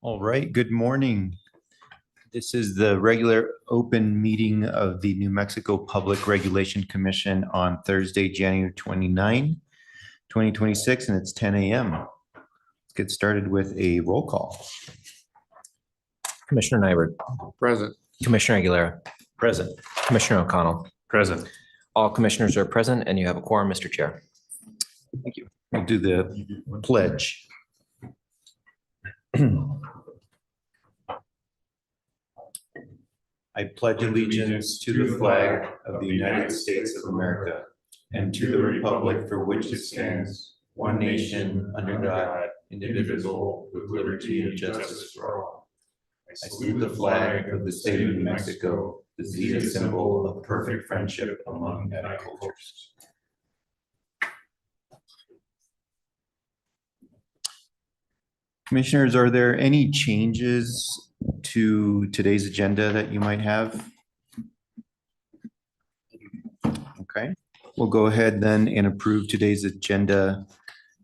All right, good morning. This is the regular open meeting of the New Mexico Public Regulation Commission on Thursday, January 29, 2026, and it's 10 a.m. Let's get started with a roll call. Commissioner Nybert. Present. Commissioner Aguilera. Present. Commissioner O'Connell. Present. All commissioners are present and you have a quorum, Mr. Chair. Thank you. We'll do the pledge. I pledge allegiance to the flag of the United States of America and to the republic for which it stands, one nation, under God, indivisible, with liberty and justice for all. I salute the flag of the state of New Mexico, the Zeta symbol of perfect friendship among ethnic cultures. Commissioners, are there any changes to today's agenda that you might have? Okay, we'll go ahead then and approve today's agenda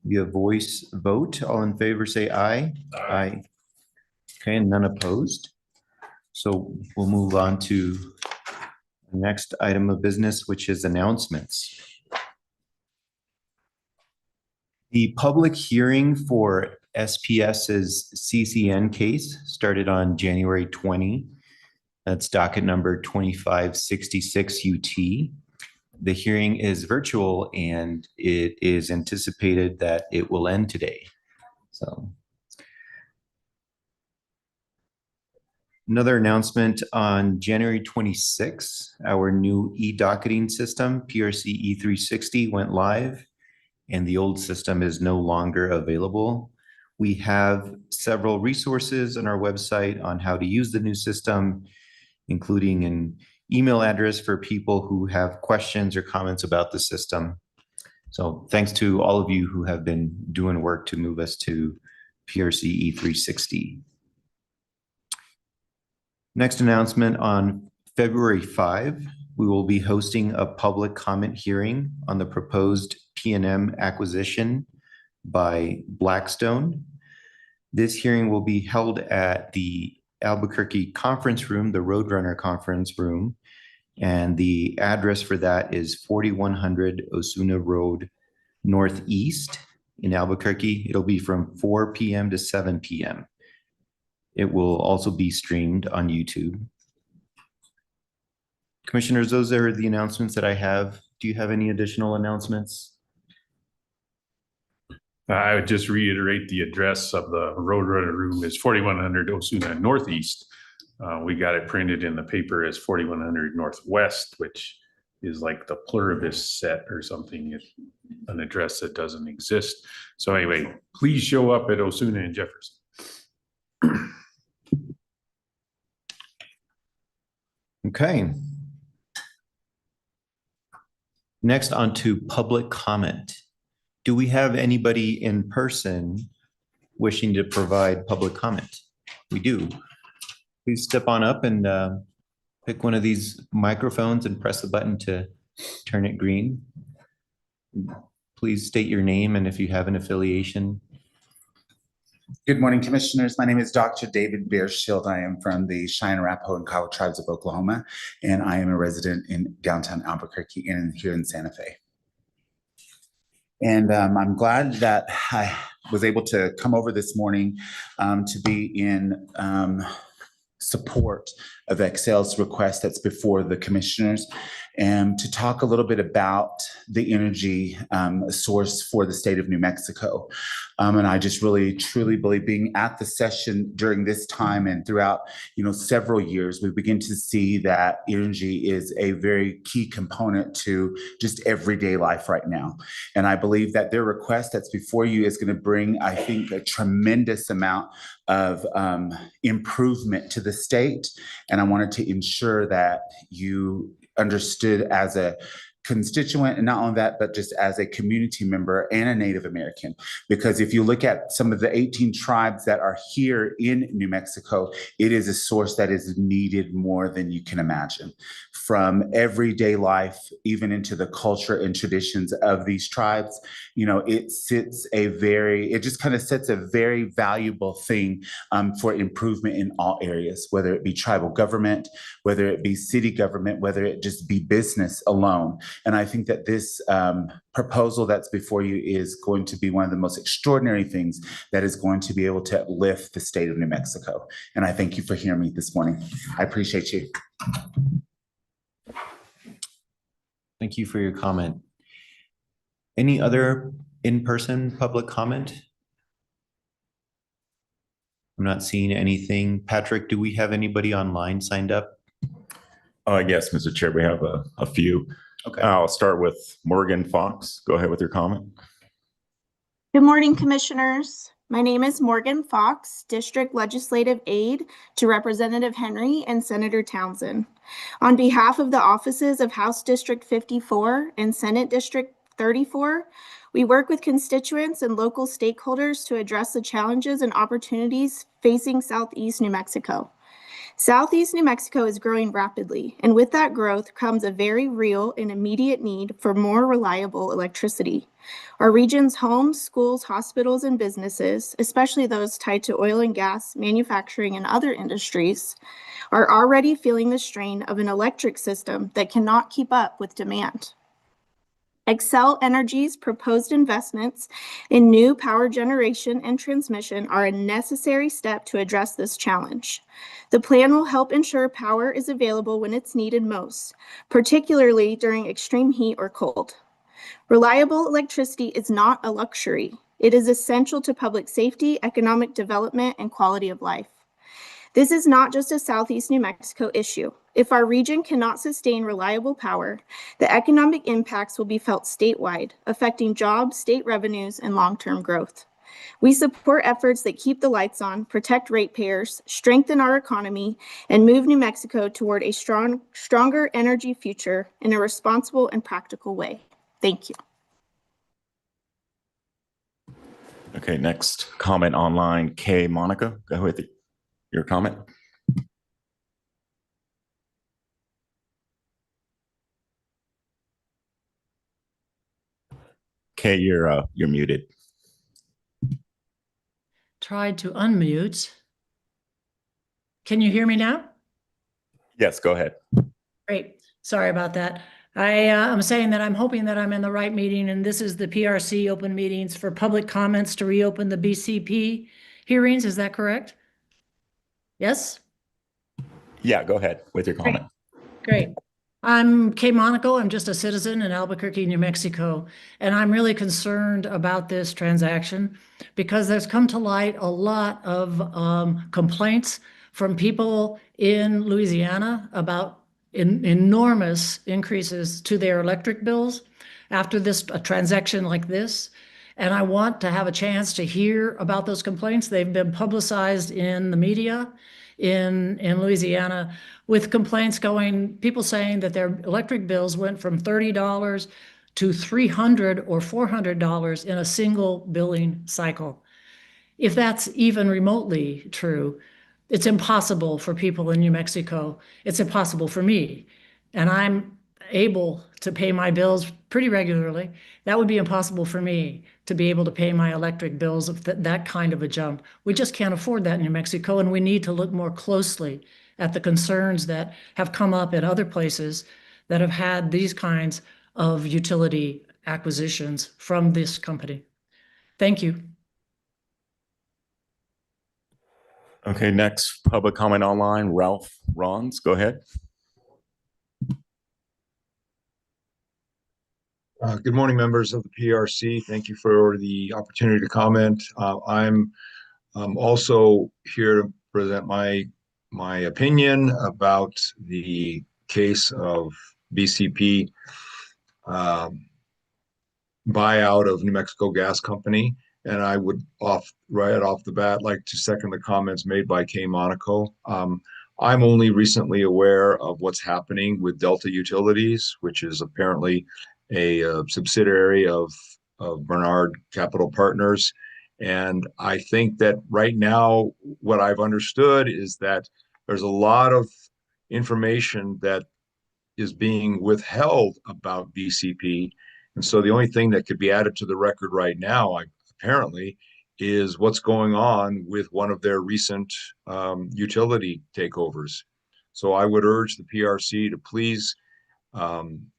via voice vote. All in favor, say aye. Aye. Okay, and none opposed. So we'll move on to the next item of business, which is announcements. The public hearing for SPS's CCN case started on January 20. That's docket number 2566 UT. The hearing is virtual and it is anticipated that it will end today. So another announcement on January 26, our new e-docketing system, PRC E360, went live and the old system is no longer available. We have several resources on our website on how to use the new system, including an email address for people who have questions or comments about the system. So thanks to all of you who have been doing work to move us to PRC E360. Next announcement, on February 5, we will be hosting a public comment hearing on the proposed P&M acquisition by Blackstone. This hearing will be held at the Albuquerque Conference Room, the Roadrunner Conference Room, and the address for that is 4100 Osuna Road Northeast in Albuquerque. It'll be from 4 p.m. to 7 p.m. It will also be streamed on YouTube. Commissioners, those are the announcements that I have. Do you have any additional announcements? I would just reiterate the address of the Roadrunner room is 4100 Osuna Northeast. We got it printed in the paper as 4100 Northwest, which is like the pluribus set or something, an address that doesn't exist. So anyway, please show up at Osuna and Jefferson. Okay. Next, on to public comment. Do we have anybody in person wishing to provide public comment? We do. Please step on up and pick one of these microphones and press the button to turn it green. Please state your name and if you have an affiliation. Good morning, commissioners. My name is Dr. David Bearshield. I am from the Cheyenne, Arapaho, and Kiowa tribes of Oklahoma, and I am a resident in downtown Albuquerque and here in Santa Fe. And I'm glad that I was able to come over this morning to be in support of Excel's request that's before the commissioners and to talk a little bit about the energy source for the state of New Mexico. And I just really, truly believe being at the session during this time and throughout, several years, we begin to see that energy is a very key component to just everyday life right now. And I believe that their request that's before you is going to bring, I think, a tremendous amount of improvement to the state. And I wanted to ensure that you understood as a constituent, and not only that, but just as a community member and a Native American. Because if you look at some of the 18 tribes that are here in New Mexico, it is a source that is needed more than you can imagine. From everyday life, even into the culture and traditions of these tribes, it just kind of sets a very valuable thing for improvement in all areas, whether it be tribal government, whether it be city government, whether it just be business alone. And I think that this proposal that's before you is going to be one of the most extraordinary things that is going to be able to lift the state of New Mexico. And I thank you for hearing me this morning. I appreciate you. Thank you for your comment. Any other in-person public comment? I'm not seeing anything. Patrick, do we have anybody online signed up? Yes, Mr. Chair, we have a few. Okay. I'll start with Morgan Fox. Go ahead with your comment. Good morning, Commissioners. My name is Morgan Fox, District Legislative Aide to Representative Henry and Senator Townsend. On behalf of the offices of House District 54 and Senate District 34, we work with constituents and local stakeholders to address the challenges and opportunities facing Southeast New Mexico. Southeast New Mexico is growing rapidly, and with that growth comes a very real and immediate need for more reliable electricity. Our region's homes, schools, hospitals, and businesses, especially those tied to oil and gas, manufacturing, and other industries, are already feeling the strain of an electric system that cannot keep up with demand. Xcel Energy's proposed investments in new power generation and transmission are a necessary step to address this challenge. The plan will help ensure power is available when it's needed most, particularly during extreme heat or cold. Reliable electricity is not a luxury. It is essential to public safety, economic development, and quality of life. This is not just a Southeast New Mexico issue. If our region cannot sustain reliable power, the economic impacts will be felt statewide, affecting jobs, state revenues, and long-term growth. We support efforts that keep the lights on, protect ratepayers, strengthen our economy, and move New Mexico toward a stronger energy future in a responsible and practical way. Thank you. Okay, next comment online, Kay Monica. Go ahead with your comment. Kay, you're muted. Tried to unmute. Can you hear me now? Yes, go ahead. Great. Sorry about that. I'm saying that I'm hoping that I'm in the right meeting, and this is the PRC open meetings for public comments to reopen the BCP hearings. Is that correct? Yes? Yeah, go ahead with your comment. Great. I'm Kay Monaco. I'm just a citizen in Albuquerque, New Mexico, and I'm really concerned about this transaction because there's come to light a lot of complaints from people in Louisiana about enormous increases to their electric bills after a transaction like this. And I want to have a chance to hear about those complaints. They've been publicized in the media in Louisiana with complaints people saying that their electric bills went from $30 to $300 or $400 in a single billing cycle. If that's even remotely true, it's impossible for people in New Mexico. It's impossible for me. And I'm able to pay my bills pretty regularly. That would be impossible for me to be able to pay my electric bills of that kind of a jump. We just can't afford that in New Mexico, and we need to look more closely at the concerns that have come up in other places that have had these kinds of utility acquisitions from this company. Thank you. Okay, next public comment online, Ralph Rons, go ahead. Good morning, members of the PRC. Thank you for the opportunity to comment. I'm also here to present my opinion about the case of BCP buyout of New Mexico Gas Company. And I would right off the bat like to second the comments made by Kay Monaco. I'm only recently aware of what's happening with Delta Utilities, which is apparently a subsidiary of Bernard Capital Partners. And I think that right now, what I've understood is that there's a lot of information that is being withheld about BCP. And so the only thing that could be added to the record right now, apparently, is what's going on with one of their recent utility takeovers. So I would urge the PRC to please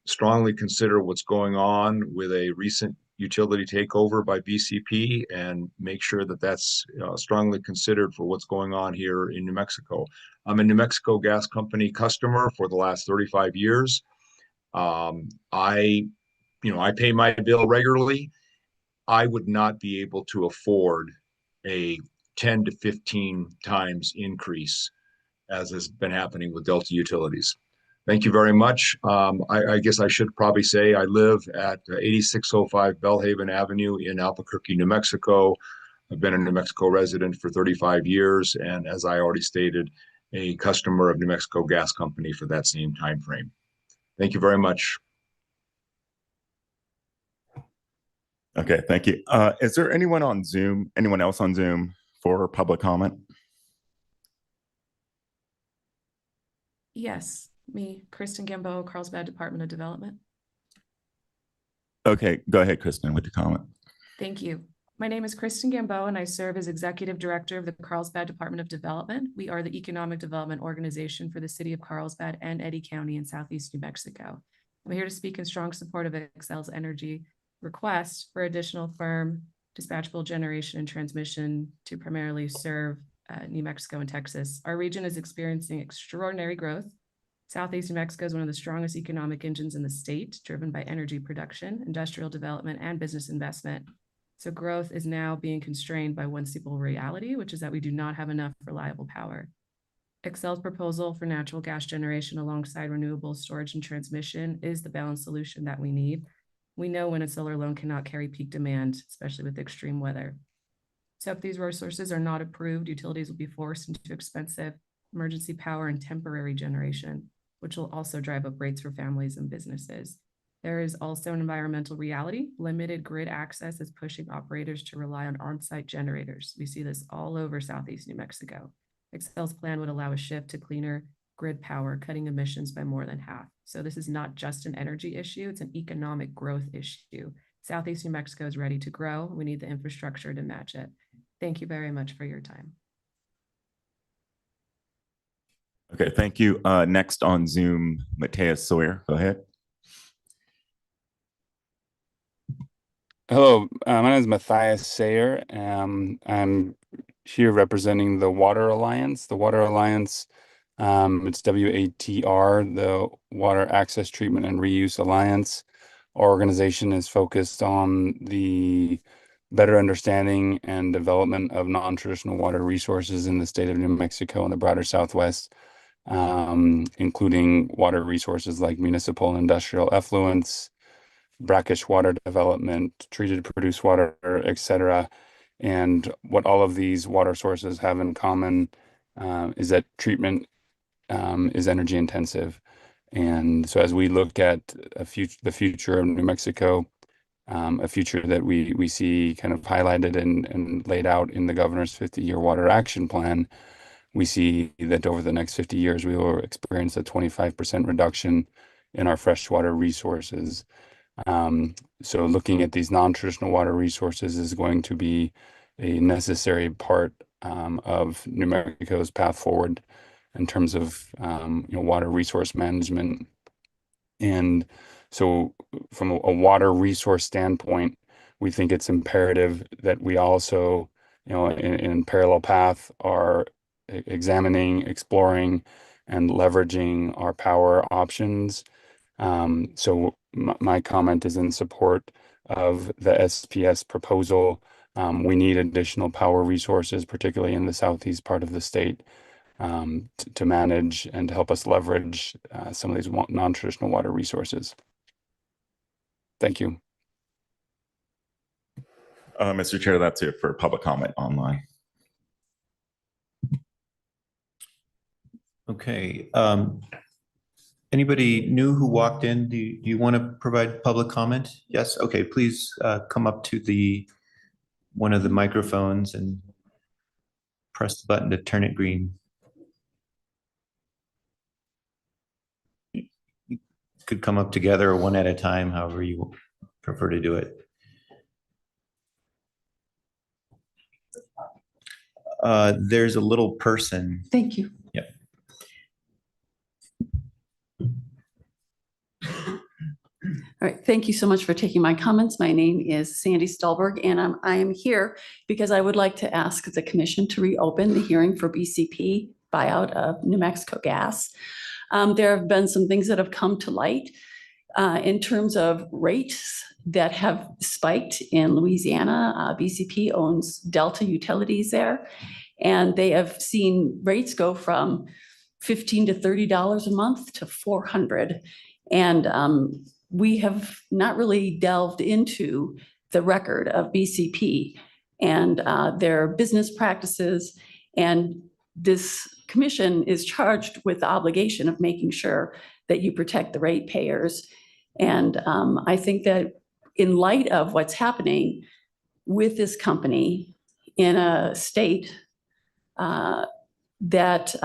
strongly consider what's going on with a recent utility takeover by BCP and make sure that that's strongly considered for what's going on here in New Mexico. I'm a New Mexico Gas Company customer for the last 35 years. I pay my bill regularly. I would not be able to afford a 10 to 15 times increase as has been happening with Delta Utilities. Thank you very much. I guess I should probably say I live at 8605 Bellhaven Avenue in Albuquerque, New Mexico. I've been a New Mexico resident for 35 years, and as I already stated, a customer of New Mexico Gas Company for that same time frame. Thank you very much. Okay, thank you. Is there anyone else on Zoom for public comment? Yes, me, Kristen Gamboa, Carlsbad Department of Development. Okay, go ahead, Kristen, with your comment. Thank you. My name is Kristen Gamboa, and I serve as Executive Director of the Carlsbad Department of Development. We are the economic development organization for the city of Carlsbad and Eddy County in Southeast New Mexico. I'm here to speak in strong support of Xcel's energy request for additional firm dispatchable generation and transmission to primarily serve New Mexico and Texas. Our region is experiencing extraordinary growth. Southeast New Mexico is one of the strongest economic engines in the state, driven by energy production, industrial development, and business investment. So growth is now being constrained by one simple reality, which is that we do not have enough reliable power. Xcel's proposal for natural gas generation alongside renewable storage and transmission is the balanced solution that we need. We know wind and solar alone cannot carry peak demand, especially with extreme weather. So if these resources are not approved, utilities will be forced into expensive emergency power and temporary generation, which will also drive up rates for families and businesses. There is also an environmental reality. Limited grid access is pushing operators to rely on on-site generators. We see this all over Southeast New Mexico. Xcel's plan would allow a shift to cleaner grid power, cutting emissions by more than half. So this is not just an energy issue, it's an economic growth issue. Southeast New Mexico is ready to grow. We need the infrastructure to match it. Thank you very much for your time. Okay, thank you. Next on Zoom, Mateus Sawyer, go ahead. Hello, my name is Matthias Sayer. I'm here representing the Water Alliance. The Water Alliance, it's WATR, the Water Access, Treatment, and Reuse Alliance. Our organization is focused on the better understanding and development of non-traditional water resources in the state of New Mexico and the broader Southwest, including water resources like municipal and industrial effluents, brackish water development, treated produced water, etc. And what all of these water sources have in common is that treatment is energy intensive. And so as we look at the future of New Mexico, a future that we see kind of highlighted and laid out in the governor's 50-year water action plan, we see that over the next 50 years, we will experience a 25% reduction in our freshwater resources. So looking at these non-traditional water resources is going to be a necessary part of New Mexico's path forward in terms of water resource management. And so from a water resource standpoint, we think it's imperative that we also, in parallel path, are examining, exploring, and leveraging our power options. So my comment is in support of the SPS proposal. We need additional power resources, particularly in the southeast part of the state, to manage and to help us leverage some of these non-traditional water resources. Thank you. Mr. Chair, that's it for public comment online. Okay. Anybody new who walked in? Do you want to provide public comment? Yes. Okay. Please come up to one of the microphones and press the button to turn it green. You could come up together or one at a time, however you prefer to do it. There's a little person. Thank you. Yep. All right, thank you so much for taking my comments. My name is Sandy Stolberg, and I am here because I would like to ask the commission to reopen the hearing for BCP buyout of New Mexico Gas. There have been some things that have come to light in terms of rates that have spiked in Louisiana. BCP owns Delta Utilities there, and they have seen rates go from $15 to $30 a month to $400. And we have not really delved into the record of BCP and their business practices. And this commission is charged with the obligation of making sure that you protect the ratepayers. And I think that in light of what's happening with this company in a state that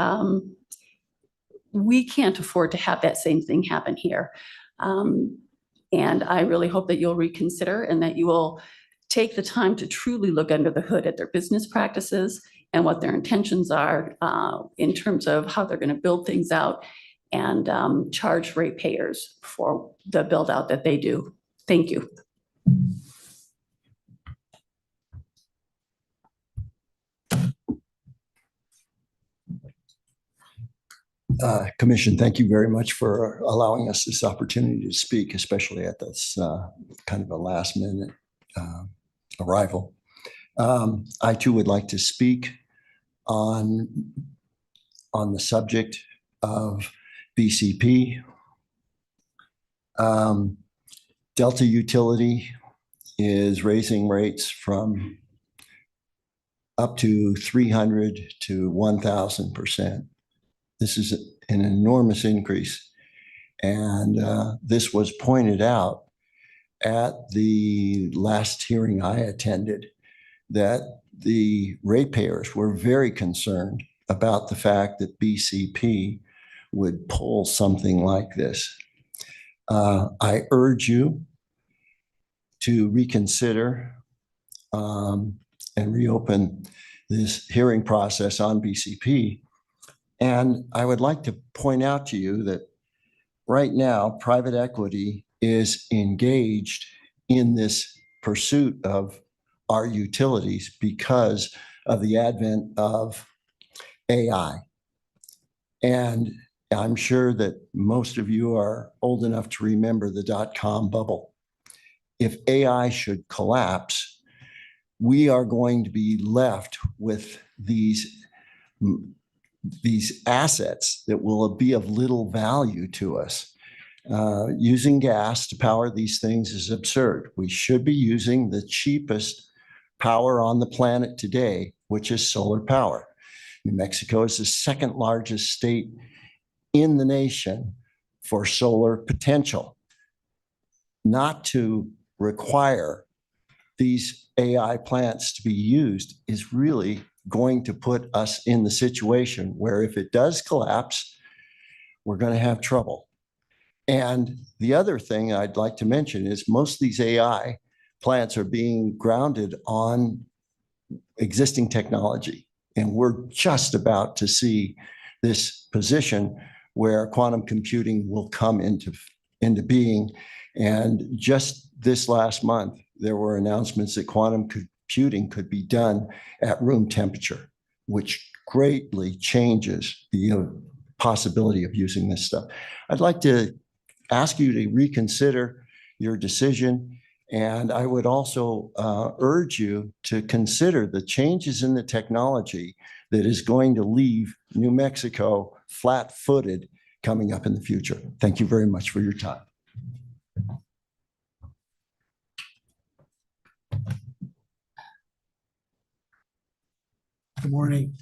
we can't afford to have that same thing happen here. And I really hope that you'll reconsider and that you will take the time to truly look under the hood at their business practices and what their intentions are in terms of how they're going to build things out and charge ratepayers for the build out that they do. Thank you. Commission, thank you very much for allowing us this opportunity to speak, especially at this kind of a last minute arrival. I too would like to speak on the subject of BCP. Delta Utility is raising rates from up to 300 to 1,000%. This is an enormous increase. And this was pointed out at the last hearing I attended, that the ratepayers were very concerned about the fact that BCP would pull something like this. I urge you to reconsider and reopen this hearing process on BCP. And I would like to point out to you that right now, private equity is engaged in this pursuit of our utilities because of the advent of AI. And I'm sure that most of you are old enough to remember the dot-com bubble. If AI should collapse, we are going to be left with these assets that will be of little value to us. Using gas to power these things is absurd. We should be using the cheapest power on the planet today, which is solar power. New Mexico is the second largest state in the nation for solar potential. Not to require these AI plants to be used is really going to put us in the situation where if it does collapse, we're going to have trouble. And the other thing I'd like to mention is most of these AI plants are being grounded on existing technology. And we're just about to see this position where quantum computing will come into being. And just this last month, there were announcements that quantum computing could be done at room temperature, which greatly changes the possibility of using this stuff. I'd like to ask you to reconsider your decision. And I would also urge you to consider the changes in the technology that is going to leave New Mexico flat-footed coming up in the future. Thank you very much for your time. Good morning.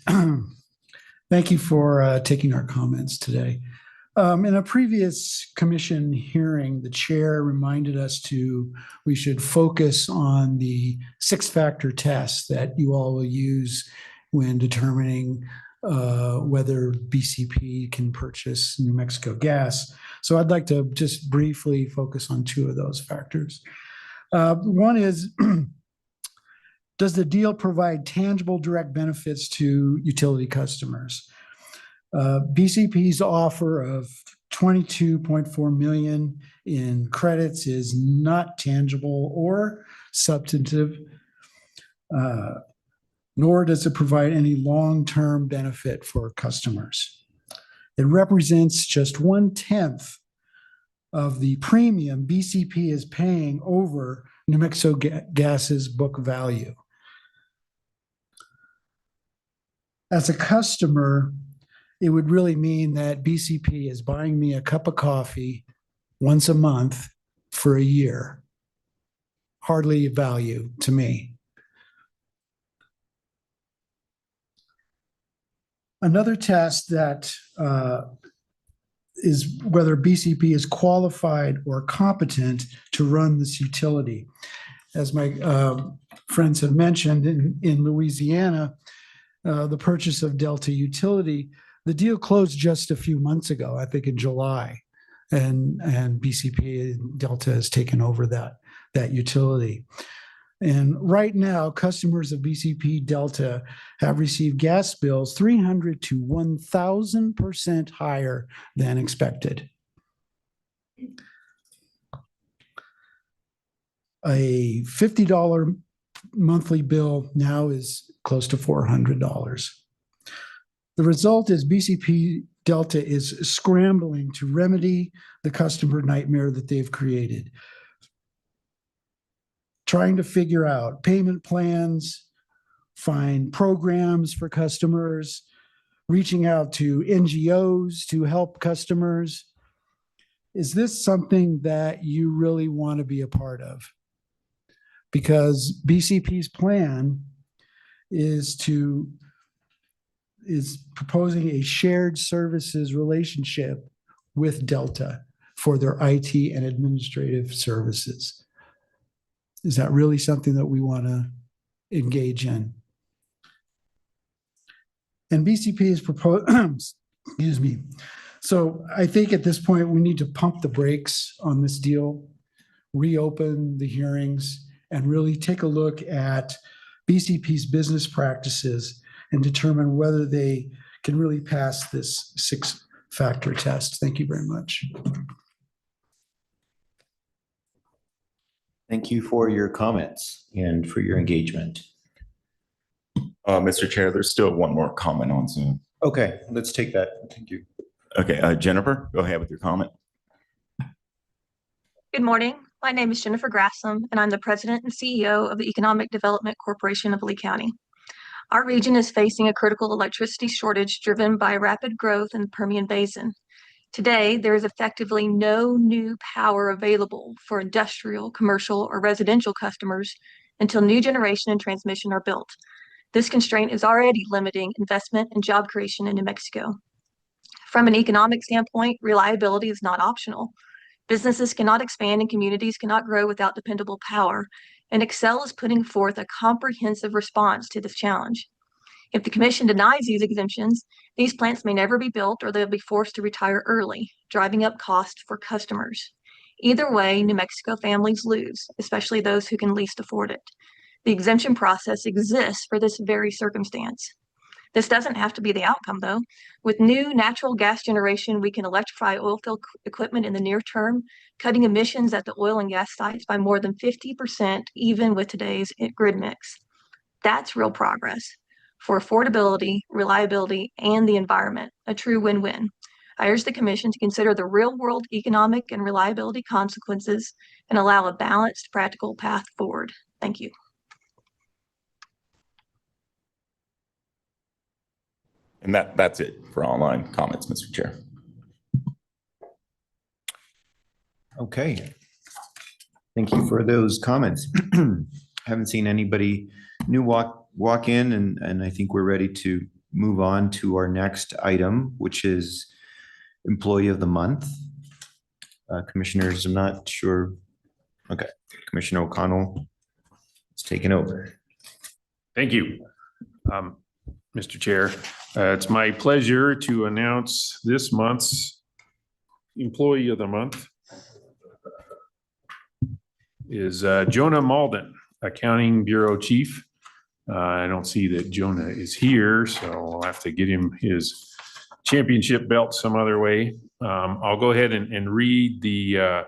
Thank you for taking our comments today. In a previous commission hearing, the chair reminded us we should focus on the 6-factor test that you all will use when determining whether BCP can purchase New Mexico gas. So I'd like to just briefly focus on 2 of those factors. One is, does the deal provide tangible direct benefits to utility customers? BCP's offer of $22.4 million in credits is not tangible or substantive, nor does it provide any long-term benefit for customers. It represents just 1/10 of the premium BCP is paying over New Mexico Gas's book value. As a customer, it would really mean that BCP is buying me a cup of coffee once a month for a year. Hardly value to me. Another test that is whether BCP is qualified or competent to run this utility. As my friends have mentioned, in Louisiana, the purchase of Delta Utility, the deal closed just a few months ago, I think in July, and BCP Delta has taken over that utility. And right now, customers of BCP Delta have received gas bills 300 to 1,000% higher than expected. A $50 monthly bill now is close to $400. The result is BCP Delta is scrambling to remedy the customer nightmare that they've created. Trying to figure out payment plans, find programs for customers, reaching out to NGOs to help customers. Is this something that you really want to be a part of? Because BCP's plan is proposing a shared services relationship with Delta for their IT and administrative services. Is that really something that we want to engage in? And BCP is proposed, excuse me. So I think at this point, we need to pump the brakes on this deal, reopen the hearings, and really take a look at BCP's business practices and determine whether they can really pass this 6-factor test. Thank you very much. Thank you for your comments and for your engagement. Mr. Chair, there's still one more comment on Zoom. Okay, let's take that. Thank you. Okay, Jennifer, go ahead with your comment. Good morning. My name is Jennifer Grassam, and I'm the President and CEO of the Economic Development Corporation of Lee County. Our region is facing a critical electricity shortage driven by rapid growth in the Permian Basin. Today, there is effectively no new power available for industrial, commercial, or residential customers until new generation and transmission are built. This constraint is already limiting investment and job creation in New Mexico. From an economic standpoint, reliability is not optional. Businesses cannot expand and communities cannot grow without dependable power, and Excel is putting forth a comprehensive response to this challenge. If the Commission denies these exemptions, these plants may never be built or they'll be forced to retire early, driving up costs for customers. Either way, New Mexico families lose, especially those who can least afford it. The exemption process exists for this very circumstance. This doesn't have to be the outcome, though. With new natural gas generation, we can electrify oil field equipment in the near term, cutting emissions at the oil and gas sites by more than 50%, even with today's grid mix. That's real progress for affordability, reliability, and the environment, a true win-win. I urge the Commission to consider the real-world economic and reliability consequences and allow a balanced, practical path forward. Thank you. And that's it for online comments, Mr. Chair. Okay. Thank you for those comments. Haven't seen anybody new walk in, and I think we're ready to move on to our next item, which is Employee of the Month. Commissioners, I'm not sure. Okay, Commissioner O'Connell is taking over. Thank you, Mr. Chair. It's my pleasure to announce this month's Employee of the Month is Jonah Malden, Accounting Bureau Chief. I don't see that Jonah is here, so I'll have to get him his championship belt some other way. I'll go ahead and read the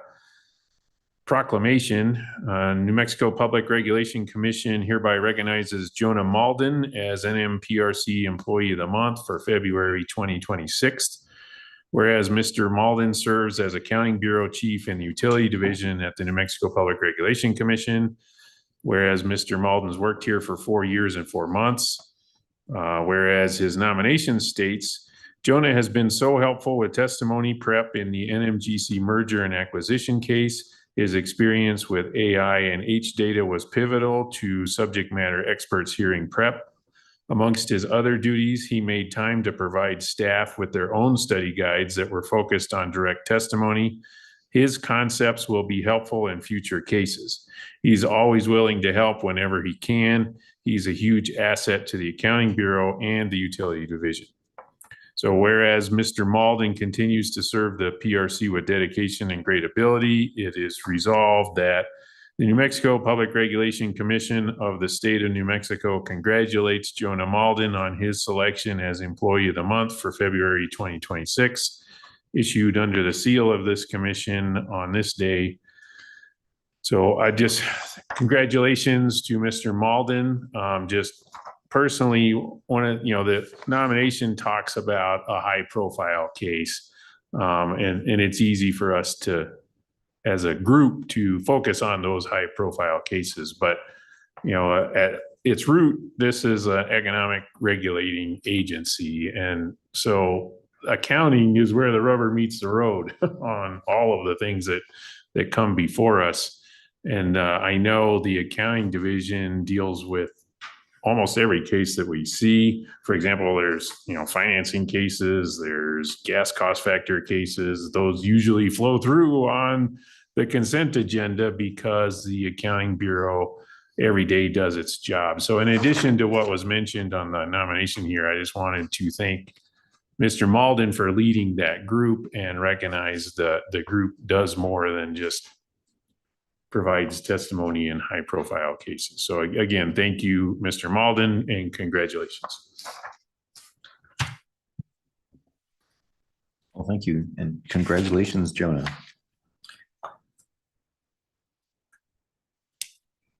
proclamation. New Mexico Public Regulation Commission hereby recognizes Jonah Malden as NMPRC Employee of the Month for February 2026. Whereas Mr. Malden serves as Accounting Bureau Chief in the Utility Division at the New Mexico Public Regulation Commission. Whereas Mr. Malden's worked here for 4 years and 4 months. Whereas his nomination states, Jonah has been so helpful with testimony prep in the NMGC merger and acquisition case. His experience with AI and H data was pivotal to subject matter experts hearing prep. Amongst his other duties, he made time to provide staff with their own study guides that were focused on direct testimony. His concepts will be helpful in future cases. He's always willing to help whenever he can. He's a huge asset to the Accounting Bureau and the Utility Division. So whereas Mr. Malden continues to serve the PRC with dedication and great ability, it is resolved that the New Mexico Public Regulation Commission of the State of New Mexico congratulates Jonah Malden on his selection as Employee of the Month for February 2026, issued under the seal of this commission on this day. So I just, congratulations to Mr. Malden. Just personally, the nomination talks about a high profile case. And it's easy for us to, as a group, to focus on those high profile cases. But, at its root, this is an economic regulating agency. And so accounting is where the rubber meets the road on all of the things that come before us. And I know the accounting division deals with almost every case that we see. For example, there's, financing cases, there's gas cost factor cases. Those usually flow through on the consent agenda because the Accounting Bureau every day does its job. So in addition to what was mentioned on the nomination here, I just wanted to thank Mr. Malden for leading that group and recognize the group does more than just provides testimony in high profile cases. So again, thank you, Mr. Malden, and congratulations. Well, thank you. And congratulations, Jonah.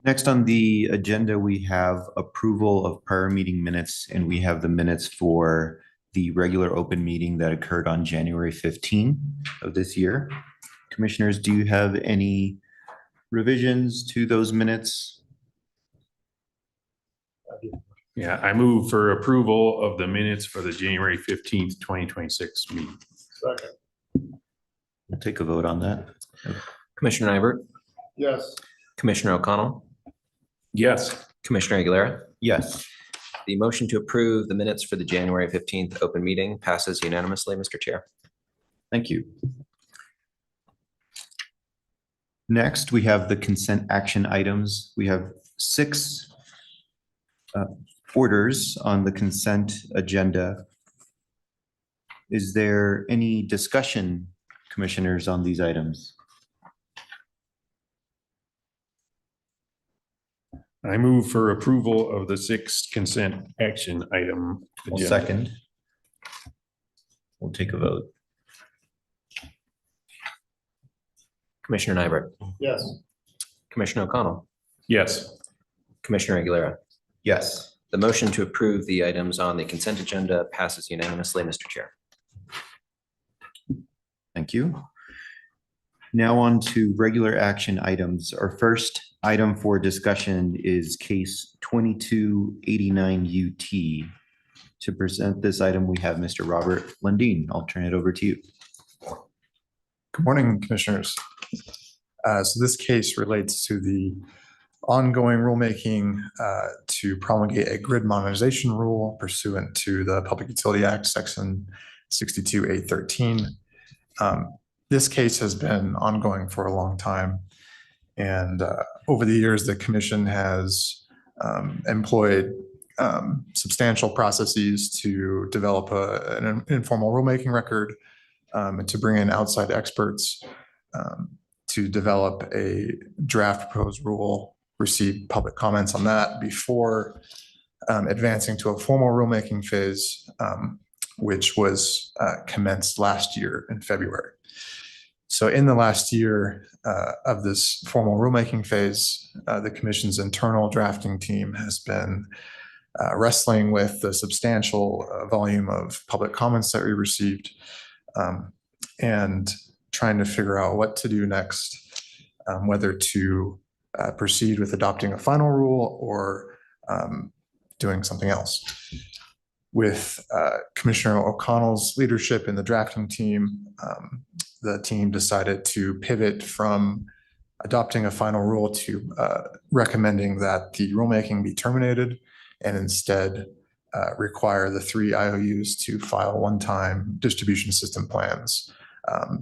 Next on the agenda, we have approval of prior meeting minutes, and we have the minutes for the regular open meeting that occurred on January 15 of this year. Commissioners, do you have any revisions to those minutes? Yeah, I move for approval of the minutes for the January 15th, 2026 meeting. Second. We'll take a vote on that. Commissioner Nybert, Yes. Commissioner O'Connell, Yes. Commissioner Aguilera. Yes. The motion to approve the minutes for the January 15th open meeting passes unanimously, Mr. Chair. Thank you. Next, we have the consent action items. We have 6 orders on the consent agenda. Is there any discussion, commissioners, on these items? I move for approval of the 6 consent action item. I'll agenda. second. We'll take a vote. Commissioner Nybert, Yes. Commissioner O'Connell, Yes. Commissioner Aguilera. Yes. The motion to approve the items on the consent agenda passes unanimously, Mr. Chair. Thank you. Now on to regular action items. Our first item for discussion is case 2289 UT. To present this item, we have Mr. Robert Lundin. I'll turn it over to you. Good morning, Commissioners. So this case relates to the ongoing rulemaking to promulgate a grid modernization rule pursuant to the Public Utility Act, Section 62A13. This case has been ongoing for a long time. And over the years, the commission has employed substantial processes to develop an informal rulemaking record and to bring in outside experts to develop a draft proposed rule, receive public comments on that before advancing to a formal rulemaking phase, which was commenced last year in February. So in the last year of this formal rulemaking phase, the commission's internal drafting team has been wrestling with the substantial volume of public comments that we received and trying to figure out what to do next, whether to proceed with adopting a final rule or doing something else. With Commissioner O'Connell's leadership in the drafting team, the team decided to pivot from adopting a final rule to recommending that the rulemaking be terminated and instead require the 3 IOUs to file one-time distribution system plans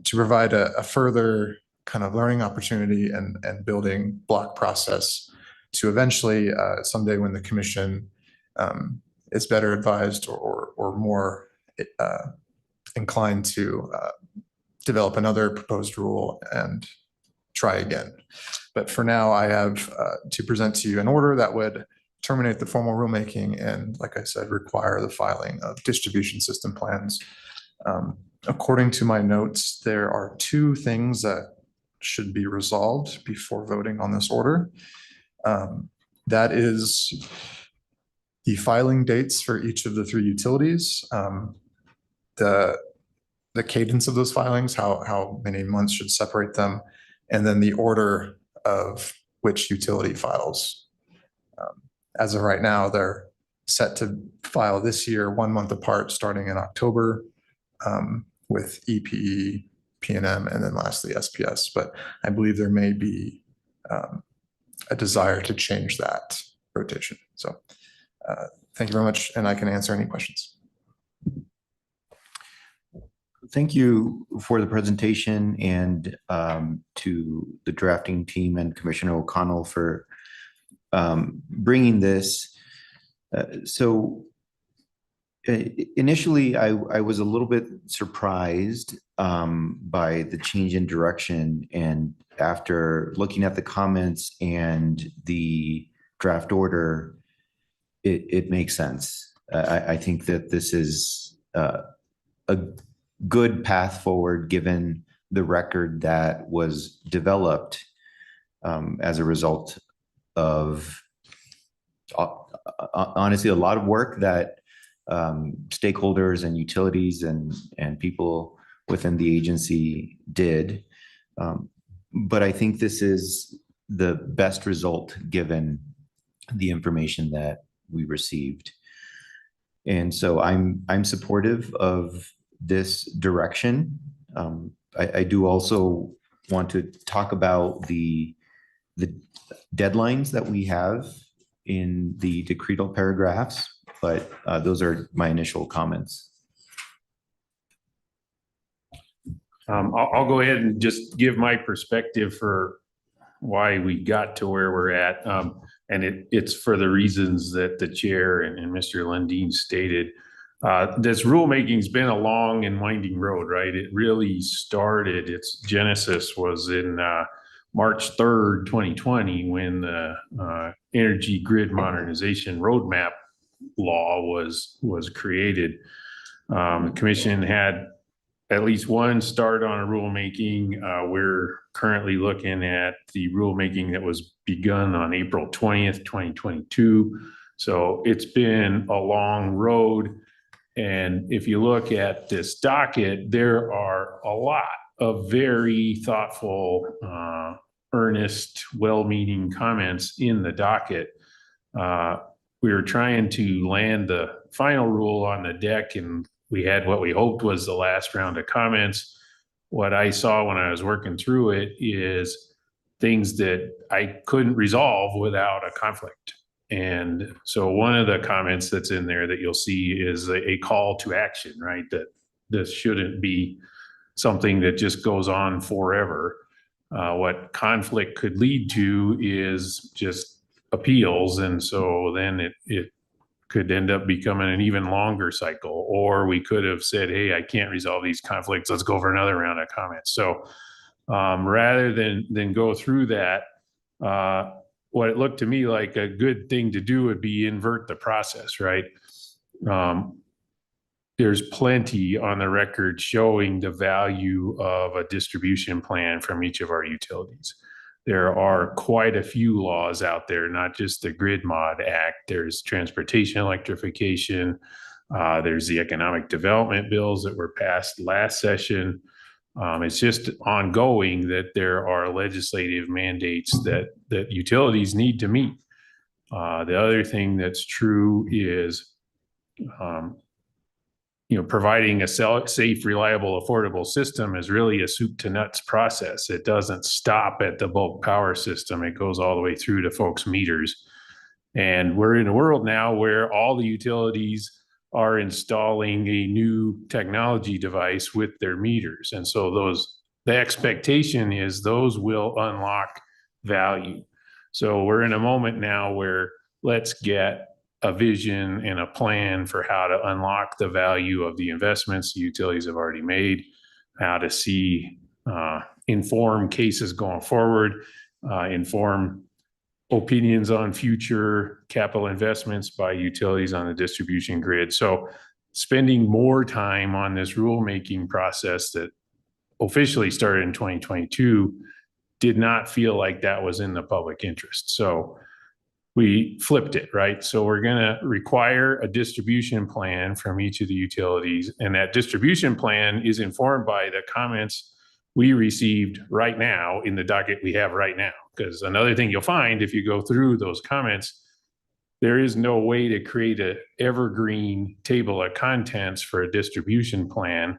to provide a further kind of learning opportunity and building block process to eventually someday when the commission is better advised or more inclined to develop another proposed rule and try again. But for now, I have to present to you an order that would terminate the formal rulemaking and, like I said, require the filing of distribution system plans. According to my notes, there are 2 things that should be resolved before voting on this order. That is the filing dates for each of the 3 utilities, the cadence of those filings, how many months should separate them, and then the order of which utility files. As of right now, they're set to file this year 1 month apart, starting in October, with EPE, PNM, and then lastly SPS. But I believe there may be a desire to change that rotation. So thank you very much, and I can answer any questions. Thank you for the presentation and to the drafting team and Commissioner O'Connell for bringing this. So initially, I was a little bit surprised by the change in direction. And after looking at the comments and the draft order, it makes sense. I think that this is a good path forward given the record that was developed as a result of honestly a lot of work that stakeholders and utilities and people within the agency did. But I think this is the best result given the information that we received. And so I'm supportive of this direction. I do also want to talk about the deadlines that we have in the decretal paragraphs, but those are my initial comments. I'll go ahead and just give my perspective for why we got to where we're at. And it's for the reasons that the chair and Mr. Lundin stated. This rulemaking's been a long and winding road, right? It really started, its genesis was in March 3rd, 2020, when the Energy Grid Modernization Roadmap law was created. The commission had at least one start on a rulemaking. We're currently looking at the rulemaking that was begun on April 20th, 2022. So it's been a long road. And if you look at this docket, there are a lot of very thoughtful, earnest, well-meaning comments in the docket. We were trying to land the final rule on the deck, and we had what we hoped was the last round of comments. What I saw when I was working through it is things that I couldn't resolve without a conflict. And so one of the comments that's in there that you'll see is a call to action, right? That this shouldn't be something that just goes on forever. What conflict could lead to is just appeals. And so then it could end up becoming an even longer cycle. Or we could have said, hey, I can't resolve these conflicts. Let's go for another round of comments. So rather than go through that, what it looked to me like a good thing to do would be invert the process, right? There's plenty on the record showing the value of a distribution plan from each of our utilities. There are quite a few laws out there, not just the Grid Mod Act. There's transportation electrification. There's the economic development bills that were passed last session. It's just ongoing that there are legislative mandates that utilities need to meet. The other thing that's true is, providing a safe, reliable, affordable system is really a soup to nuts process. It doesn't stop at the bulk power system. It goes all the way through to folks' meters. And we're in a world now where all the utilities are installing a new technology device with their meters. And so the expectation is those will unlock value. So we're in a moment now where let's get a vision and a plan for how to unlock the value of the investments the utilities have already made, how to see, inform cases going forward, inform opinions on future capital investments by utilities on the distribution grid. So spending more time on this rulemaking process that officially started in 2022 did not feel like that was in the public interest. So we flipped it, right? So we're going to require a distribution plan from each of the utilities. And that distribution plan is informed by the comments we received right now in the docket we have right now. Because another thing you'll find if you go through those comments, there is no way to create an evergreen table of contents for a distribution plan,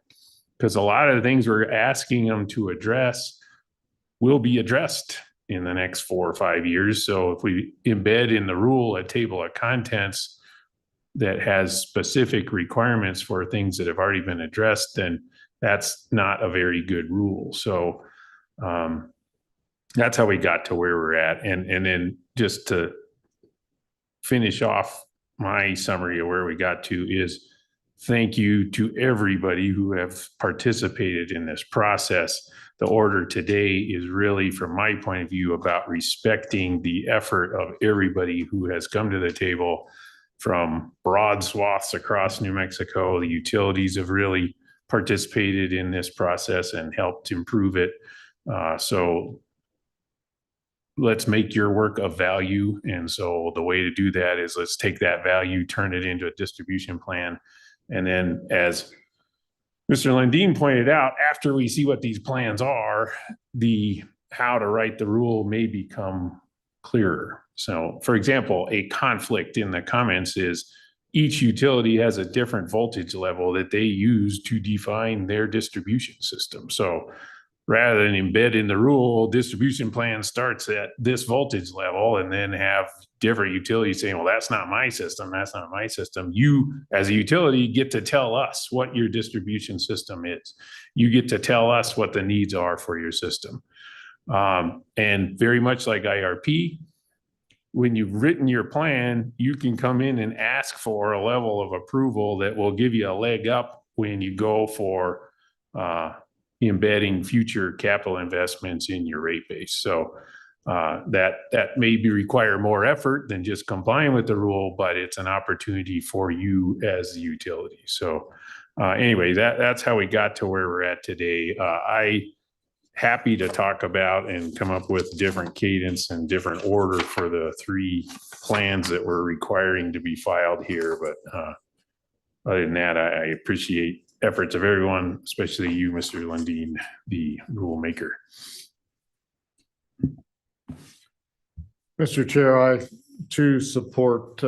because a lot of the things we're asking them to address will be addressed in the next 4 or 5 years. So if we embed in the rule a table of contents that has specific requirements for things that have already been addressed, then that's not a very good rule. So that's how we got to where we're at. And then just to finish off my summary of where we got to is thank you to everybody who have participated in this process. The order today is really, from my point of view, about respecting the effort of everybody who has come to the table from broad swaths across New Mexico. The utilities have really participated in this process and helped improve it. So let's make your work of value. And so the way to do that is let's take that value, turn it into a distribution plan. And then, as Mr. Lundin pointed out, after we see what these plans are, the how to write the rule may become clearer. So, for example, a conflict in the comments is each utility has a different voltage level that they use to define their distribution system. So rather than embed in the rule, distribution plan starts at this voltage level, and then have different utilities saying, well, that's not my system, that's not my system. You, as a utility, get to tell us what your distribution system is. You get to tell us what the needs are for your system. And very much like IRP, when you've written your plan, you can come in and ask for a level of approval that will give you a leg up when you go for embedding future capital investments in your rate base. So that may require more effort than just complying with the rule, but it's an opportunity for you as the utility. So anyway, that's how we got to where we're at today. I happy to talk about and come up with different cadence and different order for the 3 plans that we're requiring to be filed here. But other than that, I appreciate efforts of everyone, especially you, Mr. Lundin, the rule maker. Mr. Chair, I too support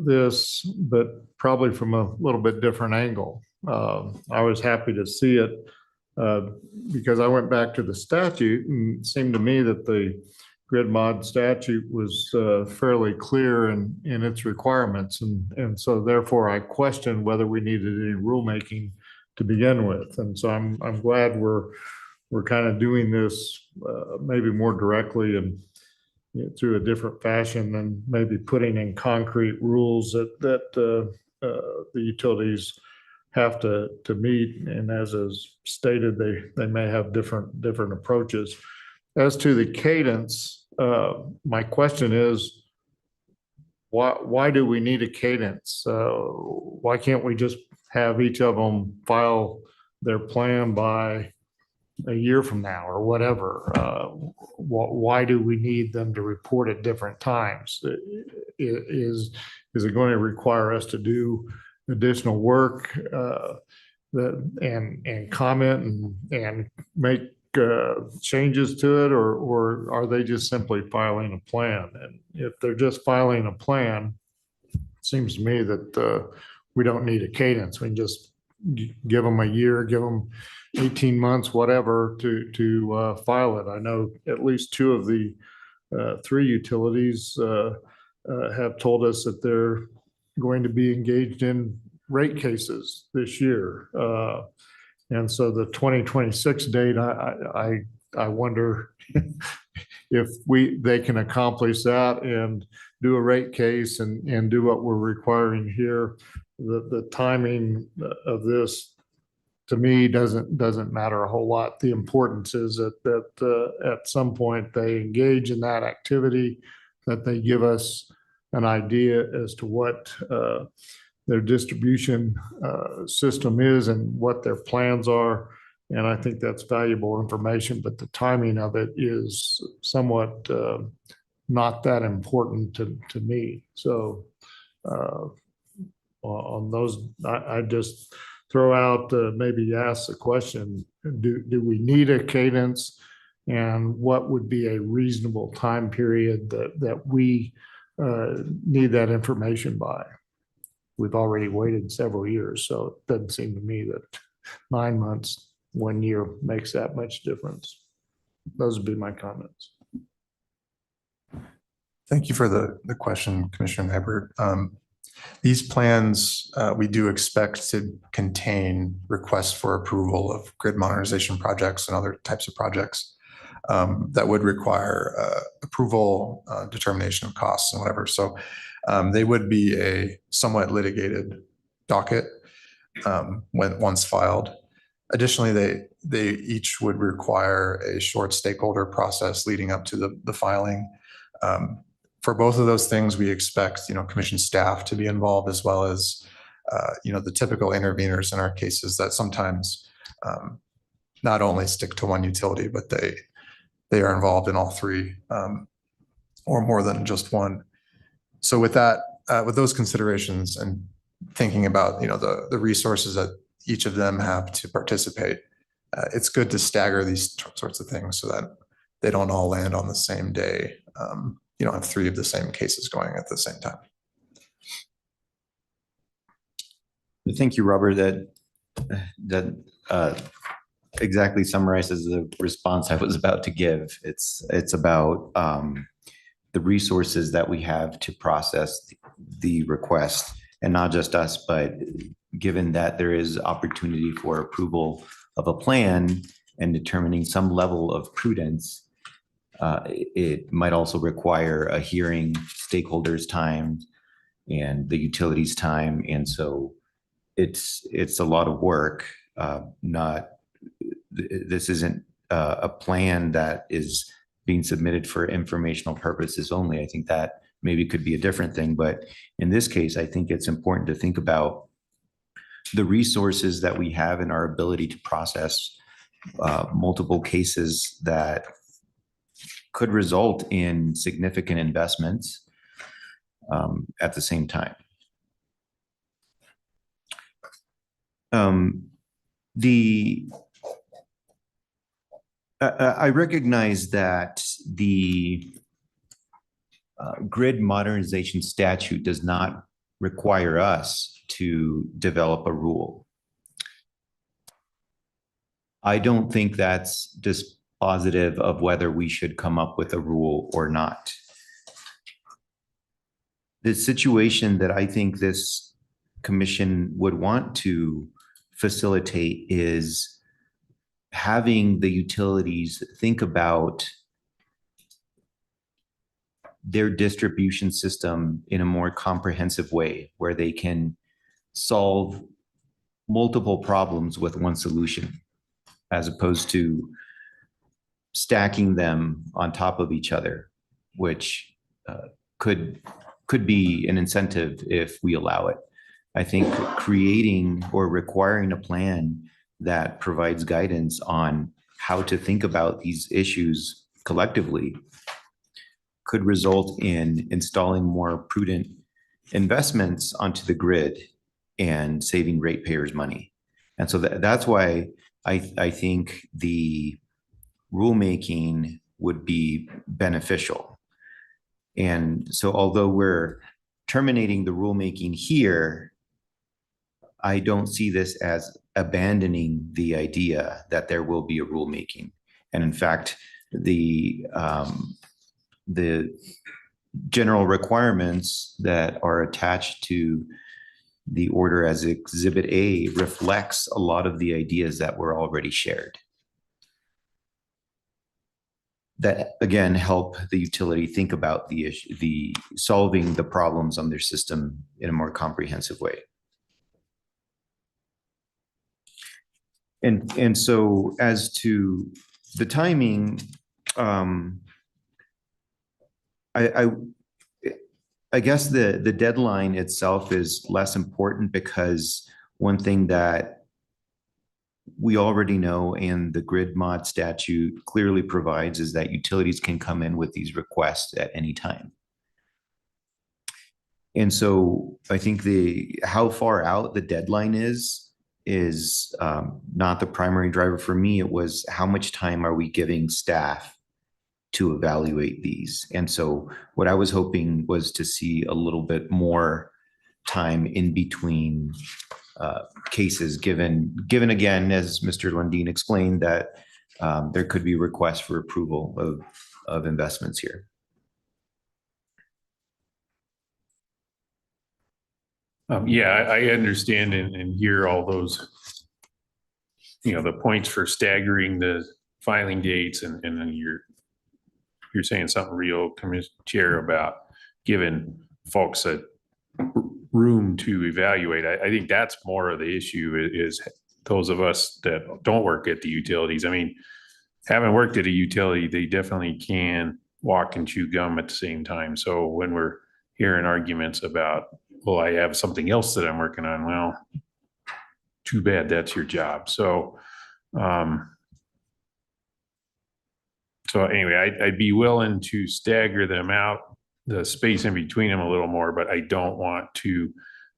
this, but probably from a little bit different angle. I was happy to see it because I went back to the statute and it seemed to me that the grid mod statute was fairly clear in its requirements. And so therefore I questioned whether we needed any rulemaking to begin with. And so I'm glad we're kind of doing this maybe more directly and through a different fashion than maybe putting in concrete rules that the utilities have to meet. And as is stated, they may have different approaches. As to the cadence, my question is, why do we need a cadence? Why can't we just have each of them file their plan by a year from now or whatever? Why do we need them to report at different times? Is it going to require us to do additional work and comment and make changes to it, or are they just simply filing a plan? And if they're just filing a plan, it seems to me that we don't need a cadence. We can just give them a year, give them 18 months, whatever, to file it. I know at least two of the three utilities have told us that they're going to be engaged in rate cases this year. And so the 2026 date, I wonder if they can accomplish that and do a rate case and do what we're requiring here. The timing of this, to me, doesn't matter a whole lot. The importance is that at some point they engage in that activity, that they give us an idea as to what their distribution system is and what their plans are. And I think that's valuable information, but the timing of it is somewhat not that important to me. So on those, I just throw out, maybe ask the question, do we need a cadence? And what would be a reasonable time period that we need that information by? We've already waited several years, so it doesn't seem to me that 9 months, 1 year makes that much difference. Those would be my comments. Thank you for the question, Commissioner Hebert. These plans, we do expect to contain requests for approval of grid modernization projects and other types of projects that would require approval, determination of costs and whatever. So they would be a somewhat litigated docket once filed. Additionally, they each would require a short stakeholder process leading up to the filing. For both of those things, we expect, commission staff to be involved, as well as, the typical interveners in our cases that sometimes not only stick to one utility, but they are involved in all three or more than just one. So with that, with those considerations and thinking about, the resources that each of them have to participate, it's good to stagger these sorts of things so that they don't all land on the same day. You don't have three of the same cases going at the same time. Thank you, Robert. That exactly summarizes the response I was about to give. It's about the resources that we have to process the request, and not just us, but given that there is opportunity for approval of a plan and determining some level of prudence, it might also require a hearing, stakeholders' time, and the utilities' time. And so it's a lot of work. This isn't a plan that is being submitted for informational purposes only. I think that maybe could be a different thing. But in this case, I think it's important to think about the resources that we have and our ability to process multiple cases that could result in significant investments at the same time. I recognize that the grid modernization statute does not require us to develop a rule. I don't think that's dispositive of whether we should come up with a rule or not. The situation that I think this commission would want to facilitate is having the utilities think about their distribution system in a more comprehensive way, where they can solve multiple problems with one solution, as opposed to stacking them on top of each other, which could be an incentive if we allow it. I think creating or requiring a plan that provides guidance on how to think about these issues collectively could result in installing more prudent investments onto the grid and saving ratepayers money. And so that's why I think the rulemaking would be beneficial. And so although we're terminating the rulemaking here, I don't see this as abandoning the idea that there will be a rulemaking. And in fact, the general requirements that are attached to the order as Exhibit A reflects a lot of the ideas that were already shared. That again help the utility think about the issue, the solving the problems on their system in a more comprehensive way. And so as to the timing, I guess the deadline itself is less important, because one thing that we already know and the grid mod statute clearly provides is that utilities can come in with these requests at any time. And so I think how far out the deadline is not the primary driver for me. It was how much time are we giving staff to evaluate these? And so what I was hoping was to see a little bit more time in between cases, given again, as Mr. Lundin explained, that there could be requests for approval of investments here. Yeah, I understand and hear all those, the points for staggering the filing dates, and then you're saying something real, Commissioner Chair, about giving folks a room to evaluate. I think that's more of the issue, is those of us that don't work at the utilities. I mean, having worked at a utility, they definitely can walk and chew gum at the same time. So when we're hearing arguments about, well, I have something else that I'm working on, well, too bad, that's your job. So anyway, I'd be willing to stagger them out, the space in between them a little more, but I don't want to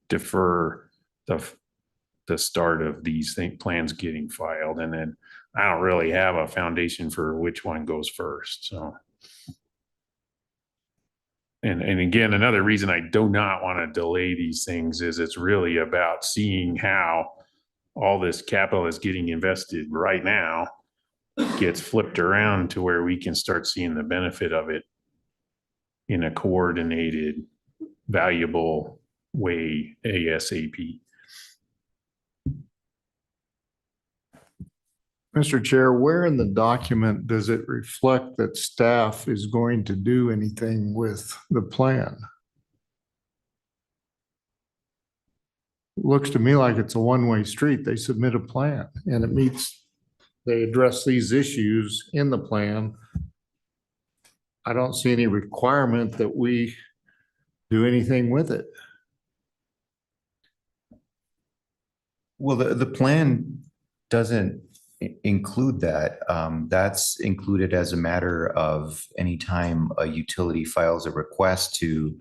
defer the start of these plans getting filed. And then I don't really have a foundation for which one goes first. So, and again, another reason I do not want to delay these things is it's really about seeing how all this capital is getting invested right now gets flipped around to where we can start seeing the benefit of it in a coordinated, valuable way ASAP. Mr. Chair, where in the document does it reflect that staff is going to do anything with the plan? Looks to me like it's a one-way street. They submit a plan and they address these issues in the plan. I don't see any requirement that we do anything with it. Well, the plan doesn't include that. That's included as a matter of any time a utility files a request to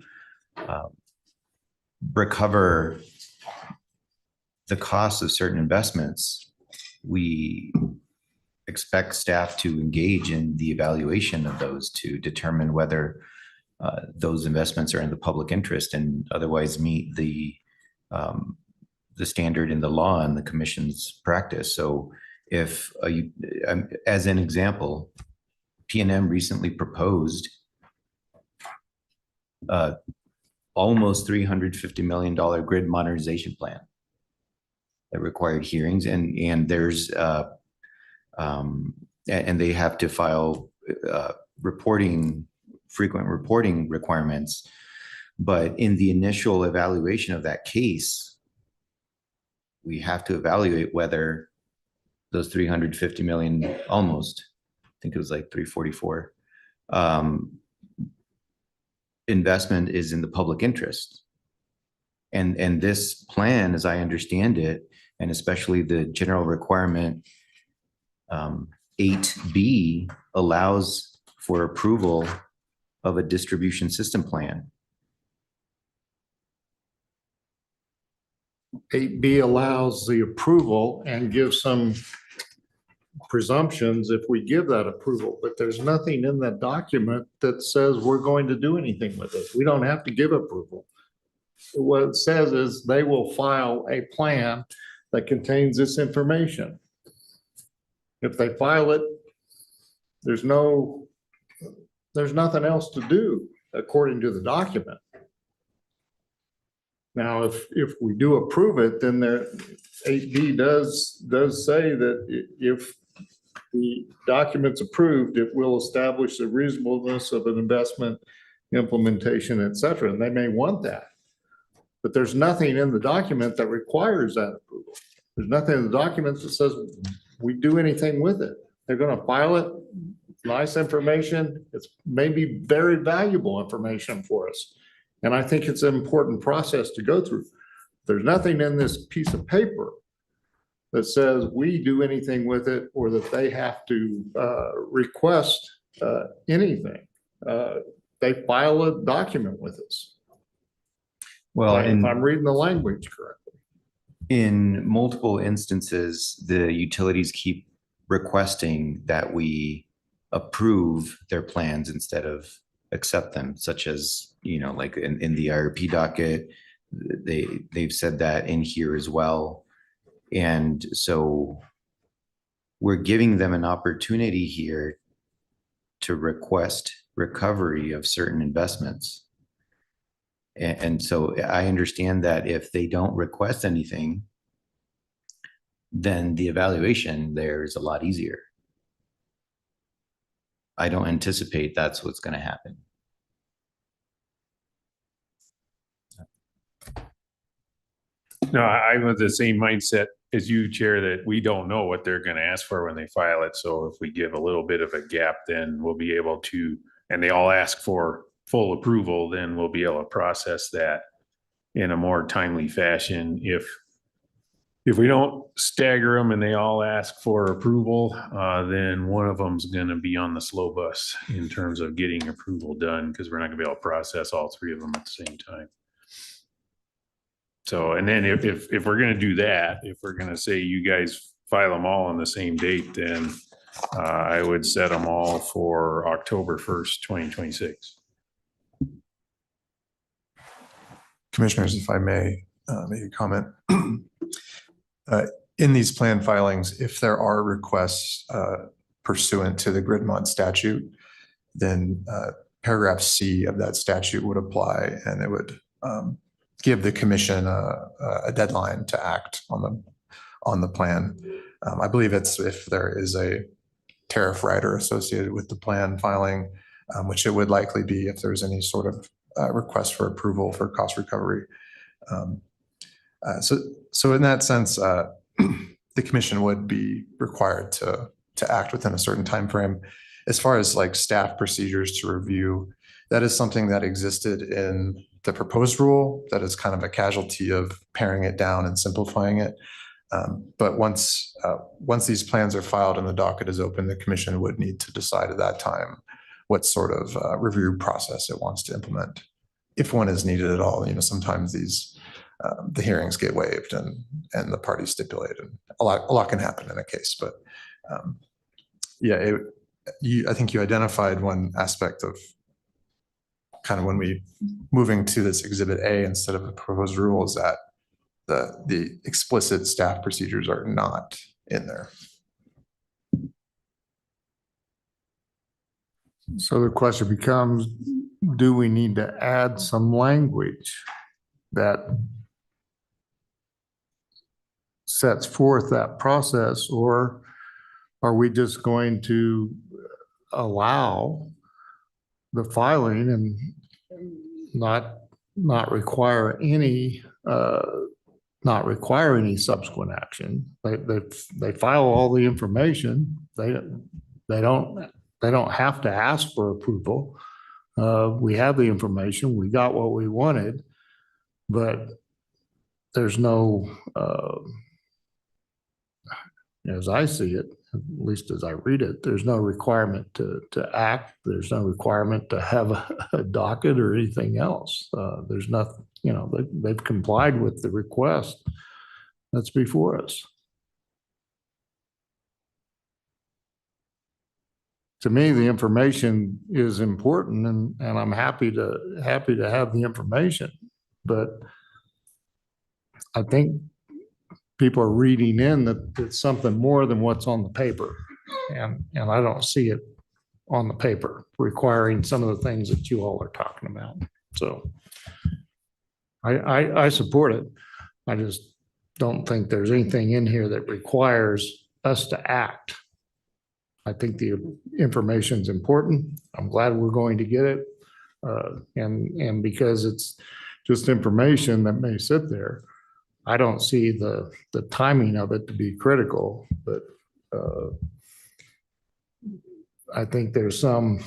recover the cost of certain investments. We expect staff to engage in the evaluation of those to determine whether those investments are in the public interest and otherwise meet the standard in the law and the commission's practice. So if, as an example, PNM recently proposed almost $350 million grid modernization plan that required hearings, and there's and they have to file frequent reporting requirements. But in the initial evaluation of that case, we have to evaluate whether those 350 million, almost, I think it was like 344, investment is in the public interest. And this plan, as I understand it, and especially the general requirement 8B, allows for approval of a distribution system plan. 8B allows the approval and gives some presumptions if we give that approval, but there's nothing in that document that says we're going to do anything with it. We don't have to give approval. What it says is they will file a plan that contains this information. If they file it, there's nothing else to do according to the document. Now, if we do approve it, then there 8B does say that if the document's approved, it will establish the reasonableness of an investment, implementation, et cetera, and they may want that. But there's nothing in the document that requires that approval. There's nothing in the document that says we do anything with it. They're going to file it. Nice information. It's maybe very valuable information for us. And I think it's an important process to go through. There's nothing in this piece of paper that says we do anything with it or that they have to request anything. They file a document with us. Well, if I'm reading the language correctly. In multiple instances, the utilities keep requesting that we approve their plans instead of accept them, such as, like in the IRP docket, they've said that in here as well. And so we're giving them an opportunity here to request recovery of certain investments. And so I understand that if they don't request anything, then the evaluation there is a lot easier. I don't anticipate that's what's going to happen. No, I'm of the same mindset as you, Chair, that we don't know what they're going to ask for when they file it. So if we give a little bit of a gap, then we'll be able to, and they all ask for full approval, then we'll be able to process that in a more timely fashion. If we don't stagger them and they all ask for approval, then one of them's going to be on the slow bus in terms of getting approval done, because we're not going to be able to process all three of them at the same time. So, and then if we're going to do that, if we're going to say you guys file them all on the same date, then I would set them all for October 1st, 2026. Commissioners, if I may make a comment. In these plan filings, if there are requests pursuant to the grid mod statute, then paragraph C of that statute would apply, and it would give the commission a deadline to act on the plan. I believe it's if there is a tariff rider associated with the plan filing, which it would likely be if there's any sort of request for approval for cost recovery. So in that sense, the commission would be required to act within a certain time frame. As far as like staff procedures to review, that is something that existed in the proposed rule. That is kind of a casualty of paring it down and simplifying it. But once these plans are filed and the docket is open, the commission would need to decide at that time what sort of review process it wants to implement, if one is needed at all. Sometimes these the hearings get waived and the parties stipulate, and a lot can happen in a case. But I think you identified one aspect of kind of when we moving to this Exhibit A instead of the proposed rules, that the explicit staff procedures are not in there. So the question becomes, do we need to add some language that sets forth that process, or are we just going to allow the filing and not require any subsequent action? They file all the information. They don't have to ask for approval. We have the information. We got what we wanted, but there's no, as I see it, at least as I read it, there's no requirement to act. There's no requirement to have a docket or anything else. There's nothing, they've complied with the request that's before us. To me, the information is important, and I'm happy to have the information, but I think people are reading in that it's something more than what's on the paper. And I don't see it on the paper requiring some of the things that you all are talking about. So I support it. I just don't think there's anything in here that requires us to act. I think the information is important. I'm glad we're going to get it. And because it's just information that may sit there, I don't see the timing of it to be critical, but I think there's some,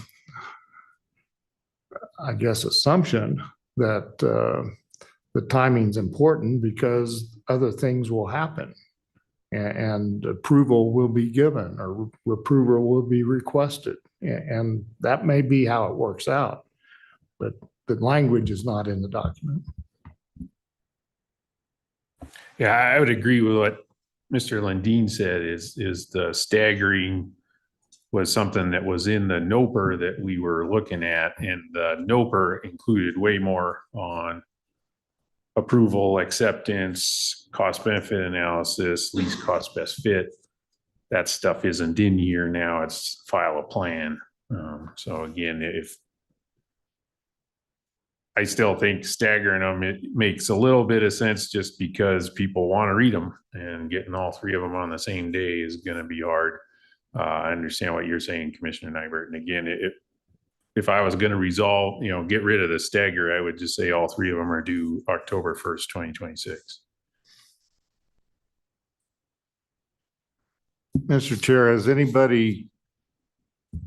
I guess, assumption that the timing's important because other things will happen and approval will be given or approval will be requested. And that may be how it works out, but the language is not in the document. Yeah, I would agree with what Mr. Lundin said is the staggering was something that was in the NOPR that we were looking at, and the NOPR included way more on approval, acceptance, cost benefit analysis, least cost best fit. That stuff isn't in here now. It's file a plan. So again, I still think staggering them, it makes a little bit of sense just because people want to read them, and getting all three of them on the same day is going to be hard. I understand what you're saying, Commissioner Nybert. And again, if I was going to resolve, get rid of the stagger, I would just say all three of them are due October 1st, 2026. Mr. Chair, has anybody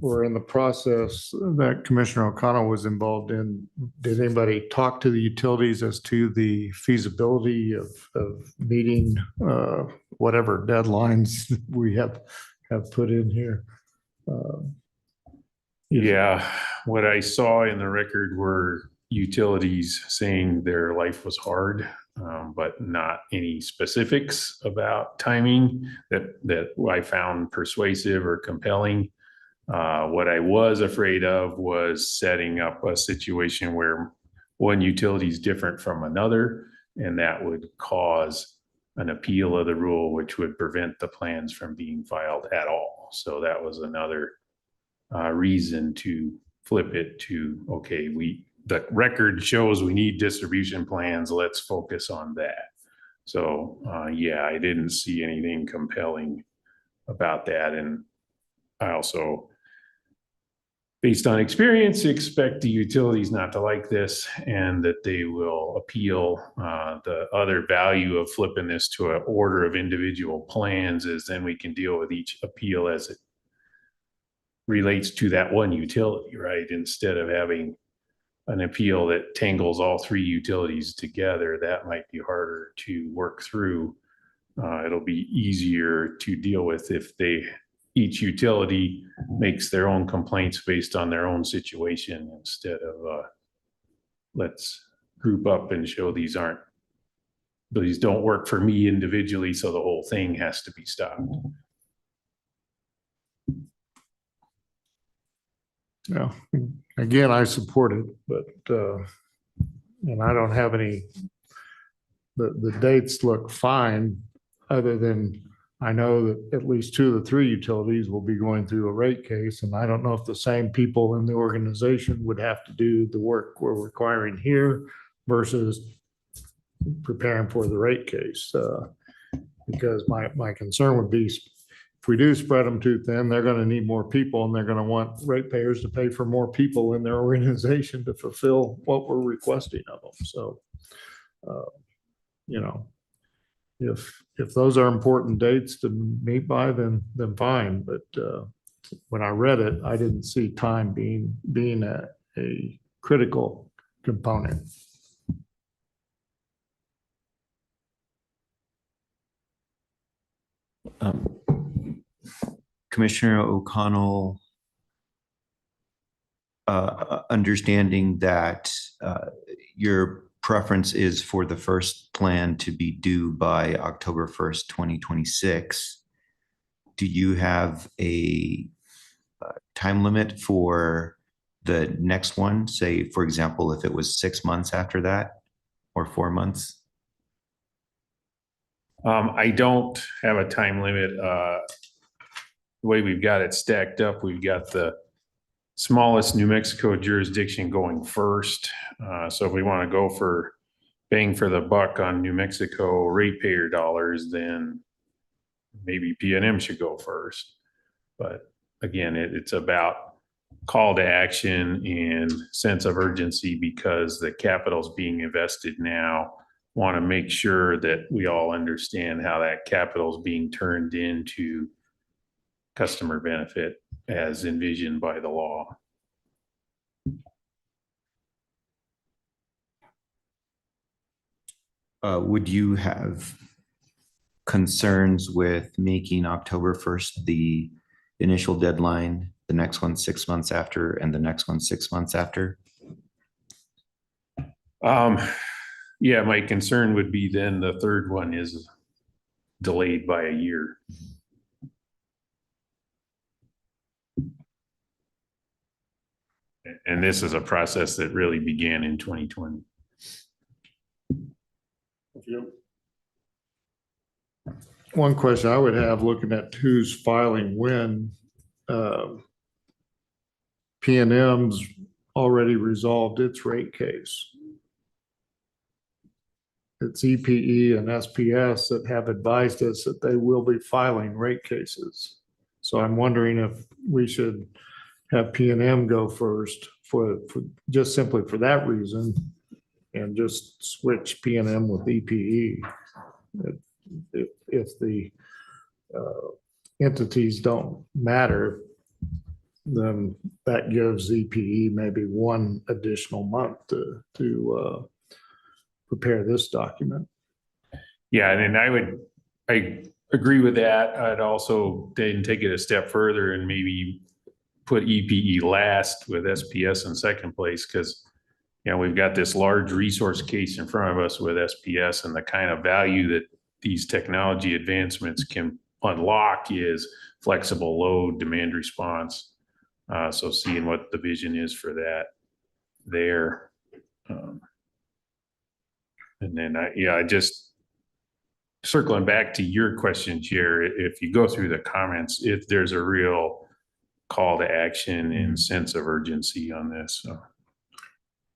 or in the process that Commissioner O'Connell was involved in, did anybody talk to the utilities as to the feasibility of meeting whatever deadlines we have put in here? Yeah, what I saw in the record were utilities saying their life was hard, but not any specifics about timing that I found persuasive or compelling. What I was afraid of was setting up a situation where one utility is different from another, and that would cause an appeal of the rule, which would prevent the plans from being filed at all. So that was another reason to flip it to, okay, the record shows we need distribution plans. Let's focus on that. So yeah, I didn't see anything compelling about that. And I also, based on experience, expect the utilities not to like this and that they will appeal. The other value of flipping this to an order of individual plans is then we can deal with each appeal as it relates to that one utility, right? Instead of having an appeal that tangles all three utilities together, that might be harder to work through. It'll be easier to deal with if each utility makes their own complaints based on their own situation instead of let's group up and show these don't work for me individually, so the whole thing has to be stopped. Yeah, again, I support it, but and I don't have any, the dates look fine, other than I know that at least 2 of the 3 utilities will be going through a rate case, and I don't know if the same people in the organization would have to do the work we're requiring here versus preparing for the rate case. Because my concern would be if we do spread them too thin, they're going to need more people, and they're going to want ratepayers to pay for more people in their organization to fulfill what we're requesting of them. So, you know, if those are important dates to meet by, then fine. But when I read it, I didn't see time being a critical component. Commissioner O'Connell, understanding that your preference is for the first plan to be due by October 1st, 2026, do you have a time limit for the next one? Say, for example, if it was 6 months after that or 4 months? I don't have a time limit. The way we've got it stacked up, we've got the smallest New Mexico jurisdiction going first. So if we want to go for bang for the buck on New Mexico ratepayer dollars, then maybe PNM should go first. But again, it's about call to action and sense of urgency, because the capital's being invested now. Want to make sure that we all understand how that capital is being turned into customer benefit as envisioned by the law. Would you have concerns with making October 1st the initial deadline, the next one 6 months after, and the next one 6 months after? Yeah, my concern would be then the third one is delayed by a year. And this is a process that really began in 2020. One question I would have, looking at who's filing when, PNM's already resolved its rate case. It's EPE and SPS that have advised us that they will be filing rate cases. So I'm wondering if we should have PNM go first for just simply for that reason, and just switch PNM with EPE. If the entities don't matter, then that gives EPE maybe 1 additional month to prepare this document. Yeah, and I agree with that. I'd also then take it a step further and maybe put EPE last with SPS in second place, because we've got this large resource case in front of us with SPS, and the kind of value that these technology advancements can unlock is flexible load, demand response. So seeing what the vision is for that there. And then I just circling back to your question, Chair, if you go through the comments, if there's a real call to action and sense of urgency on this. So.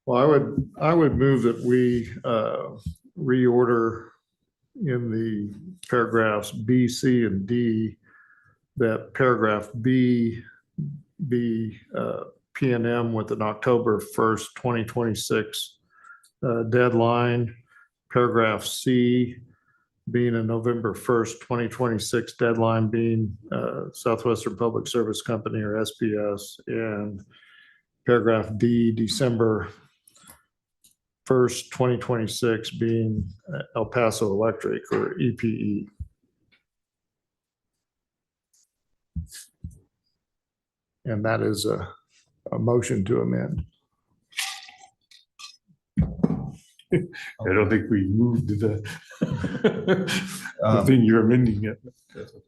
Well, I would move that we reorder in the paragraphs B, C, and D, that paragraph B be PNM with an October 1st, 2026 deadline. Paragraph C being a November 1st, 2026 deadline, being Southwestern Public Service Company or SPS, and paragraph D, December 1st, 2026 being El Paso Electric or EPE. And that is a motion to amend. I don't think we moved the thing you're amending it.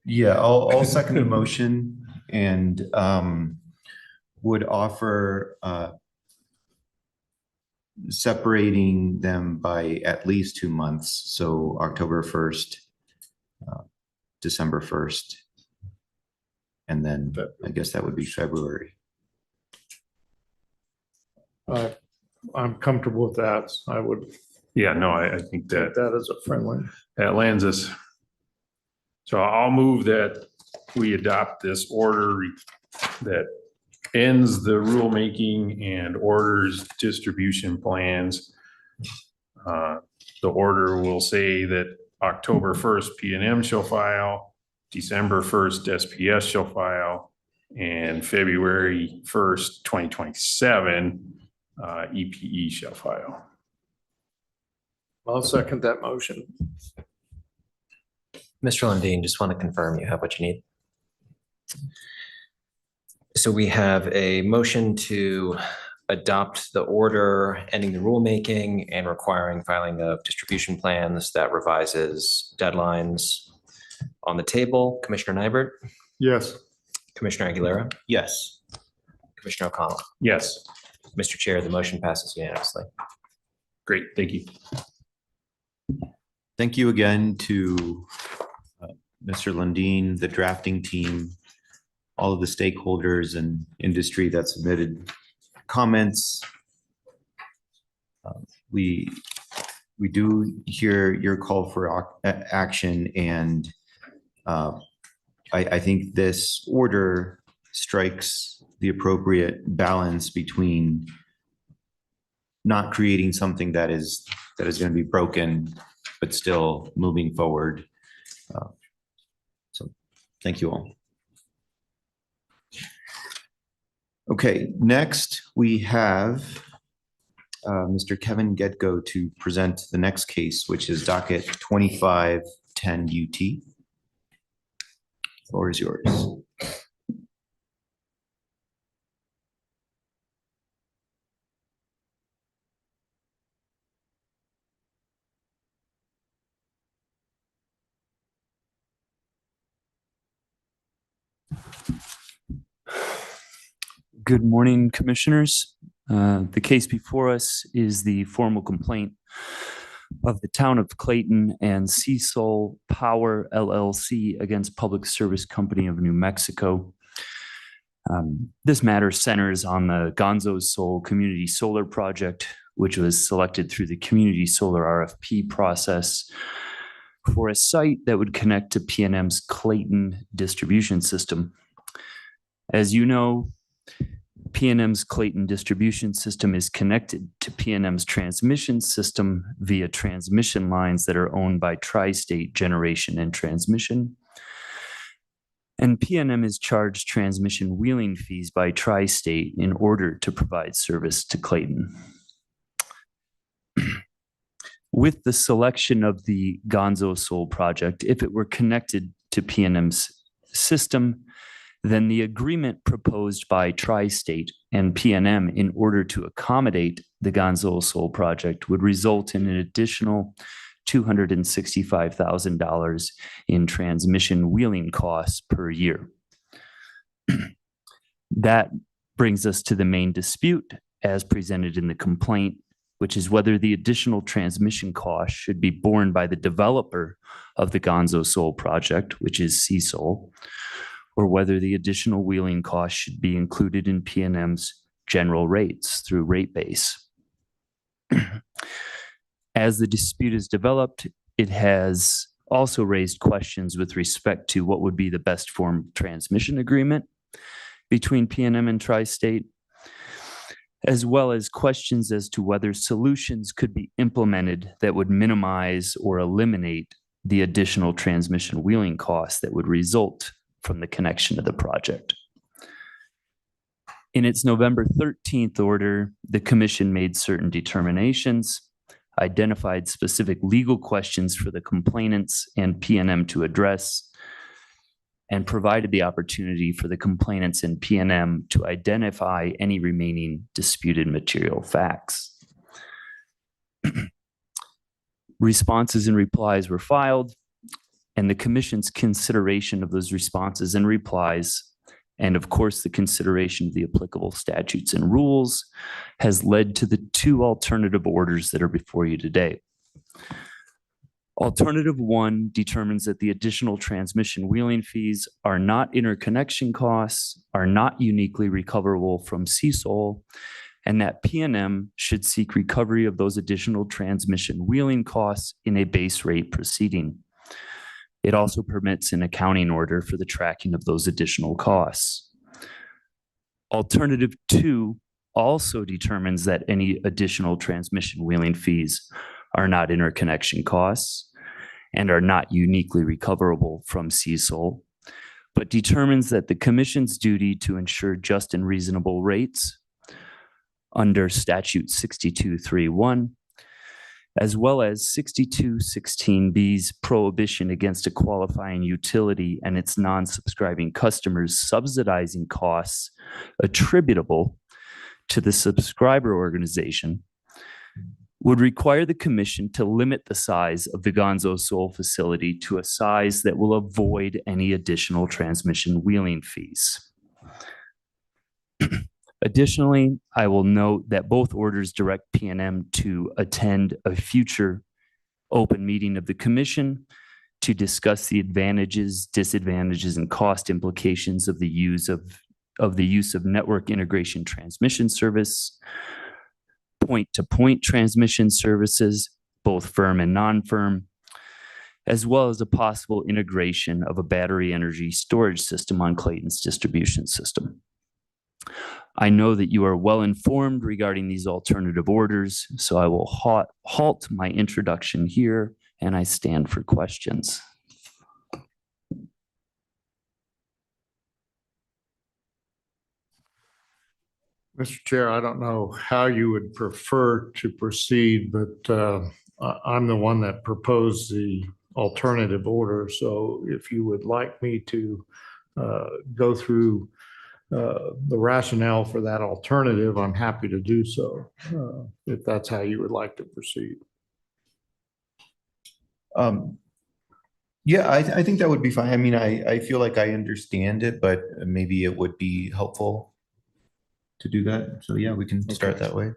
Yeah, I'll second the motion and would offer separating them by at least 2 months. So October 1st, December 1st. And then I guess that would be February. I'm comfortable with that. I would Yeah, no, I think take that that as a friendly. that lands us. So I'll move that we adopt this order that ends the rulemaking and orders distribution plans. The order will say that October 1st, P&M shall file, December 1st, SPS shall file, and February 1st, 2027, EPE shall file. I'll second that motion. Mr. Lundin, just want to confirm you have what you need. So we have a motion to adopt the order ending the rulemaking and requiring filing of distribution plans that revises deadlines on the table. Commissioner Nybert? Yes. Commissioner Aguilera? Yes. Commissioner O'Connell? Yes. Mr. Chair, the motion passes unanimously. Great, thank you. Thank you again to Mr. Lundin, the drafting team, all of the stakeholders and industry that submitted comments. We do hear your call for action, and I think this order strikes the appropriate balance between not creating something that is going to be broken, but still moving forward. So thank you all. Okay, next we have Mr. Kevin Getgo to present the next case, which is docket 2510 UT. Floor is yours. Good morning, Commissioners. The case before us is the formal complaint of the Town of Clayton and Fiscal Power LLC against Public Service Company of New Mexico. This matter centers on the Gonzo Sol Community Solar Project, which was selected through the Community Solar RFP process for a site that would connect to PNM's Clayton distribution system. As you know, PNM's Clayton distribution system is connected to PNM's transmission system via transmission lines that are owned by Tri-State Generation and Transmission. And PNM is charged transmission wheeling fees by Tri-State in order to provide service to Clayton. With the selection of the Gonzo Sol project, if it were connected to PNM's system, then the agreement proposed by Tri-State and PNM in order to accommodate the Gonzo Sol project would result in an additional $265,000 in transmission wheeling costs per year. That brings us to the main dispute as presented in the complaint, which is whether the additional transmission costs should be borne by the developer of the Gonzo Sol project, which is Fiscal, or whether the additional wheeling costs should be included in PNM's general rates through rate base. As the dispute is developed, it has also raised questions with respect to what would be the best form transmission agreement between PNM and Tri-State, as well as questions as to whether solutions could be implemented that would minimize or eliminate the additional transmission wheeling costs that would result from the connection of the project. In its November 13th order, the Commission made certain determinations, identified specific legal questions for the complainants and PNM to address, and provided the opportunity for the complainants and PNM to identify any remaining disputed material facts. Responses and replies were filed, and the Commission's consideration of those responses and replies, and of course the consideration of the applicable statutes and rules, has led to the two alternative orders that are before you today. Alternative 1 determines that the additional transmission wheeling fees are not interconnection costs, are not uniquely recoverable from CSOL, and that PNM should seek recovery of those additional transmission wheeling costs in a base rate proceeding. It also permits an accounting order for the tracking of those additional costs. Alternative 2 also determines that any additional transmission wheeling fees are not interconnection costs and are not uniquely recoverable from CSOL, but determines that the Commission's duty to ensure just and reasonable rates under Statute 62.3.1, as well as 62.16B's prohibition against a qualifying utility and its non-subscribing customers subsidizing costs attributable to the subscriber organization, would require the Commission to limit the size of the Gonzo Sol facility to a size that will avoid any additional transmission wheeling fees. Additionally, I will note that both orders direct PNM to attend a future open meeting of the Commission to discuss the advantages, disadvantages, and cost implications of the use of network integration transmission service, point-to-point transmission services, both firm and non-firm, as well as a possible integration of a battery energy storage system on Clayton's distribution system. I know that you are well informed regarding these alternative orders, so I will halt my introduction here and I stand for questions. Mr. Chair, I don't know how you would prefer to proceed, but I'm the one that proposed the alternative order. So if you would like me to go through the rationale for that alternative, I'm happy to do so, if that's how you would like to proceed. Yeah, I think that would be fine. I mean, I feel like I understand it, but maybe it would be helpful to do that. So yeah, we can start that way.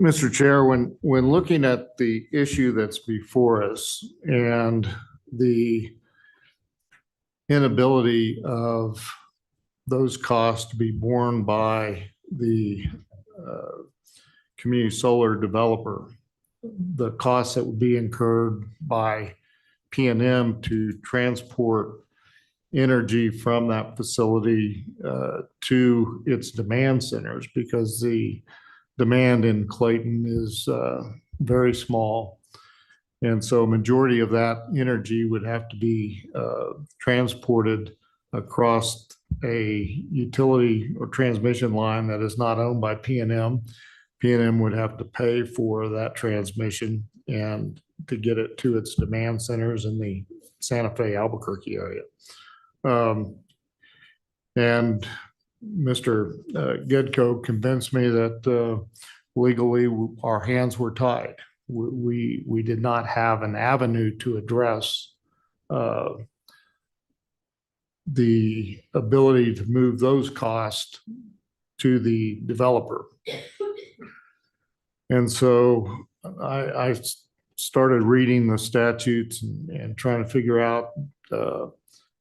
Mr. Chair, when looking at the issue that's before us and the inability of those costs to be borne by the community solar developer, the costs that would be incurred by PNM to transport energy from that facility to its demand centers, because the demand in Clayton is very small. And so a majority of that energy would have to be transported across a utility or transmission line that is not owned by PNM. PNM would have to pay for that transmission and to get it to its demand centers in the Santa Fe, Albuquerque area. And Mr. Gedko convinced me that legally our hands were tied. We did not have an avenue to address the ability to move those costs to the developer. And so I started reading the statutes and trying to figure out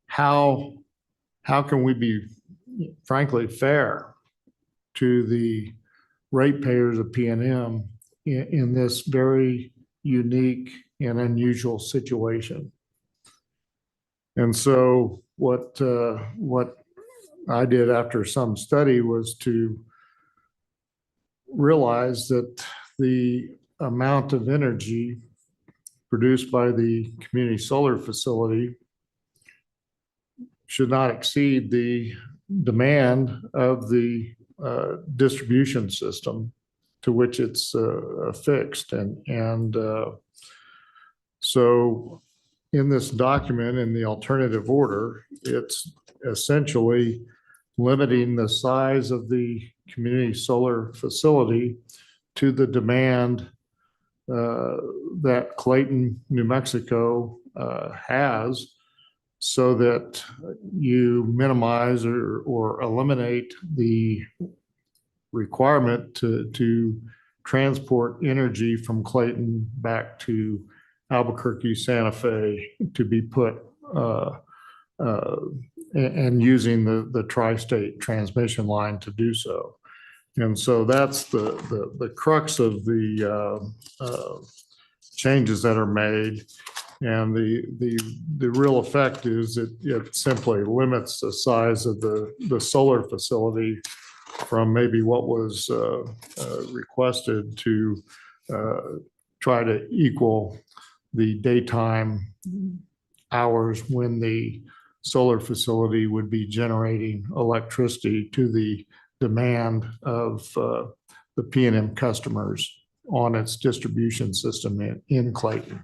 how can we be, frankly, fair to the ratepayers of PNM in this very unique and unusual situation. And so what I did after some study was to realize that the amount of energy produced by the community solar facility should not exceed the demand of the distribution system to which it's affixed. And so in this document, in the alternative order, it's essentially limiting the size of the community solar facility to the demand that Clayton, New Mexico has, so that you minimize or eliminate the requirement to transport energy from Clayton back to Albuquerque, Santa Fe to be put and using the tri-state transmission line to do so. And so that's the crux of the changes that are made. And the real effect is it simply limits the size of the solar facility from maybe what was requested to try to equal the daytime hours when the solar facility would be generating electricity to the demand of the P&M customers on its distribution system in Clayton.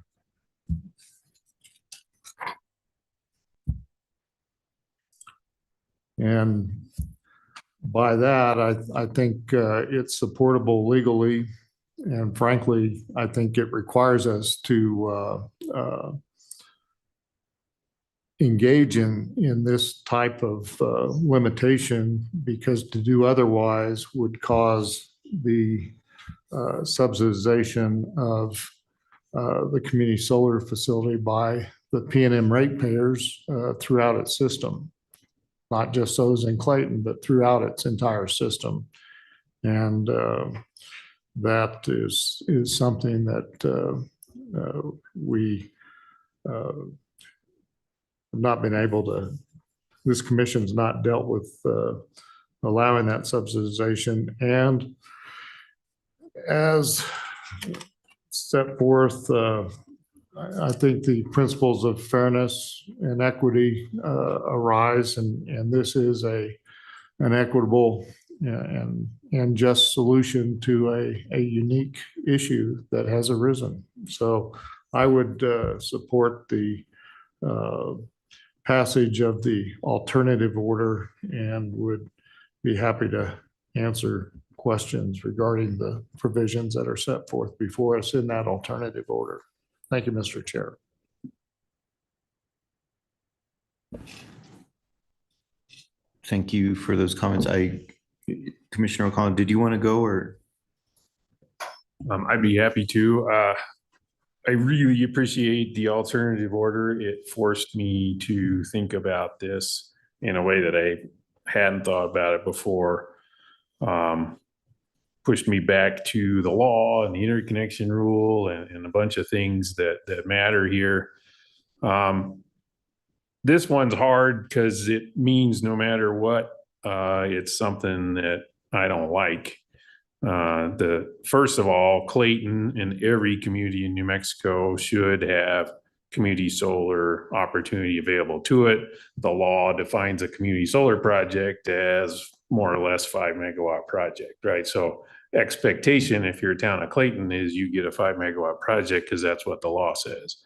And by that, I think it's supportable legally. And frankly, I think it requires us to engage in this type of limitation, because to do otherwise would cause the subsidization of the community solar facility by the P&M ratepayers throughout its system. Not just those in Clayton, but throughout its entire system. And that is something that we have not been able to, this commission's not dealt with allowing that subsidization. And as set forth, I think the principles of fairness and equity arise, and this is an equitable and just solution to a unique issue that has arisen. So I would support the passage of the alternative order and would be happy to answer questions regarding the provisions that are set forth before us in that alternative order. Thank you, Mr. Chair. Thank you for those comments. Commissioner O'Connell, did you want to go or? I'd be happy to. I really appreciate the alternative order. It forced me to think about this in a way that I hadn't thought about it before. Pushed me back to the law and the interconnection rule and a bunch of things that matter here. This one's hard because it means no matter what, it's something that I don't like. First of all, Clayton and every community in New Mexico should have community solar opportunity available to it. The law defines a community solar project as more or less 5 megawatt project, right? So expectation, if you're a town of Clayton, is you get a 5 megawatt project because that's what the law says.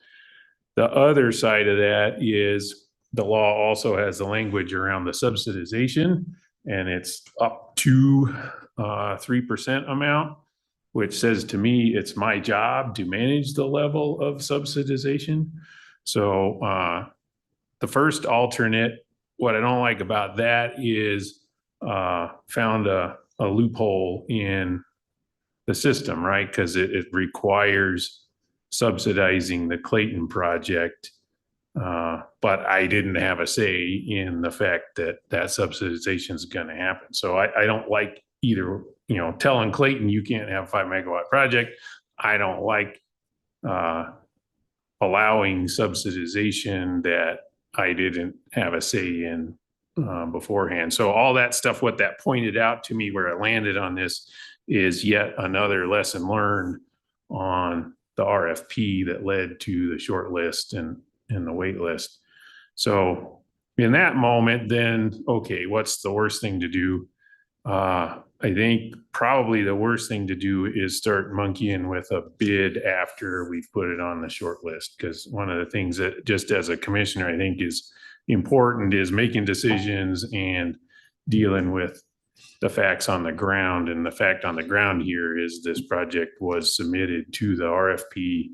The other side of that is the law also has the language around the subsidization, and it's up to 3% amount, which says to me, it's my job to manage the level of subsidization. So the first alternate, what I don't like about that is found a loophole in the system, right? Because it requires subsidizing the Clayton project. But I didn't have a say in the fact that subsidization is going to happen. So I don't like either, telling Clayton you can't have a 5 megawatt project. I don't like allowing subsidization that I didn't have a say in beforehand. So all that stuff, what that pointed out to me where I landed on this is yet another lesson learned on the RFP that led to the short list and the wait list. So in that moment, then, okay, what's the worst thing to do? I think probably the worst thing to do is start monkeying with a bid after we've put it on the short list. Because one of the things that just as a commissioner, I think is important is making decisions and dealing with the facts on the ground. And the fact on the ground here is this project was submitted to the RFP.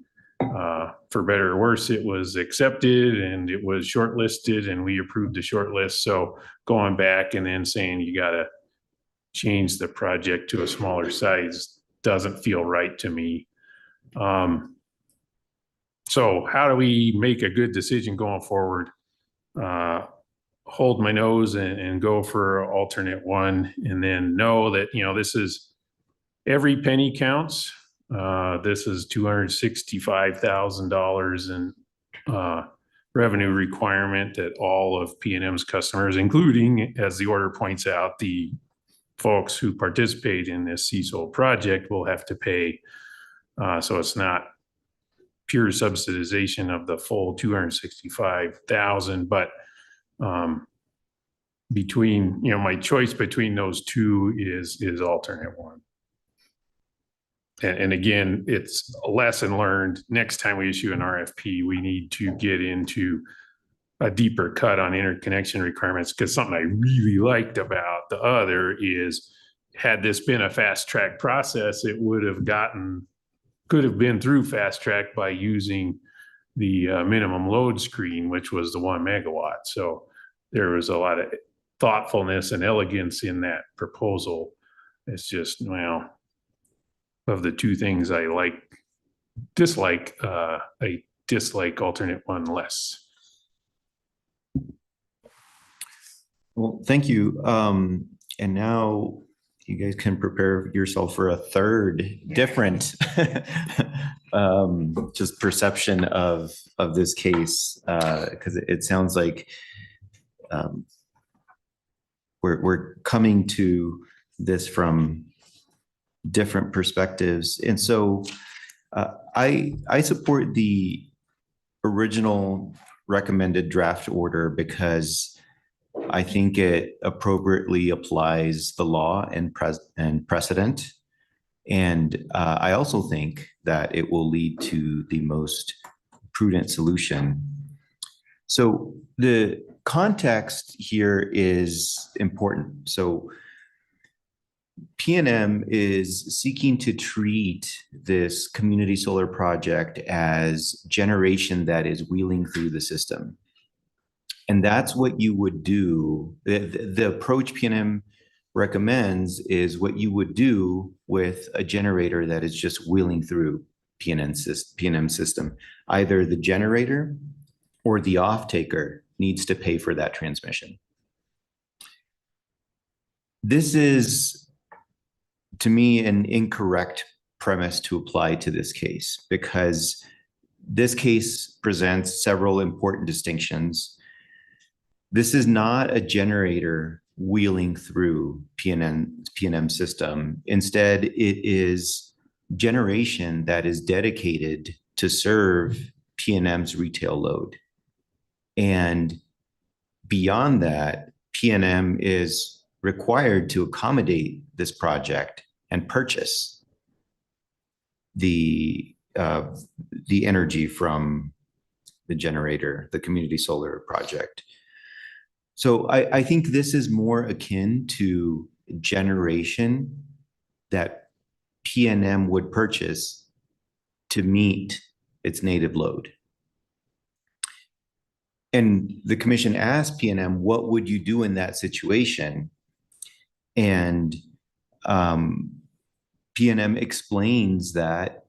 For better or worse, it was accepted and it was shortlisted and we approved the shortlist. So going back and then saying you got to change the project to a smaller size doesn't feel right to me. So how do we make a good decision going forward? Hold my nose and go for alternate one, and then know that, this is every penny counts. This is $265,000 in revenue requirement that all of PNM's customers, including, as the order points out, the folks who participate in this CSOL project will have to pay. So it's not pure subsidization of the full 265,000, but between, my choice between those two is alternate one. And again, it's a lesson learned. Next time we issue an RFP, we need to get into a deeper cut on interconnection requirements, because something I really liked about the other is, had this been a fast track process, it could have been through fast track by using the minimum load screen, which was the 1 megawatt. So there was a lot of thoughtfulness and elegance in that proposal. It's just, well, of the two things I dislike alternate one less. Well, thank you. And now you guys can prepare yourself for a third different just perception of this case, because it sounds like we're coming to this from different perspectives. And so I support the original recommended draft order because I think it appropriately applies the law and precedent. And I also think that it will lead to the most prudent solution. So the context here is important. So PNM is seeking to treat this community solar project as generation that is wheeling through the system. And that's what you would do. The approach PNM recommends is what you would do with a generator that is just wheeling through PNM system. Either the generator or the off-taker needs to pay for that transmission. This is, to me, an incorrect premise to apply to this case, because this case presents several important distinctions. This is not a generator wheeling through PNM system. Instead, it is generation that is dedicated to serve PNM's retail load. And beyond that, PNM is required to accommodate this project and purchase the energy from the generator, the community solar project. So I think this is more akin to generation that PNM would purchase to meet its native load. And the commission asked PNM, what would you do in that situation? And PNM explains that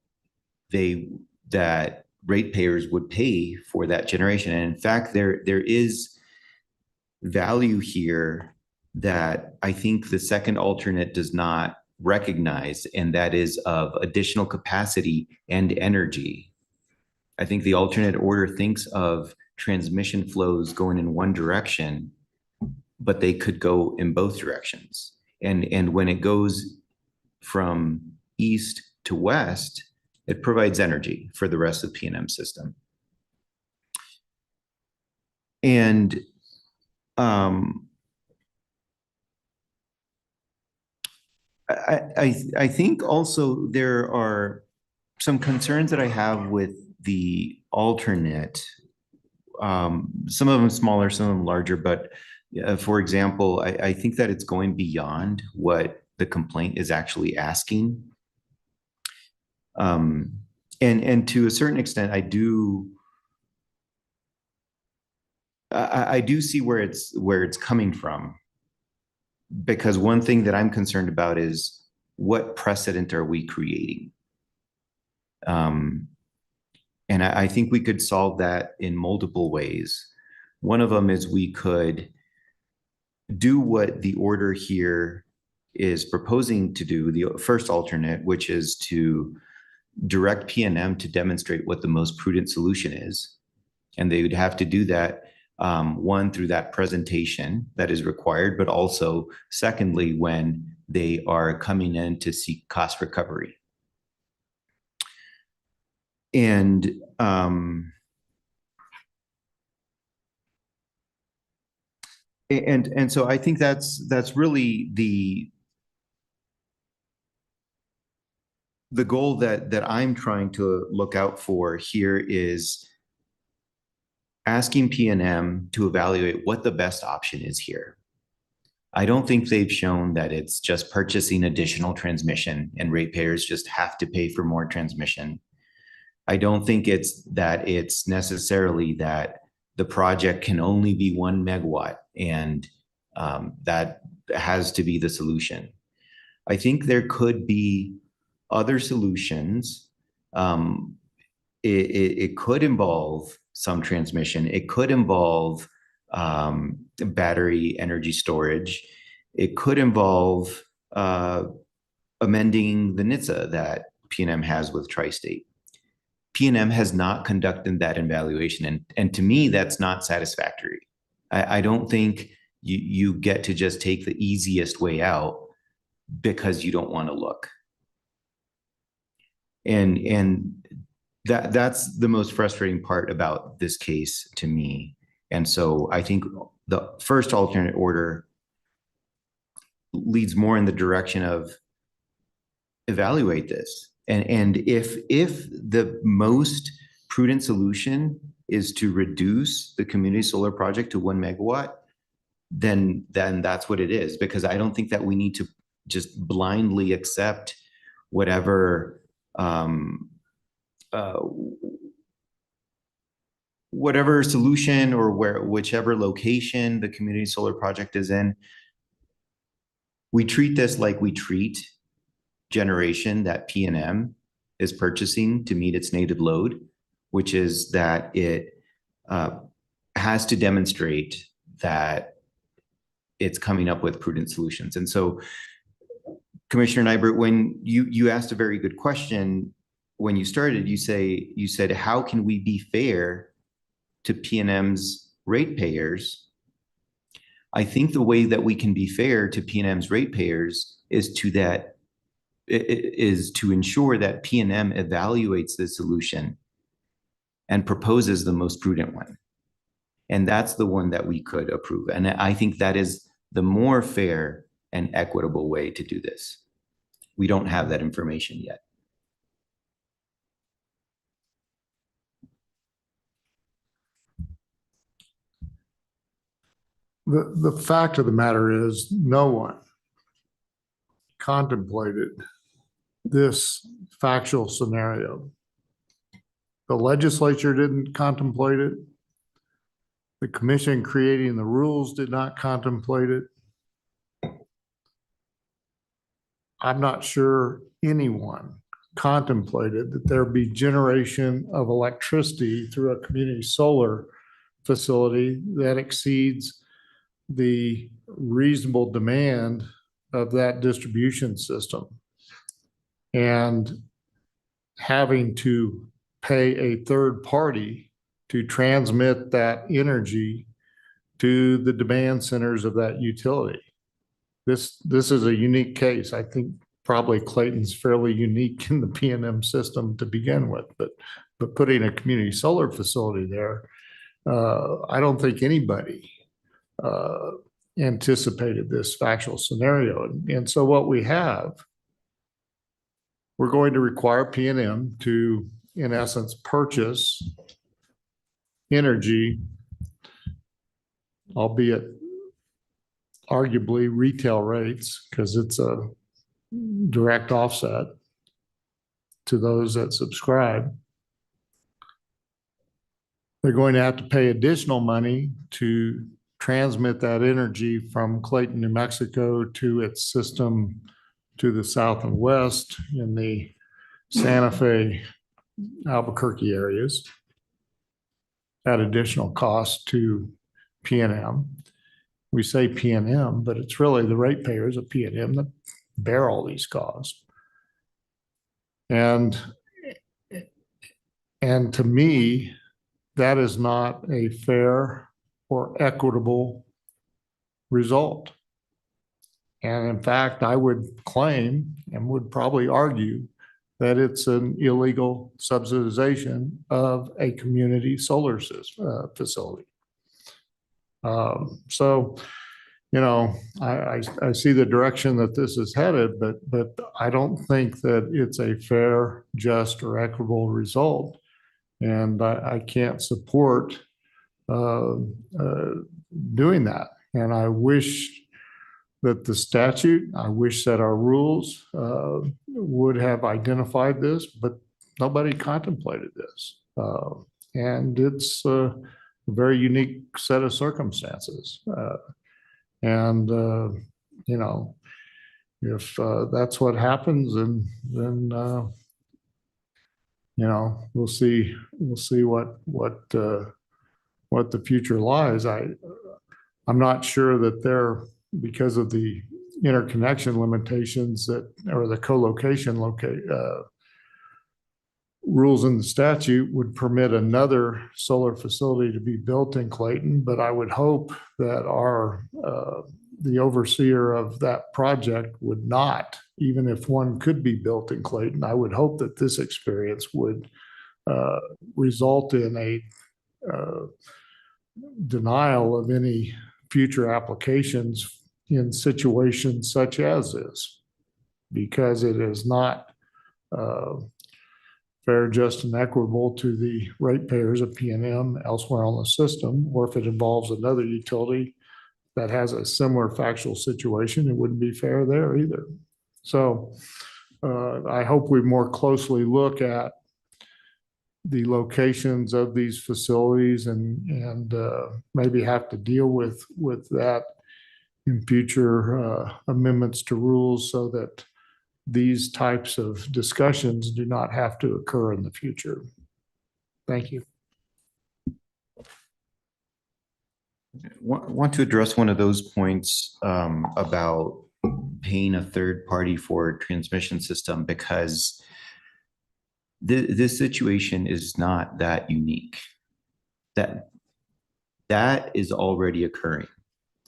ratepayers would pay for that generation. And in fact, there is value here that I think the second alternate does not recognize, and that is of additional capacity and energy. I think the alternate order thinks of transmission flows going in one direction, but they could go in both directions. And when it goes from east to west, it provides energy for the rest of the PNM system. And I think also there are some concerns that I have with the alternate. Some of them smaller, some of them larger, but for example, I think that it's going beyond what the complaint is actually asking. And to a certain extent, I do see where it's coming from, because one thing that I'm concerned about is what precedent are we creating? And I think we could solve that in multiple ways. One of them is we could do what the order here is proposing to do, the first alternate, which is to direct PNM to demonstrate what the most prudent solution is. And they would have to do that, one, through that presentation that is required, but also secondly, when they are coming in to seek cost recovery. And so I think that's really the goal that I'm trying to look out for here is asking PNM to evaluate what the best option is here. I don't think they've shown that it's just purchasing additional transmission and ratepayers just have to pay for more transmission. I don't think it's necessarily that the project can only be 1 megawatt and that has to be the solution. I think there could be other solutions. It could involve some transmission. It could involve battery energy storage. It could involve amending the NHTSA that PNM has with Tri-State. PNM has not conducted that evaluation, and to me, that's not satisfactory. I don't think you get to just take the easiest way out because you don't want to look. And that's the most frustrating part about this case to me. And so I think the first alternate order leads more in the direction of evaluate this. And if the most prudent solution is to reduce the community solar project to 1 megawatt, then that's what it is. Because I don't think that we need to just blindly accept whatever whatever solution or whichever location the community solar project is in. We treat this like we treat generation that PNM is purchasing to meet its native load, which is that it has to demonstrate that it's coming up with prudent solutions. And so, Commissioner Nybert, when you asked a very good question when you started, you said, how can we be fair to PNM's ratepayers? I think the way that we can be fair to PNM's ratepayers is to ensure that PNM evaluates the solution and proposes the most prudent one. And that's the one that we could approve. And I think that is the more fair and equitable way to do this. We don't have that information yet. The fact of the matter is no one contemplated this factual scenario. The legislature didn't contemplate it. The commission creating the rules did not contemplate it. I'm not sure anyone contemplated that there be generation of electricity through a community solar facility that exceeds the reasonable demand of that distribution system. And having to pay a third party to transmit that energy to the demand centers of that utility. This is a unique case. I think probably Clayton's fairly unique in the PNM system to begin with, but putting a community solar facility there, I don't think anybody anticipated this factual scenario. And so what we have, we're going to require PNM to, in essence, purchase energy, albeit arguably retail rates, because it's a direct offset to those that subscribe. They're going to have to pay additional money to transmit that energy from Clayton, New Mexico to its system to the south and west in the Santa Fe, Albuquerque areas at additional cost to PNM. We say PNM, but it's really the ratepayers of PNM that bear all these costs. And to me, that is not a fair or equitable result. And in fact, I would claim and would probably argue that it's an illegal subsidization of a community solar system, facility. So, you know, I see the direction that this is headed, but I don't think that it's a fair, just, or equitable result. And I can't support doing that. And I wish that the statute, I wish that our rules would have identified this, but nobody contemplated this. And it's a very unique set of circumstances. You know, if that's what happens, then you know, we'll see what the future lies. I'm not sure that they're, because of the interconnection limitations that, or the co-location rules in the statute would permit another solar facility to be built in Clayton, but I would hope that the overseer of that project would not, even if one could be built in Clayton. I would hope that this experience would result in a denial of any future applications in situations such as this, because it is not fair, just, and equitable to the ratepayers of PNM elsewhere on the system, or if it involves another utility that has a similar factual situation, it wouldn't be fair there either. So I hope we more closely look at the locations of these facilities and maybe have to deal with that in future amendments to rules, so that these types of discussions do not have to occur in the future. Thank you. Want to address one of those points about paying a third party for a transmission system, because this situation is not that unique. That is already occurring,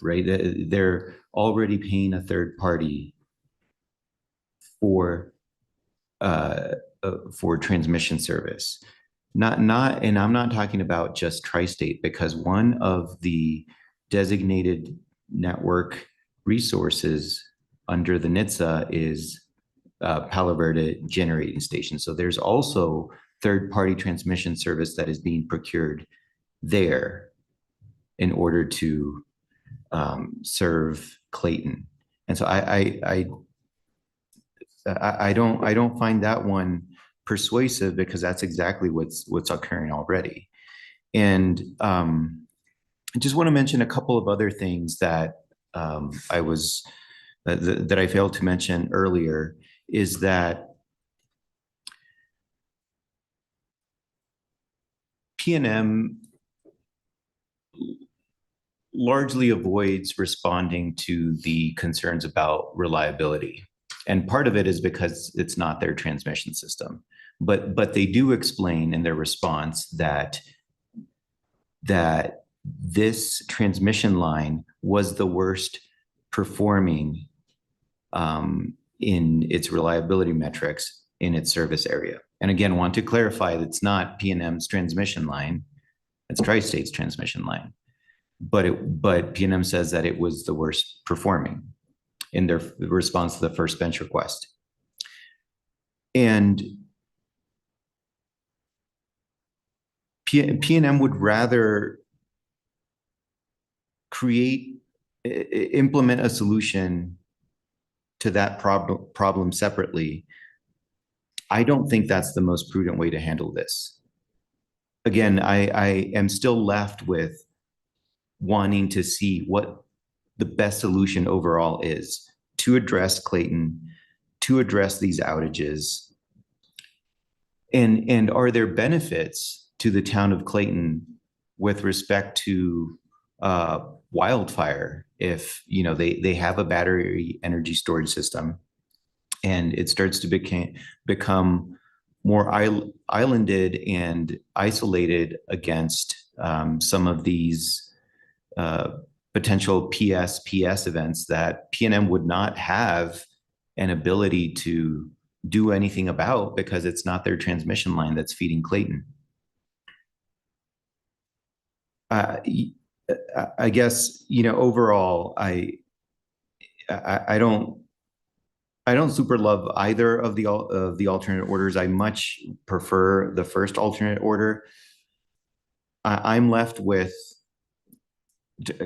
right? They're already paying a third party for transmission service. And I'm not talking about just Tri-State, because one of the designated network resources under the NHTSA is Palo Verde Generating Station. So there's also third-party transmission service that is being procured there in order to serve Clayton. And so I don't find that one persuasive, because that's exactly what's occurring already. And I just want to mention a couple of other things that that I failed to mention earlier, is that PNM largely avoids responding to the concerns about reliability. And part of it is because it's not their transmission system. But they do explain in their response that this transmission line was the worst performing in its reliability metrics in its service area. And again, want to clarify that it's not PNM's transmission line, it's Tri-State's transmission line. But PNM says that it was the worst performing in their response to the first bench request. And PNM would rather implement a solution to that problem separately. I don't think that's the most prudent way to handle this. Again, I am still left with wanting to see what the best solution overall is to address Clayton, to address these outages? And are there benefits to the town of Clayton with respect to wildfire if, you know, they have a battery energy storage system and it starts to become more islanded and isolated against some of these potential PS events that PNM would not have an ability to do anything about because it's not their transmission line that's feeding Clayton. I guess, you know, overall, I don't super love either of the alternate orders. I much prefer the first alternate order. I'm left with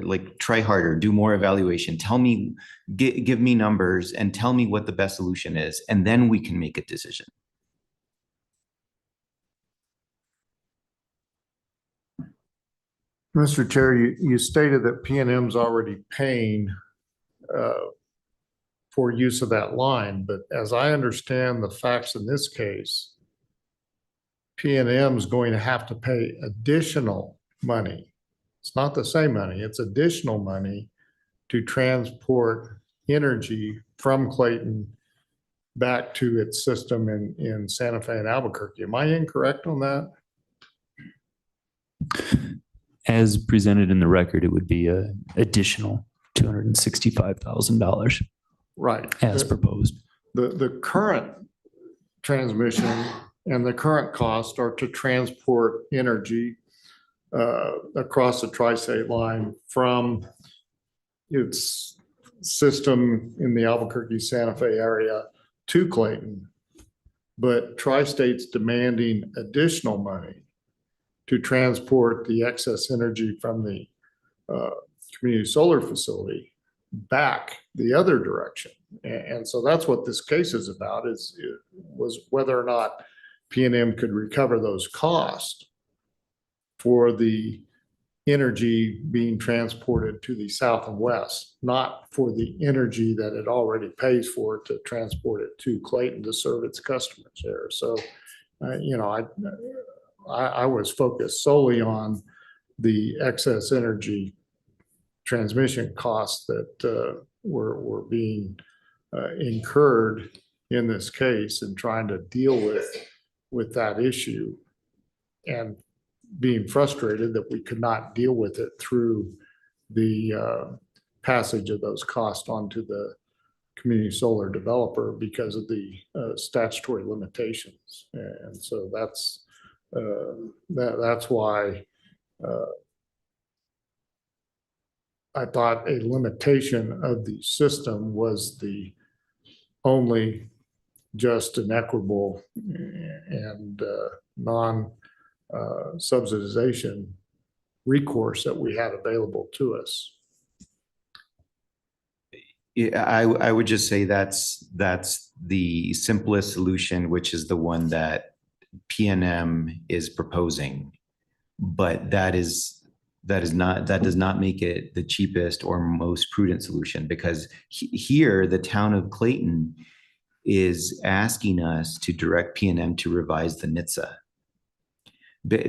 like try harder, do more evaluation. Tell me, give me numbers and tell me what the best solution is, and then we can make a decision. Mr. Chair, you stated that PNM's already paying for use of that line, but as I understand the facts in this case, PNM is going to have to pay additional money. It's not the same money, it's additional money to transport energy from Clayton back to its system in Santa Fe and Albuquerque. Am I incorrect on that? As presented in the record, it would be an additional $265,000. Right. As proposed. The current transmission and the current cost are to transport energy across the tri-state line from its system in the Albuquerque Santa Fe area to Clayton. But tri-state's demanding additional money to transport the excess energy from the community solar facility back the other direction. And so that's what this case is about, was whether or not PNM could recover those costs for the energy being transported to the south and west, not for the energy that it already pays for to transport it to Clayton to serve its customers there. So, you know, I was focused solely on the excess energy transmission costs that were being incurred in this case and trying to deal with that issue, and being frustrated that we could not deal with it through the passage of those costs onto the community solar developer because of the statutory limitations. And so that's why I thought a limitation of the system was the only just and equitable and non-subsidization recourse that we had available to us. Yeah, I would just say that's the simplest solution, which is the one that PNM is proposing, but that does not make it the cheapest or most prudent solution, because here the town of Clayton is asking us to direct PNM to revise the NHTSA.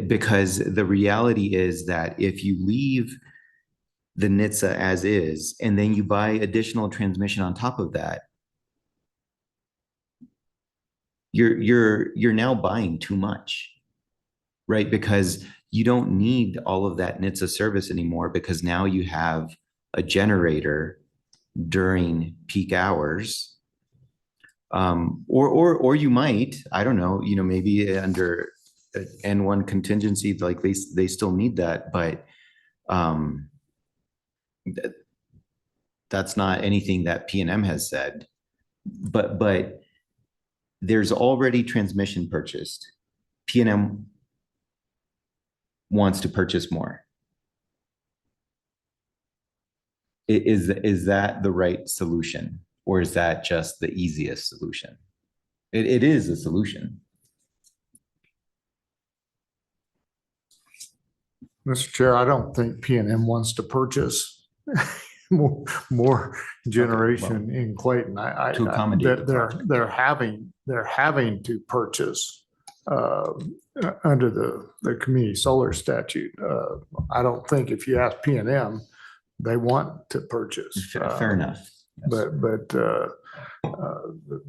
Because the reality is that if you leave the NHTSA as is, and then you buy additional transmission on top of that, you're now buying too much, right? Because you don't need all of that NHTSA service anymore, because now you have a generator during peak hours. Or you might, I don't know, you know, maybe under N1 contingency, like they still need that, but that's not anything that PNM has said. But there's already transmission purchased. PNM wants to purchase more. Is that the right solution, or is that just the easiest solution? It is a solution. Mr. Chair, I don't think PNM wants to purchase more generation in Clayton. To accommodate the project. They're having to purchase under the community solar statute. I don't think if you ask P&M, they want to purchase. Fair enough. Yes. But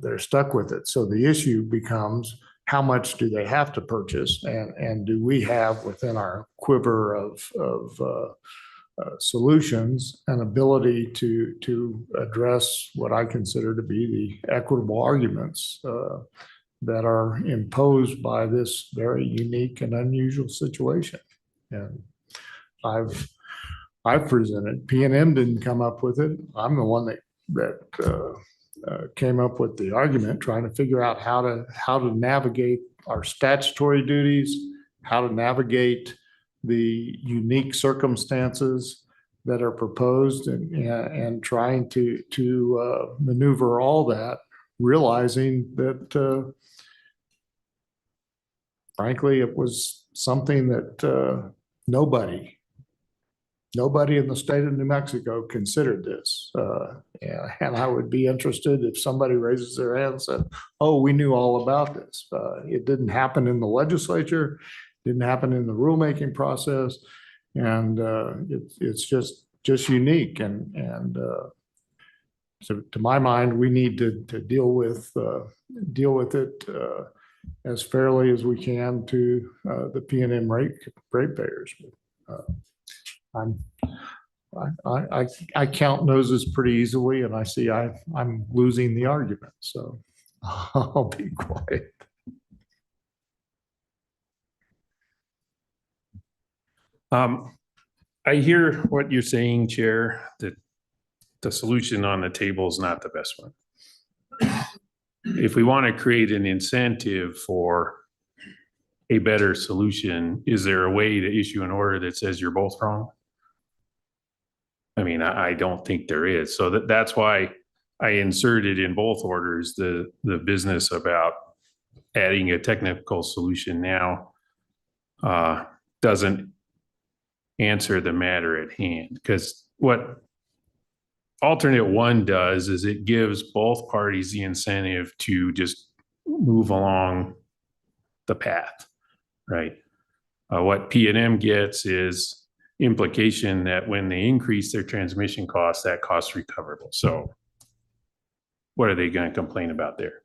they're stuck with it. So the issue becomes, how much do they have to purchase? And do we have within our quiver of solutions an ability to address what I consider to be the equitable arguments that are imposed by this very unique and unusual situation? And I've presented. P&M didn't come up with it. I'm the one that came up with the argument, trying to figure out how to navigate our statutory duties, how to navigate the unique circumstances that are proposed, and trying to maneuver all that, realizing that frankly, it was something that nobody in the state of New Mexico considered this. And I would be interested if somebody raises their hand and said, oh, we knew all about this. It didn't happen in the legislature, didn't happen in the rulemaking process. And it's just unique. And so to my mind, we need to deal with it as fairly as we can to the P&M ratepayers. I count noses pretty easily, and I see I'm losing the argument, so I'll be quiet. I hear what you're saying, Chair, that the solution on the table is not the best one. If we want to create an incentive for a better solution, is there a way to issue an order that says you're both wrong? I mean, I don't think there is. So that's why I inserted in both orders the business about adding a technical solution now doesn't answer the matter at hand. Because what alternate one does is it gives both parties the incentive to just move along the path, right? What P&M gets is implication that when they increase their transmission costs, that cost recoverable. So what are they going to complain about there?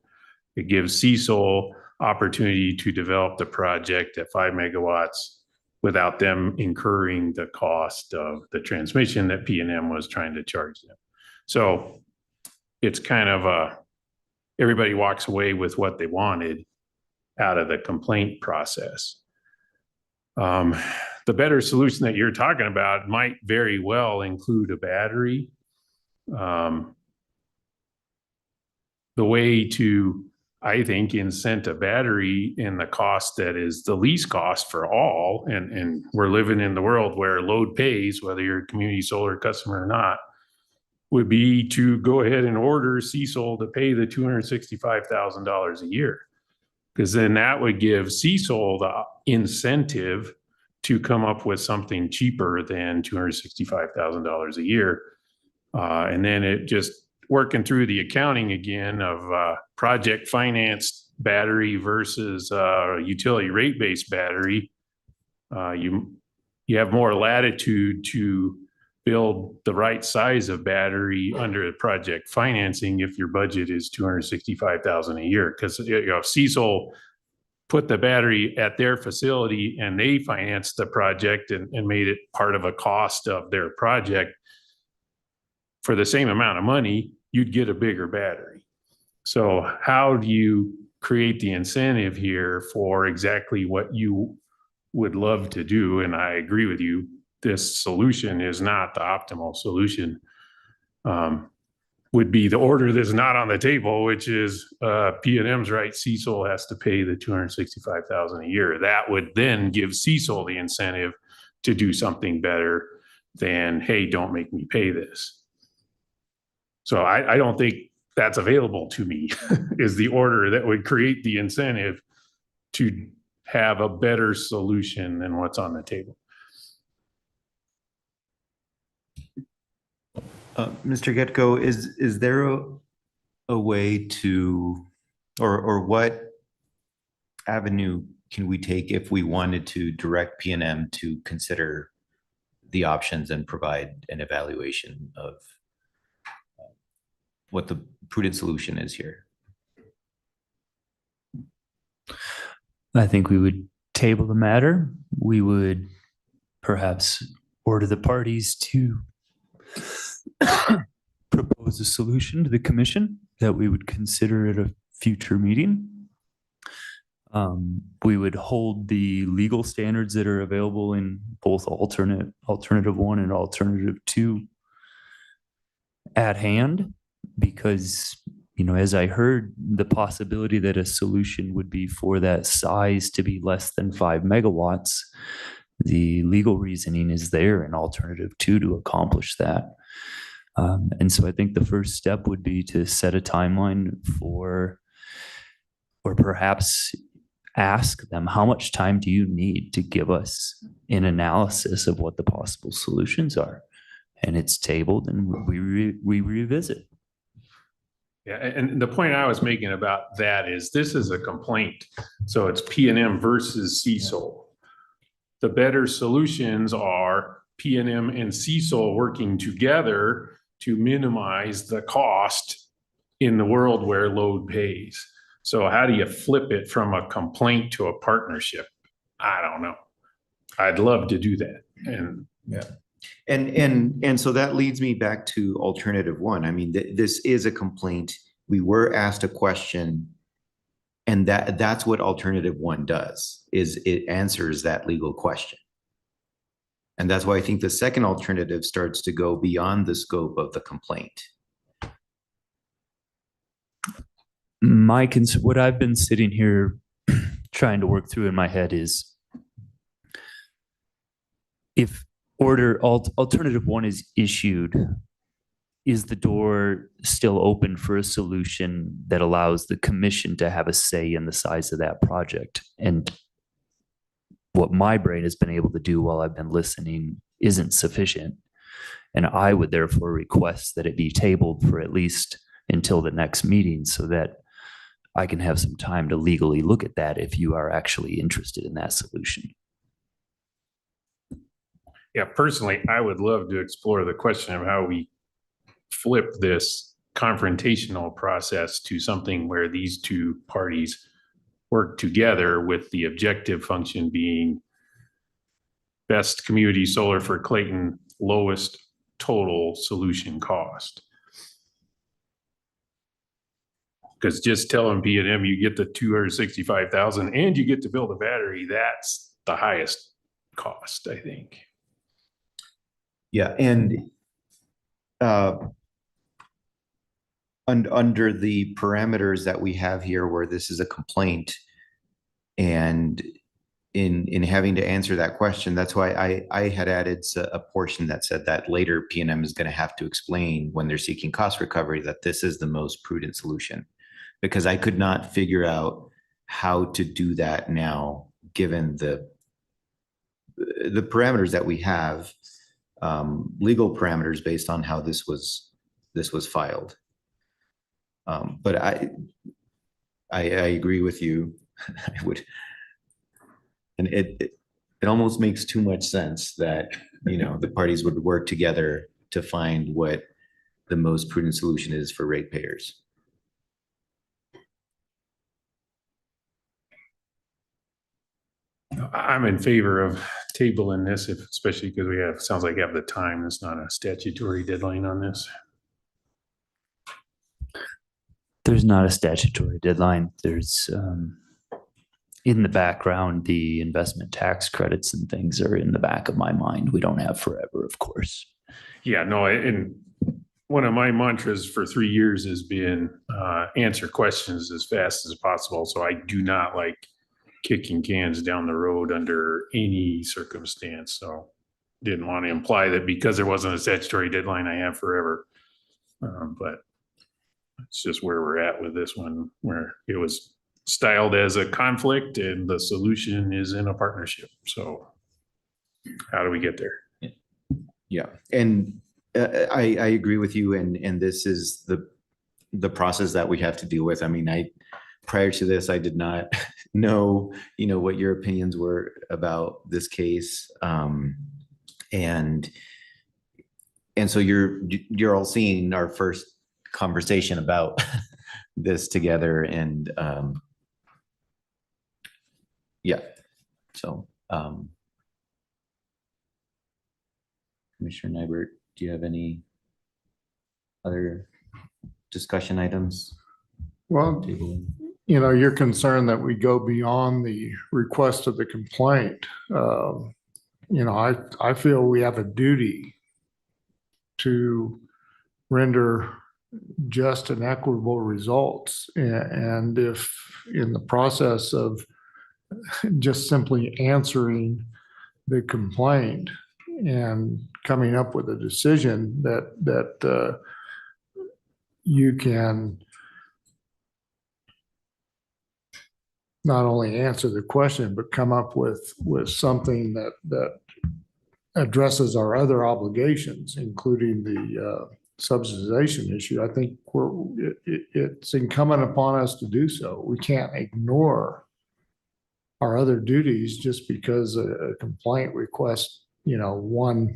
It gives CSOL opportunity to develop the project at 5 megawatts without them incurring the cost of the transmission that P&M was trying to charge them. So it's kind of everybody walks away with what they wanted out of the complaint process. The better solution that you're talking about might very well include a battery. The way to, I think, incent a battery in the cost that is the least cost for all, and we're living in the world where load pays, whether you're a community solar customer or not, would be to go ahead and order CSOL to pay the $265,000 a year. Because then that would give CSOL the incentive to come up with something cheaper than $265,000 a year. And then it just working through the accounting again of project financed battery versus utility rate-based battery. You have more latitude to build the right size of battery under the project financing if your budget is $265,000 a year. Because if CSOL put the battery at their facility and they financed the project and made it part of a cost of their project, for the same amount of money, you'd get a bigger battery. So how do you create the incentive here for exactly what you would love to do? And I agree with you, this solution is not the optimal solution. Would be the order that's not on the table, which is P&M's right. CSOL has to pay the $265,000 a year. That would then give CSOL the incentive to do something better than, hey, don't make me pay this. So I don't think that's available to me is the order that would create the incentive to have a better solution than what's on the table. Mr. Getko, is there a way to, or what avenue can we take if we wanted to direct PNM to consider the options and provide an evaluation of what the prudent solution is here? I think we would table the matter. We would perhaps order the parties to propose a solution to the commission that we would consider at a future meeting. We would hold the legal standards that are available in both alternative 1 and alternative 2 at hand, because, you know, as I heard, the possibility that a solution would be for that size to be less than 5 megawatts, the legal reasoning is there in alternative 2 to accomplish that. And so I think the first step would be to set a timeline for, or perhaps ask them, how much time do you need to give us an analysis of what the possible solutions are? And it's tabled and we revisit. Yeah, and the point I was making about that is this is a complaint. So it's PNM versus CSOL. The better solutions are PNM and CSOL working together to minimize the cost in the world where load pays. So how do you flip it from a complaint to a partnership? I don't know. I'd love to do that. And yeah. And so that leads me back to alternative 1. I mean, this is a complaint. We were asked a question, and that's what alternative 1 does, is it answers that legal question. And that's why I think the second alternative starts to go beyond the scope of the complaint. What I've been sitting here trying to work through in my head is, if alternative 1 is issued, is the door still open for a solution that allows the commission to have a say in the size of that project? And what my brain has been able to do while I've been listening isn't sufficient. And I would therefore request that it be tabled for at least until the next meeting, so that I can have some time to legally look at that if you are actually interested in that solution. yeah, personally, I would love to explore the question of how we flip this confrontational process to something where these two parties work together, with the objective function being best community solar for Clayton, lowest total solution cost. Because just telling PNM you get the 265,000 and you get to build a battery, that's the highest cost, I think. Yeah, and under the parameters that we have here, where this is a complaint, and in having to answer that question, that's why I had added a portion that said that later PNM is going to have to explain, when they're seeking cost recovery, that this is the most prudent solution, because I could not figure out how to do that now, given the parameters that we have, legal parameters based on how this was filed. But I agree with you. I would, and it almost makes too much sense that, you know, the parties would work together to find what the most prudent solution is for ratepayers. I'm in favor of tabling this, especially because sounds like we have the time. It's not a statutory deadline on this. There's not a statutory deadline. There's, in the background, the investment tax credits and things are in the back of my mind. We don't have forever, of course. Yeah, no, and one of my mantras for 3 years has been answer questions as fast as possible. So I do not like kicking cans down the road under any circumstance. So didn't want to imply that because there wasn't a statutory deadline, I have forever. But it's just where we're at with this one, where it was styled as a conflict and the solution is in a partnership. So how do we get there? Yeah, and I agree with you, and this is the process that we have to deal with. I mean, prior to this, I did not know, what your opinions were about this case. And so you're all seeing our first conversation about this together, and yeah. So Commissioner Nybert, do you have any other discussion items? Well, you're concerned that we go beyond the request of the complaint. I feel we have a duty to render just and equitable results. And if in the process of just simply answering the complaint and coming up with a decision that you can not only answer the question, but come up with something that addresses our other obligations, including the subsidization issue, I think it's incumbent upon us to do so. We can't ignore our other duties just because a complaint requests, one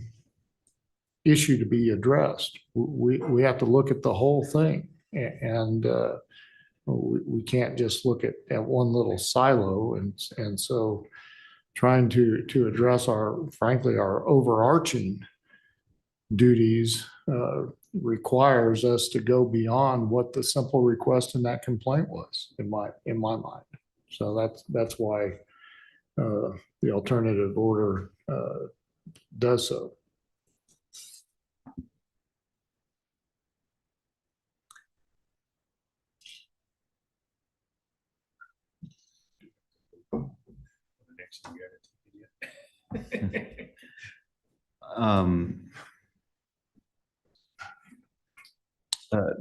issue to be addressed. We have to look at the whole thing, and we can't just look at one little silo. And so trying to address frankly, our overarching duties requires us to go beyond what the simple request in that complaint was, in my mind. So that's why the alternative order does so.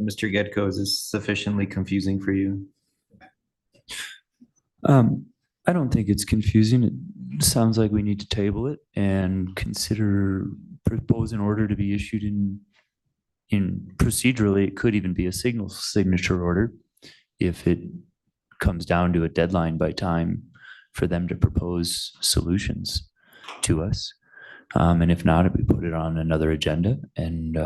Mr. Gedko, is this sufficiently confusing for you? I don't think it's confusing. It sounds like we need to table it and propose an order to be issued in procedurally. It could even be a signature order if it comes down to a deadline by time for them to propose solutions to us. And if not, we put it on another agenda, and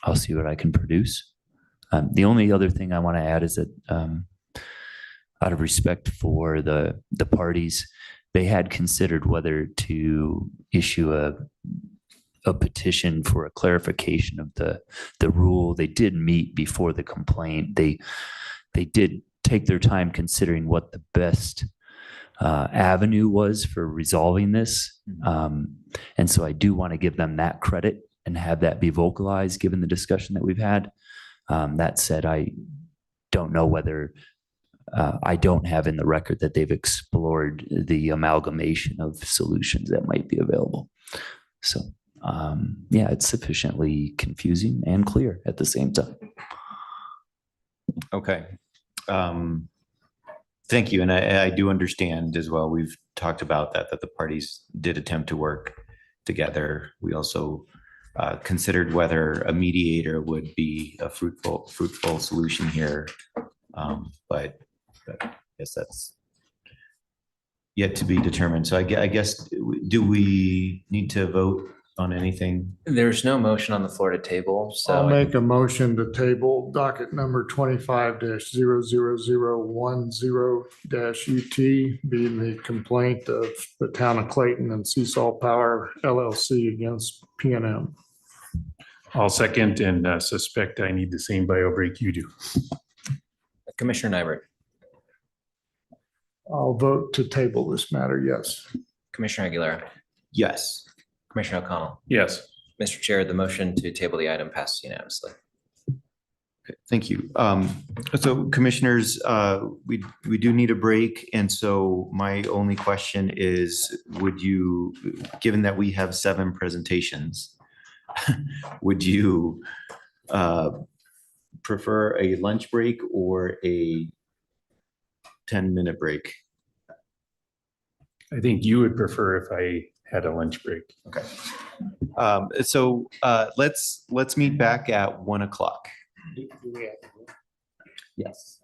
I'll see what I can produce. The only other thing I want to add is that out of respect for the parties, they had considered whether to issue a petition for a clarification of the rule. They did meet before the complaint. They did take their time considering what the best avenue was for resolving this. And so I do want to give them that credit and have that be vocalized given the discussion that we've had. That said, I don't know whether I don't have in the record that they've explored the amalgamation of solutions that might be available. So yeah, it's sufficiently confusing and clear at the same time. Okay. Thank you. And I do understand as well. We've talked about that the parties did attempt to work together. We also considered whether a mediator would be a fruitful solution here. But I guess that's yet to be determined. So I guess, do we need to vote on anything? There's no motion on the floor to table, so I'll make a motion to table docket number 25-00010-UT, being the complaint of the town of Clayton and Seasol Power LLC against PNM. I'll second and suspect I need the same bio break you do. Commissioner Nybert. I'll vote to table this matter, yes. Commissioner Aguilera. Yes. Commissioner O'Connell. Yes. Mr. Chair, the motion to table the item passes unanimously. Okay, thank you. So commissioners, we do need a break. And so my only question is, would you, given that we have 7 presentations, would you prefer a lunch break or a 10-minute break? I think you would prefer if I had a lunch break. Okay. Let's meet back at 1 o'clock. Yes.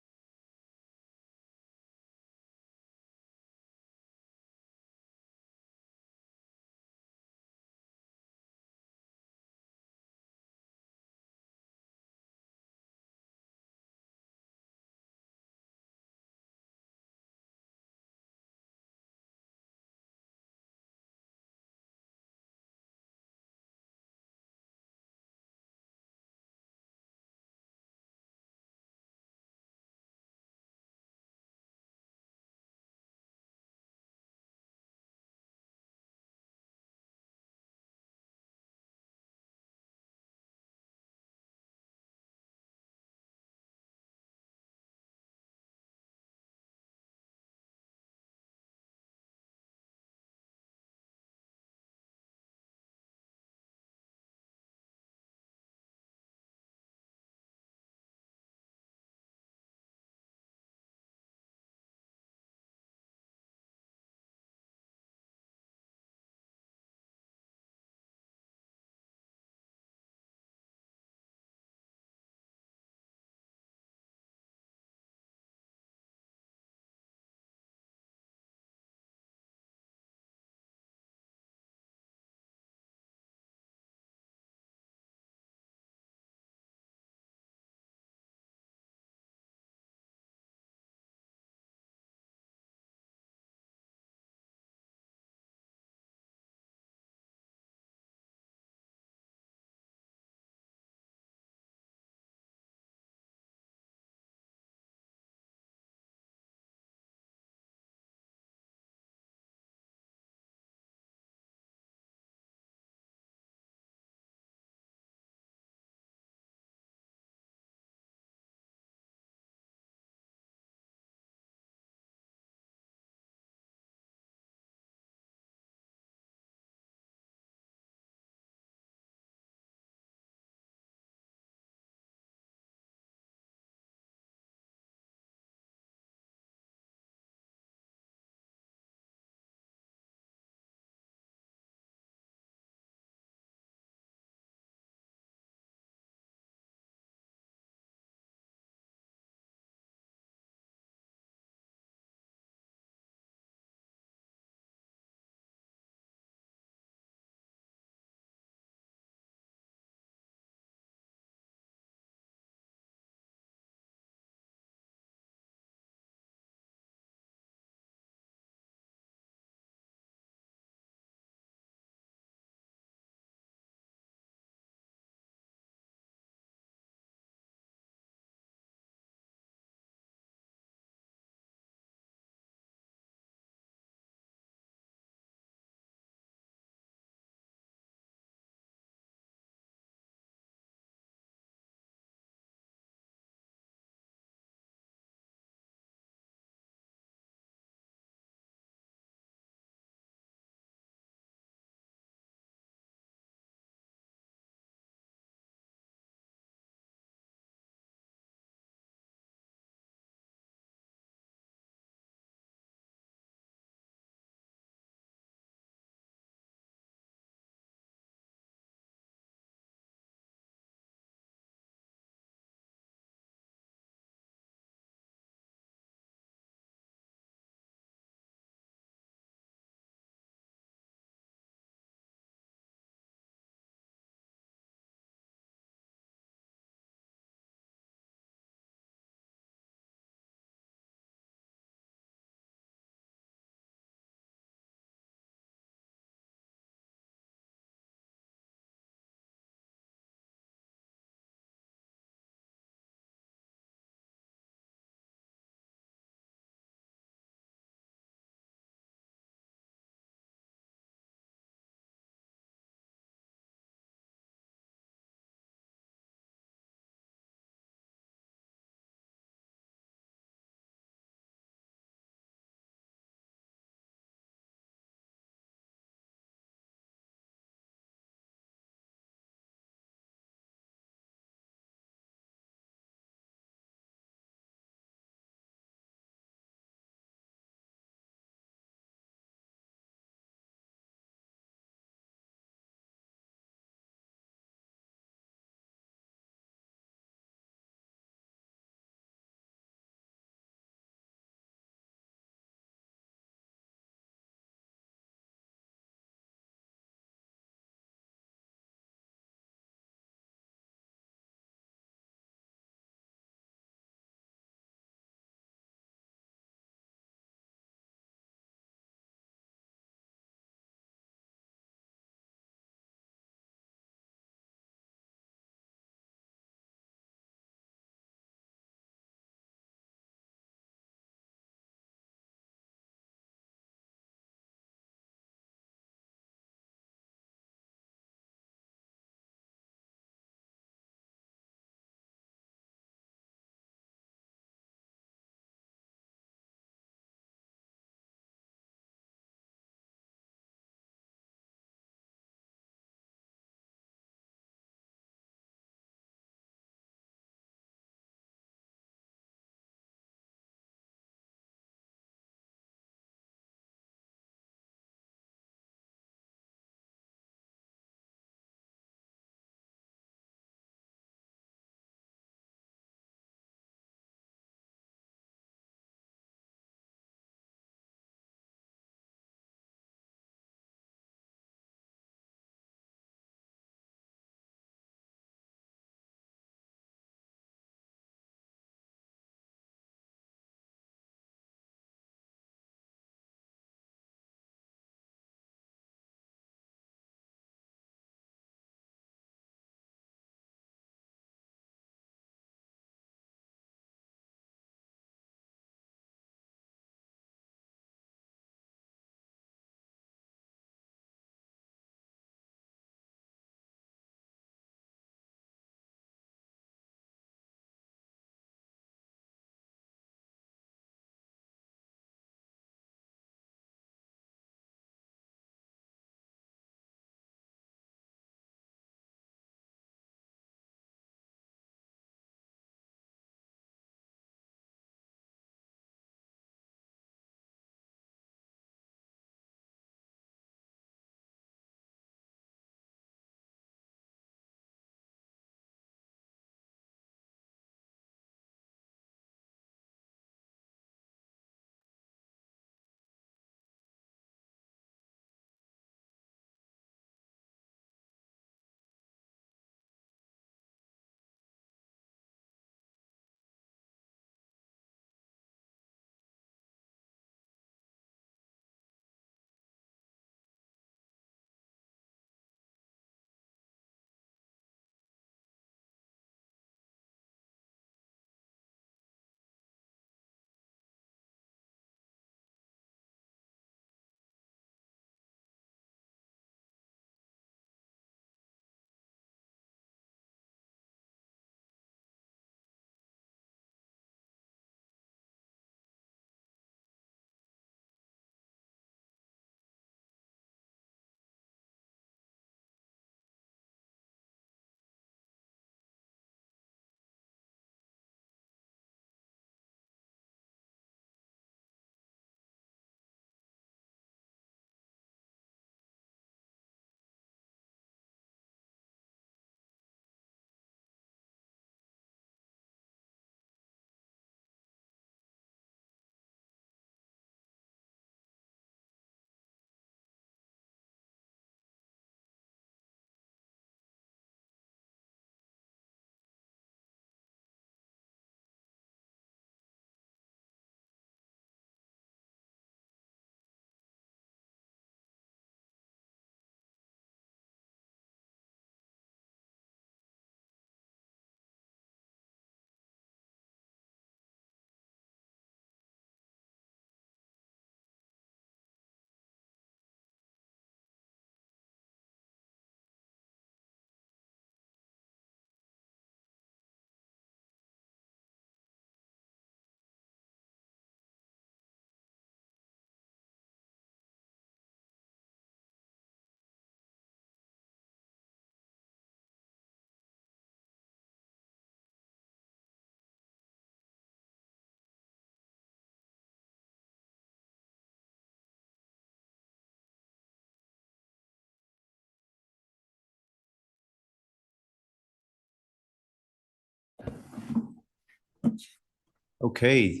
Okay.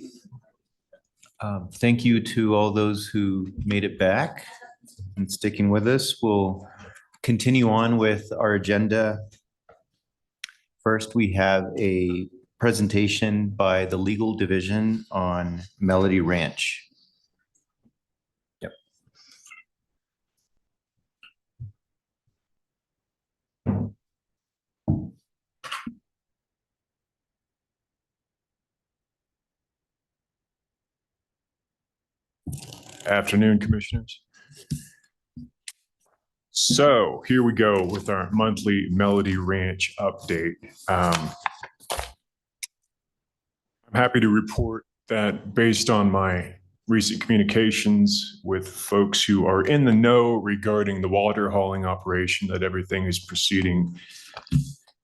Thank you to all those who made it back and sticking with us. We'll continue on with our agenda. First, we have a presentation by the Legal Division on Melody Ranch. Yep. Afternoon, Commissioners. So here we go with our monthly Melody Ranch update. I'm happy to report that based on my recent communications with folks who are in the know regarding the water hauling operation, that everything is proceeding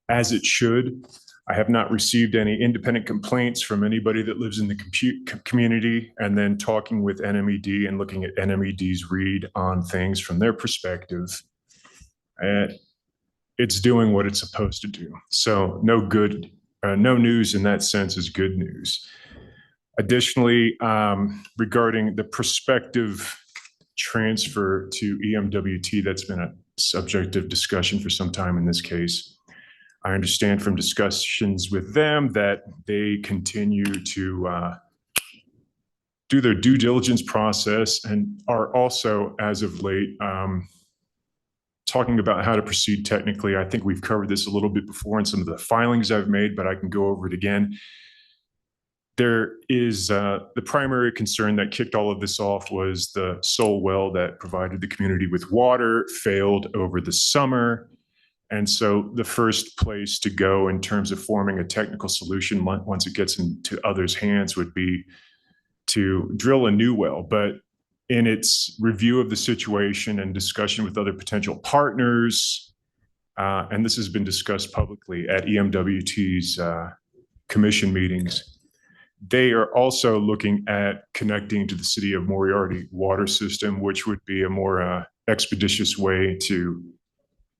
as it should. I have not received any independent complaints from anybody that lives in the community, and then talking with NMED and looking at NMED's read on things from their perspective. It's doing what it's supposed to do. So no news in that sense is good news. Additionally, regarding the prospective transfer to EMWT, that's been a subject of discussion for some time in this case. I understand from discussions with them that they continue to do their due diligence process and are also, as of late, talking about how to proceed technically. I think we've covered this a little bit before in some of the filings I've made, but I can go over it again. There is the primary concern that kicked all of this off was the sole well that provided the community with water failed over the summer. And so the first place to go in terms of forming a technical solution once it gets into others' hands would be to drill a new well. But in its review of the situation and discussion with other potential partners, and this has been discussed publicly at EMWT's commission meetings, they are also looking at connecting to the city of Moriarty water system, which would be a more expeditious way to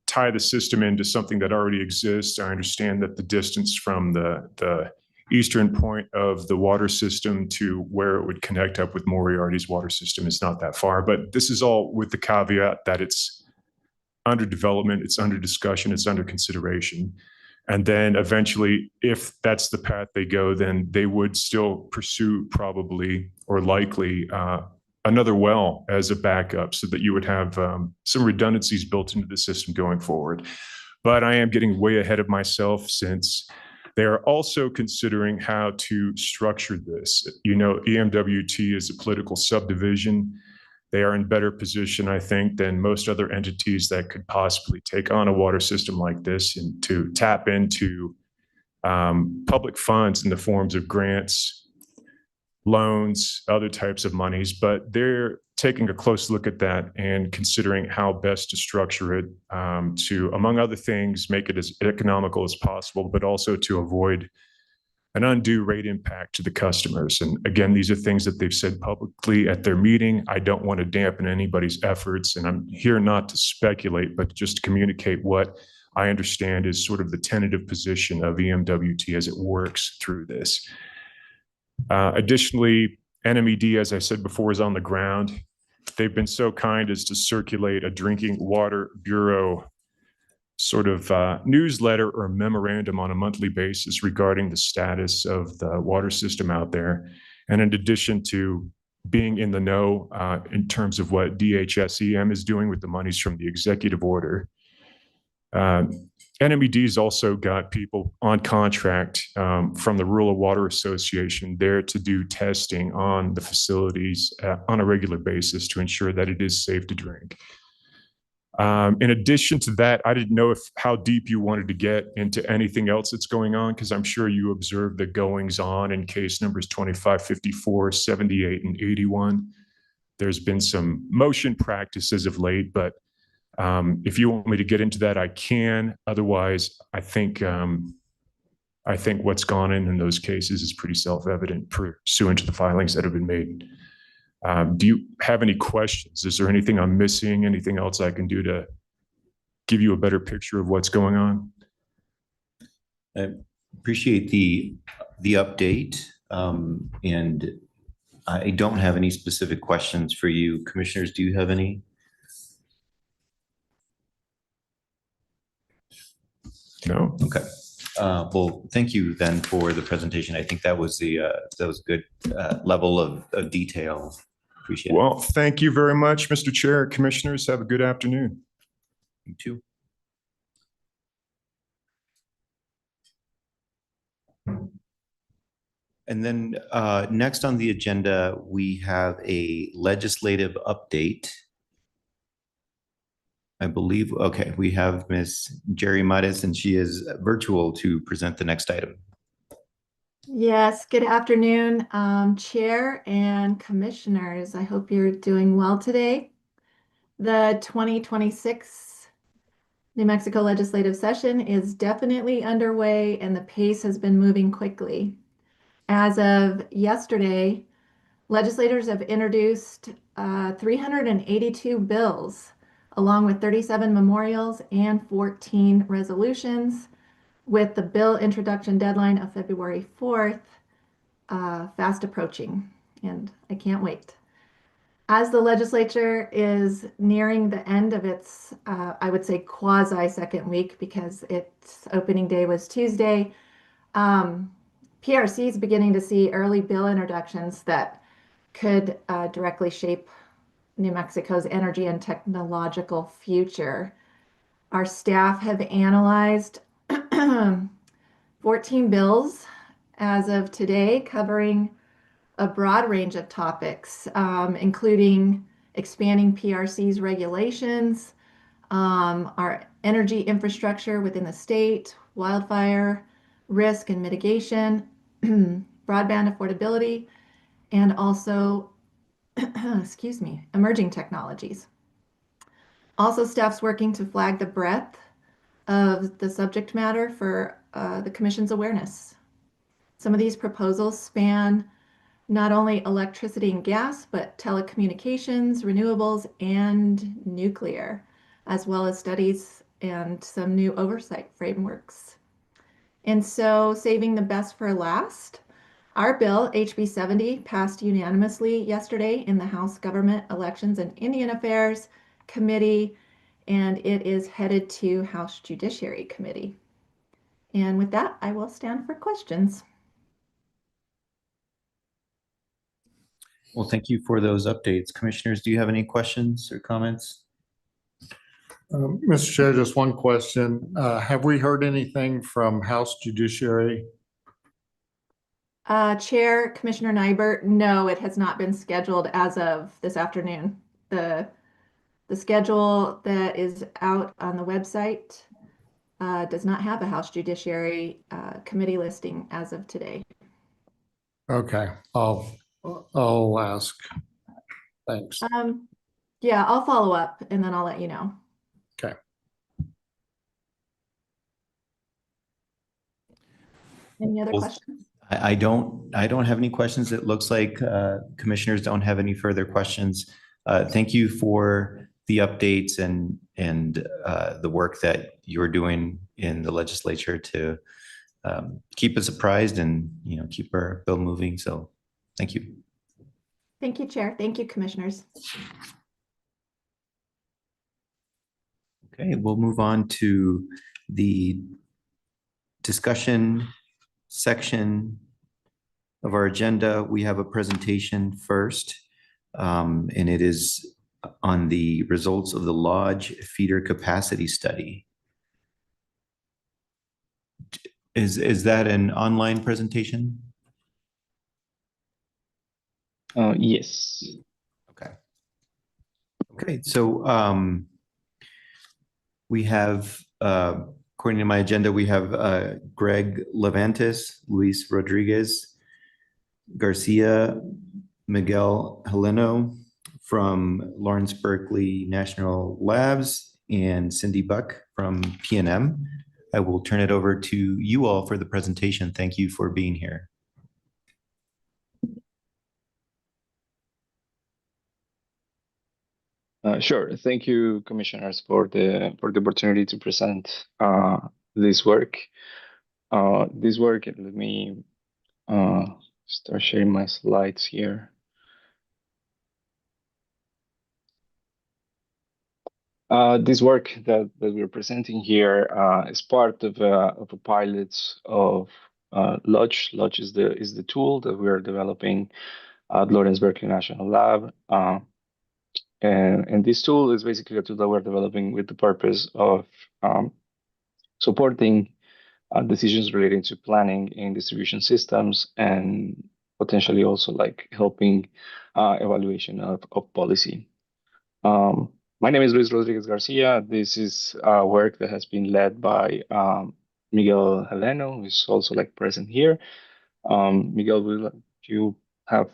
tie the system into something that already exists. I understand that the distance from the eastern point of the water system to where it would connect up with Moriarty's water system is not that far, but this is all with the caveat that it's under development, it's under discussion, it's under consideration. And then eventually, if that's the path they go, then they would still pursue probably or likely another well as a backup so that you would have some redundancies built into the system going forward. But I am getting way ahead of myself since they are also considering how to structure this. You know, EMWT is a political subdivision. They are in better position, I think, than most other entities that could possibly take on a water system like this and to tap into public funds in the forms of grants, loans, other types of monies, but they're taking a close look at that and considering how best to structure it to, among other things, make it as economical as possible, but also to avoid an undue rate impact to the customers. And again, these are things that they've said publicly at their meeting. I don't want to dampen anybody's efforts, and I'm here not to speculate, but just to communicate what I understand is sort of the tentative position of EMWT as it works through this. Additionally, NMED, as I said before, is on the ground. They've been so kind as to circulate a Drinking Water Bureau sort of newsletter or memorandum on a monthly basis regarding the status of the water system out there. And in addition to being in the know in terms of what DHSEM is doing with the monies from the executive order, NMED's also got people on contract from the Rural Water Association there to do testing on the facilities on a regular basis to ensure that it is safe to drink. In addition to that, I didn't know how deep you wanted to get into anything else that's going on, because I'm sure you observed the goings on in case numbers 25, 54, 78, and 81. There's been some motion practices of late, but if you want me to get into that, I can. Otherwise, I think what's gone in those cases is pretty self-evident pursuant to the filings that have been made. Do you have any questions? Is there anything I'm missing? Anything else I can do to give you a better picture of what's going on? I appreciate the update. And I don't have any specific questions for you. Commissioners, do you have any? No. Okay. Well, thank you then for the presentation. I think that was a good level of detail. Appreciate it. Well, thank you very much, Mr. Chair. Commissioners, have a good afternoon. You too. And then next on the agenda, we have a legislative update. I believe, okay, we have Ms. Jerry Mattis, and she is virtual to present the next item. Yes, good afternoon, Chair and Commissioners. I hope you're doing well today. The 2026 New Mexico legislative session is definitely underway and the pace has been moving quickly. As of yesterday, legislators have introduced 382 bills, along with 37 memorials and 14 resolutions, with the bill introduction deadline of February 4th fast approaching, and I can't wait. As the legislature is nearing the end of its, I would say, quasi-second week, because its opening day was Tuesday, PRC is beginning to see early bill introductions that could directly shape New Mexico's energy and technological future. Our staff have analyzed 14 bills as of today, covering a broad range of topics, including expanding PRC's regulations, our energy infrastructure within the state, wildfire risk and mitigation, broadband affordability, and also, excuse me, emerging technologies. Also, staff's working to flag the breadth of the subject matter for the Commission's awareness. Some of these proposals span not only electricity and gas, but telecommunications, renewables, and nuclear, as well as studies and some new oversight frameworks. And so, saving the best for last, our bill, HB 70, passed unanimously yesterday in the House Government Elections and Indian Affairs Committee, and it is headed to House Judiciary Committee. And with that, I will stand for questions. Well, thank you for those updates. Commissioners, do you have any questions or comments? Mr. Chair, just one question. Have we heard anything from House Judiciary? Chair, Commissioner Nybert, no, it has not been scheduled as of this afternoon. The schedule that is out on the website does not have a House Judiciary Committee listing as of today. Okay, I'll ask. Thanks. Yeah, I'll follow up and then I'll let you know. Okay. Any other questions? I don't have any questions. It looks like commissioners don't have any further questions. Thank you for the updates and the work that you're doing in the legislature to keep us apprised and keep our bill moving. So thank you. Thank you, Chair. Thank you, Commissioners. Okay, we'll move on to the discussion section of our agenda. We have a presentation first, and it is on the results of the Lodge feeder capacity study. Is that an online presentation? Yes. Okay, so we have, according to my agenda, we have Greg Levantis, Luis Rodriguez, Garcia, Miguel Heleno from Lawrence Berkeley National Labs, and Cindy Buck from PNM. I will turn it over to you all for the presentation. Thank you for being here. Sure. Thank you, commissioners, for the opportunity to present this work. Let me start sharing my slides here. This work that we're presenting here is part of a pilot of Lodge. Lodge is the tool that we're developing at Lawrence Berkeley National Lab. And this tool is basically a tool that we're developing with the purpose of supporting decisions relating to planning in distribution systems, and potentially also like helping evaluation of policy. My name is Luis Rodriguez Garcia. This is work that has been led by Miguel Heleno, who is also like present here. Miguel, will you have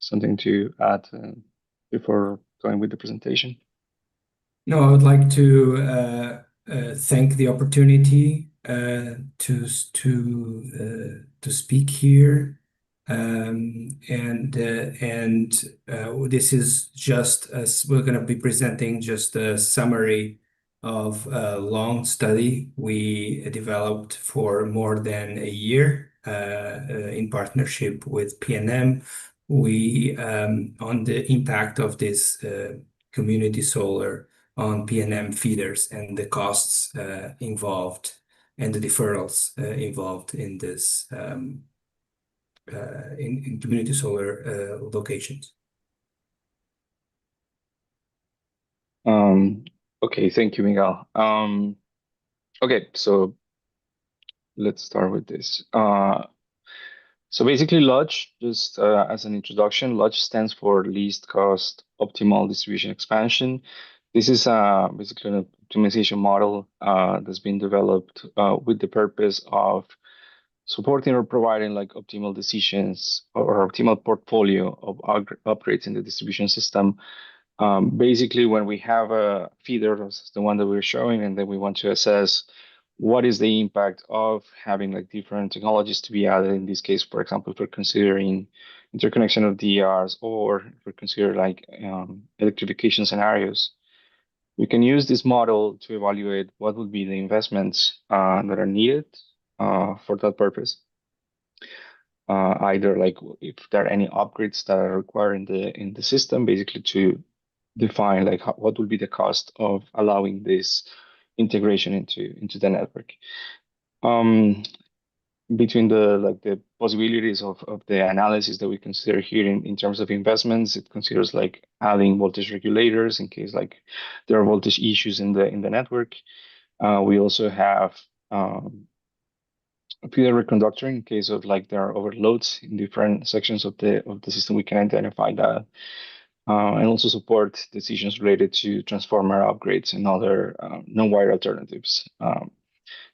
something to add before going with the presentation? No, I would like to thank the opportunity to speak here. This is just as we're going to be presenting just a summary of a long study we developed for more than a year in partnership with PNM. We on the impact of this community solar on PNM feeders and the costs involved and the deferrals involved in this in community solar locations. Okay, thank you, Miguel. Okay, so let's start with this. So basically, Lodge, just as an introduction, Lodge stands for Least Cost Optimal Distribution Expansion. This is basically an optimization model that's been developed with the purpose of supporting or providing like optimal decisions or optimal portfolio of upgrades in the distribution system. Basically, when we have a feeder, the one that we're showing, and then we want to assess what is the impact of having like different technologies to be added. In this case, for example, if we're considering interconnection of DRs, or if we're considering like electrification scenarios, we can use this model to evaluate what would be the investments that are needed for that purpose. Either like if there are any upgrades that are required in the system, basically to define like what will be the cost of allowing this integration into the network. Between the possibilities of the analysis that we consider here in terms of investments, it considers like adding voltage regulators in case like there are voltage issues in the network. We also have feeder reconductoring in case of like there are overloads in different sections of the system. We can identify that. And also support decisions related to transformer upgrades and other non-wire alternatives.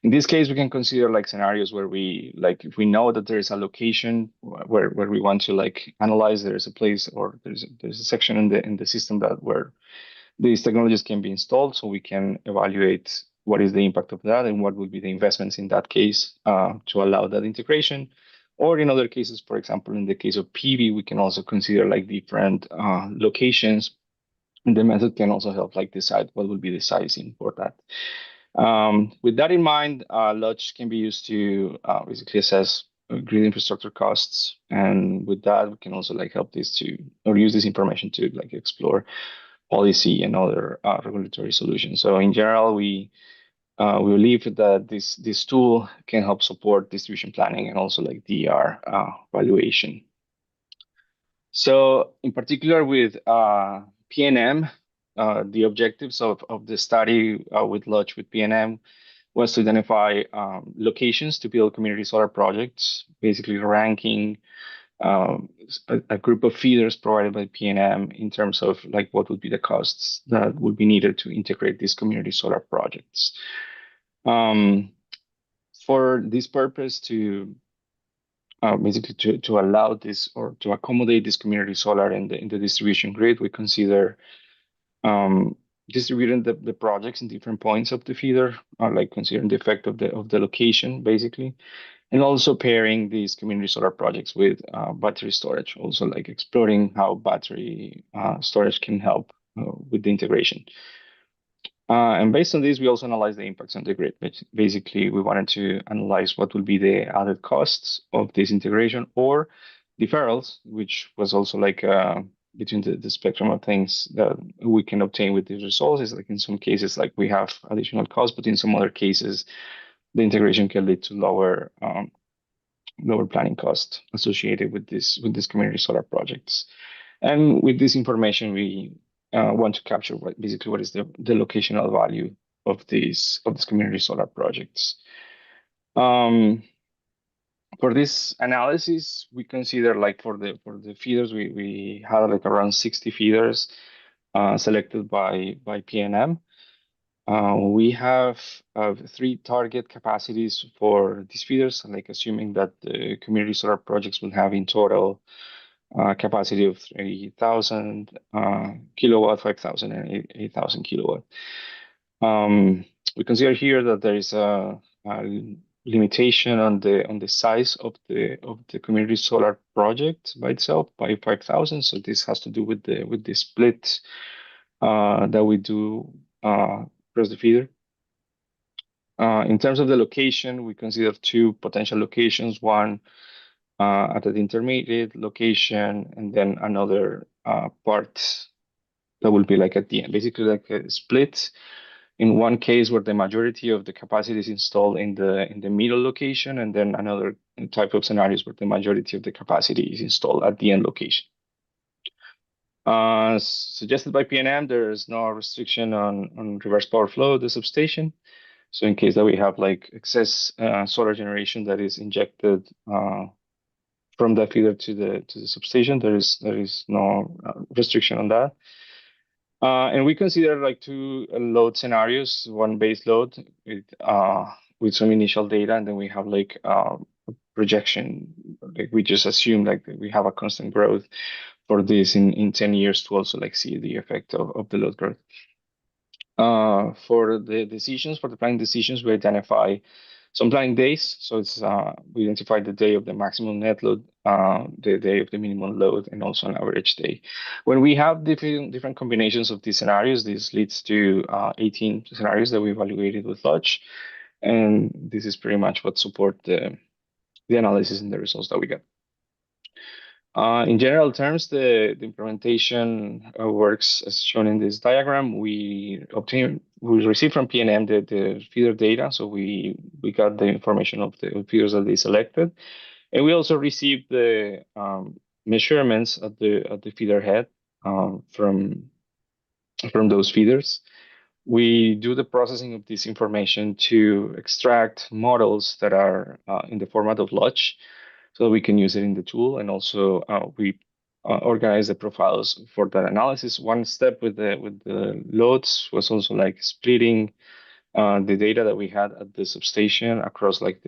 In this case, we can consider like scenarios where we like if we know that there is a location where we want to like analyze, there is a place or there's a section in the system that where these technologies can be installed, so we can evaluate what is the impact of that and what would be the investments in that case to allow that integration. Or in other cases, for example, in the case of PV, we can also consider like different locations, and the method can also help like decide what will be the sizing for that. With that in mind, Lodge can be used to basically assess grid infrastructure costs, and with that, we can also like help this to or use this information to like explore policy and other regulatory solutions. So in general, we believe that this tool can help support distribution planning and also like DR valuation. So in particular with PNM, the objectives of the study with Lodge with PNM was to identify locations to build community solar projects, basically ranking a group of feeders provided by PNM in terms of like what would be the costs that would be needed to integrate these community solar projects. For this purpose, to basically to allow this or to accommodate this community solar in the distribution grid, we consider distributing the projects in different points of the feeder, like considering the effect of the location, basically. And also pairing these community solar projects with battery storage, also like exploring how battery storage can help with the integration. And based on this, we also analyzed the impacts on the grid. Basically, we wanted to analyze what would be the added costs of this integration, or deferrals, which was also like between the spectrum of things that we can obtain with these resources. Like in some cases, like we have additional costs, but in some other cases, the integration can lead to lower planning cost associated with this community solar projects. And with this information, we want to capture what is the locational value of these community solar projects. For this analysis, we consider like for the feeders, we had like around 60 feeders selected by PNM. We have 3 target capacities for these feeders, like assuming that the community solar projects will have in total capacity of 3,000 kilowatt, 5,000 and 8,000 kilowatt. We consider here that there is a limitation on the size of the community solar project by itself by 5,000. So this has to do with the split that we do across the feeder. In terms of the location, we consider 2 potential locations, one at the intermediate location, and then another part that will be like at the end, basically like a split. In one case where the majority of the capacity is installed in the middle location, and then another type of scenarios where the majority of the capacity is installed at the end location. Suggested by PNM, there is no restriction on reverse power flow of the substation. So in case that we have like excess solar generation that is injected from the feeder to the substation, there is no restriction on that. And we consider like 2 load scenarios, one base load with some initial data, and then we have like projection. Like we just assume like we have a constant growth for this in 10 years to also like see the effect of the load growth. For the planning decisions, we identify some planning days. So it's we identify the day of the maximum net load, the day of the minimum load, and also an average day. When we have different combinations of these scenarios, this leads to 18 scenarios that we evaluated with Lodge. And this is pretty much what support the analysis and the results that we get. In general terms, the implementation works as shown in this diagram. We received from PNM the feeder data, so we got the information of the feeders that they selected, and we also received the measurements at the feeder head from those feeders. We do the processing of this information to extract models that are in the format of Lodge, so we can use it in the tool, and also we organize the profiles for that analysis. One step with the loads was also like splitting the data that we had at the substation across like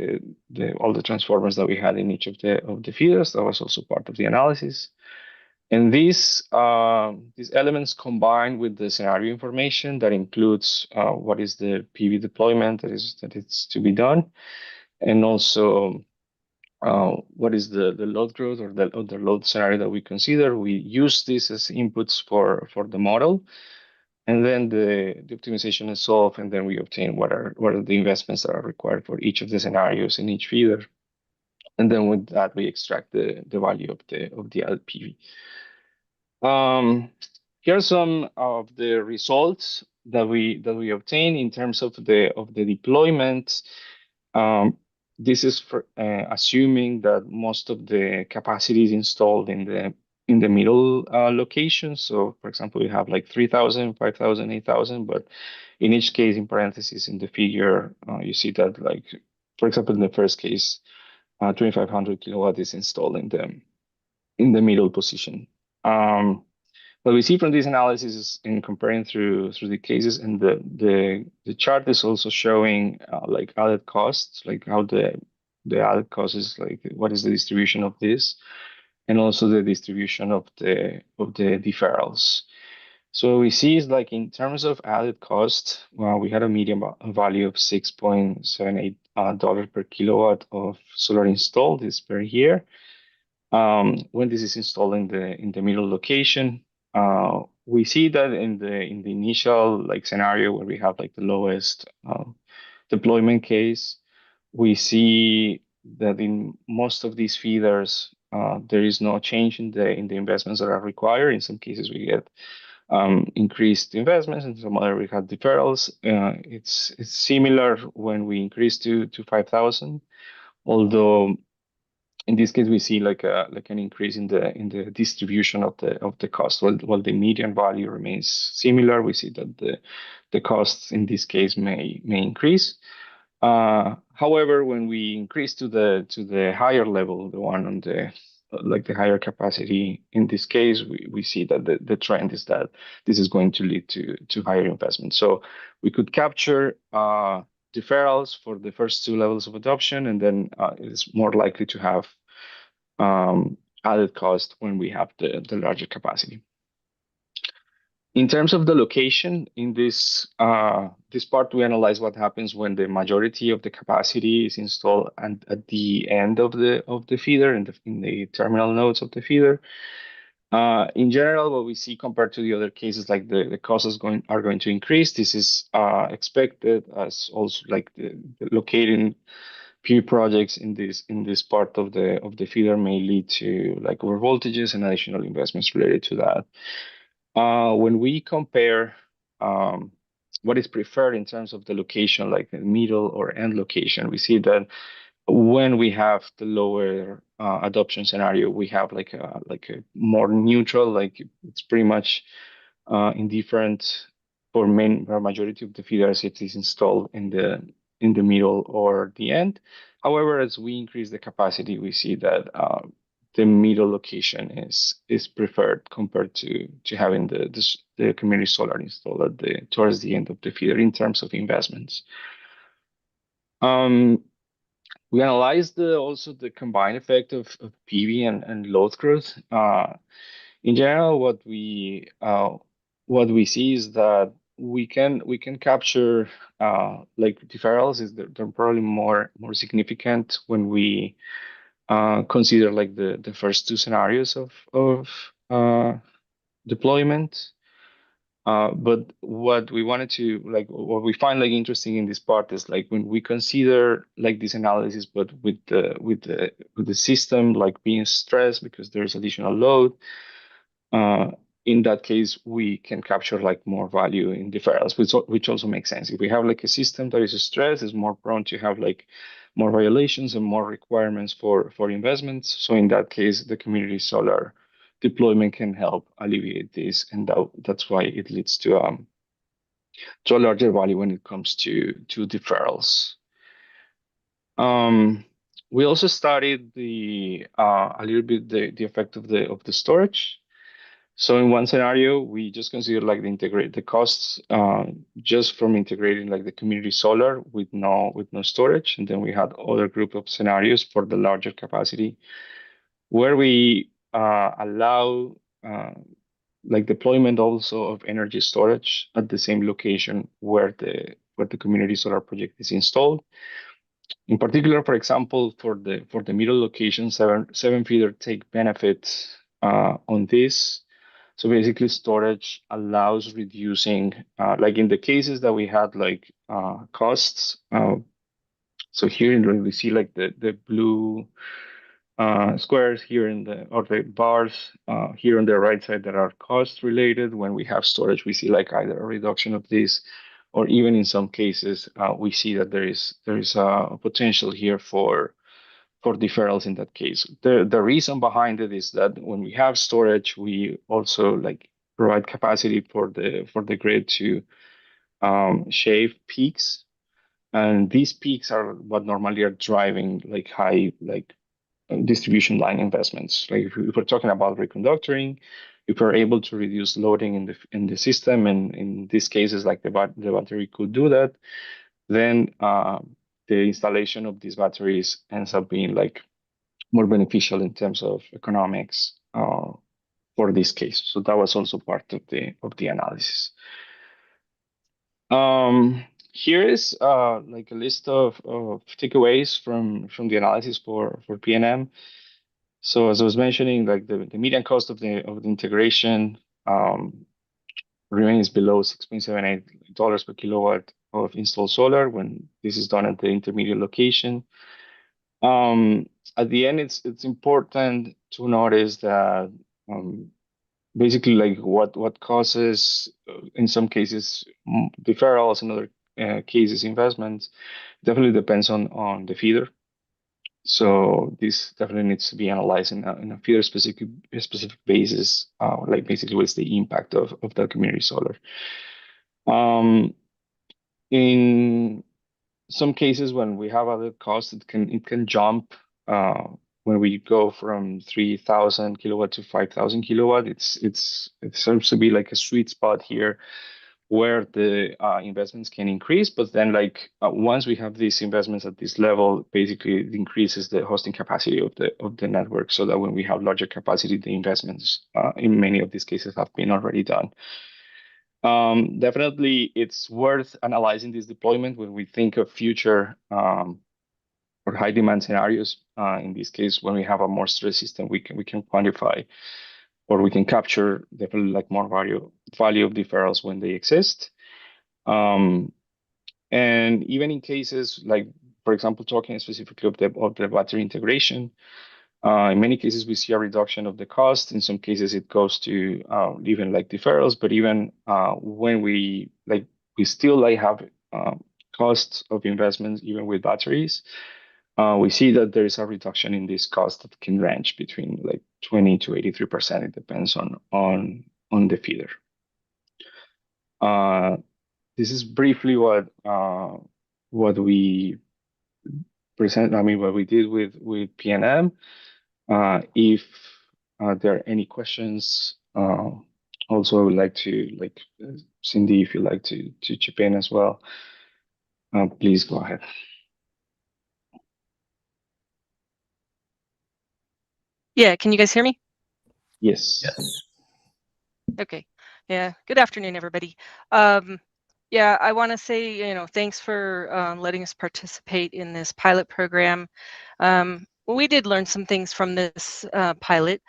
all the transformers that we had in each of the feeders. That was also part of the analysis. And these elements combined with the scenario information that includes what is the PV deployment that is to be done, and also what is the load growth or the load scenario that we consider. We use this as inputs for the model, and then the optimization is solved, and then we obtain what are the investments that are required for each of the scenarios in each feeder, and then with that we extract the value of the LPV. Here are some of the results that we obtain in terms of the deployment. This is for assuming that most of the capacity is installed in the middle location. So for example, we have like 3,000, 5,000, 8,000, but in each case, in parentheses in the figure, you see that like, for example, in the first case, 2,500 kilowatt is installed in the middle position. What we see from this analysis is in comparing through the cases, and the chart is also showing like added costs, like how the added cost is, like what is the distribution of this, and also the distribution of the deferrals. So we see is like in terms of added cost, well, we had a median value of $6.78 per kilowatt of solar installed this per year. When this is installed in the middle location, we see that in the initial like scenario where we have like the lowest deployment case, we see that in most of these feeders, there is no change in the investments that are required. In some cases, we get increased investments, and some other we have deferrals. It's similar when we increase to 5,000, although in this case we see like an increase in the distribution of the cost. While the median value remains similar, we see that the costs in this case may increase. However, when we increase to the higher level, the one on the the higher capacity, in this case, we see that the trend is that this is going to lead to higher investment. So we could capture deferrals for the first two levels of adoption, and then it's more likely to have added cost when we have the larger capacity. In terms of the location, in this part, we analyze what happens when the majority of the capacity is installed at the end of the feeder, in the terminal nodes of the feeder. In general, what we see compared to the other cases, like the costs are going to increase. This is expected, as also like the locating PV projects in this part of the feeder may lead to like over voltages and additional investments related to that. When we compare what is preferred in terms of the location, like the middle or end location, we see that when we have the lower adoption scenario, we have like a more neutral, like it's pretty much indifferent for majority of the feeders it is installed in the middle or the end. However, as we increase the capacity, we see that the middle location is preferred compared to having the community solar installed towards the end of the feeder in terms of investments. We analyzed also the combined effect of PV and load growth. In general, what we see is that we can capture like deferrals. They're probably more significant when we consider like the first two scenarios of deployment. But what we find like interesting in this part is like when we consider like this analysis, but with the system like being stressed because there's additional load. In that case, we can capture like more value in deferrals, which also makes sense. If we have like a system that is stressed, is more prone to have like more violations and more requirements for investments. So in that case, the community solar deployment can help alleviate this, and that's why it leads to a larger value when it comes to deferrals. We also studied a little bit the effect of the storage. So in one scenario, we just consider like the costs just from integrating like the community solar with no storage, and then we had other group of scenarios for the larger capacity, where we allow like deployment also of energy storage at the same location where the community solar project is installed. In particular, for example, for the middle location, seven feeder take benefit on this. So basically, storage allows reducing, like in the cases that we had like costs. So here we see like the blue squares here or the bars here on the right side that are cost related. When we have storage, we see like either a reduction of this, or even in some cases, we see that there is a potential here for deferrals in that case. The reason behind it is that when we have storage, we also like provide capacity for the grid to shave peaks, and these peaks are what normally are driving like high distribution line investments. Like if we're talking about reconductoring, if we're able to reduce loading in the system, and in these cases like the battery could do that, then the installation of these batteries ends up being like more beneficial in terms of economics for this case. So that was also part of the analysis. Here is like a list of takeaways from the analysis for PNM. So as I was mentioning, like the median cost of the integration remains below $6.78 per kilowatt of installed solar when this is done at the intermediate location. At the end, it's important to notice that basically like what causes in some cases deferrals, in other cases investments, definitely depends on the feeder. So this definitely needs to be analyzed in a feeder specific basis, like basically what's the impact of the community solar. In some cases when we have other costs, it can jump when we go from 3,000 kilowatt to 5,000 kilowatt. It seems to be like a sweet spot here where the investments can increase, but then like once we have these investments at this level, basically it increases the hosting capacity of the network, so that when we have larger capacity, the investments in many of these cases have been already done. Definitely, it's worth analyzing this deployment when we think of future or high demand scenarios. In this case, when we have a more stressed system, we can quantify or we can capture definitely like more value of deferrals when they exist. And even in cases like, for example, talking specifically of the battery integration, in many cases we see a reduction of the cost. In some cases it goes to even like deferrals, but even when we still like have costs of investments even with batteries, we see that there is a reduction in this cost that can range between like 20 to 83%. It depends on the feeder. This is briefly what we present. I mean, what we did with PNM. If there are any questions, also I would like to Cindy, if you'd like to chip in as well, please go ahead. Yeah, can you guys hear me? Yes. Okay. Yeah. Good afternoon, everybody. Yeah, I want to say, thanks for letting us participate in this pilot program. We did learn some things from this pilot.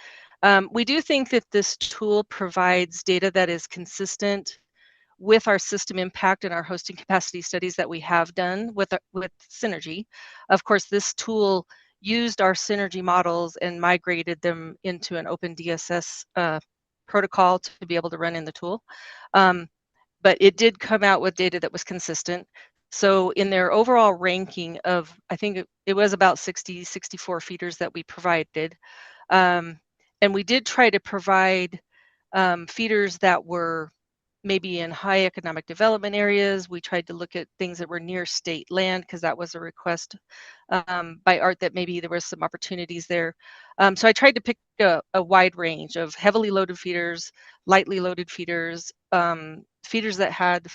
We do think that this tool provides data that is consistent with our system impact and our hosting capacity studies that we have done with Synergy. Of course, this tool used our Synergy models and migrated them into an open DSS protocol to be able to run in the tool. But it did come out with data that was consistent. So in their overall ranking of, I think it was about 64 feeders that we provided. And we did try to provide feeders that were maybe in high economic development areas. We tried to look at things that were near state land because that was a request by Art that maybe there was some opportunities there. So I tried to pick a wide range of heavily loaded feeders, lightly loaded feeders, feeders that had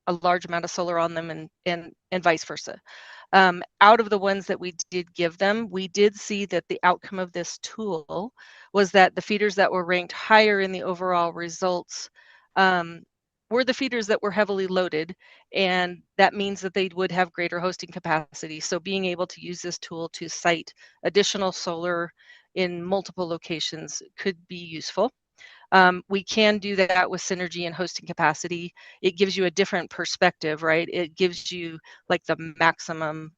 a large amount of solar on them, and vice versa. Out of the ones that we did give them, we did see that the outcome of this tool was that the feeders that were ranked higher in the overall results were the feeders that were heavily loaded, and that means that they would have greater hosting capacity. So being able to use this tool to site additional solar in multiple locations could be useful. We can do that with Synergy and hosting capacity. It gives you a different perspective, right? It gives you like the maximum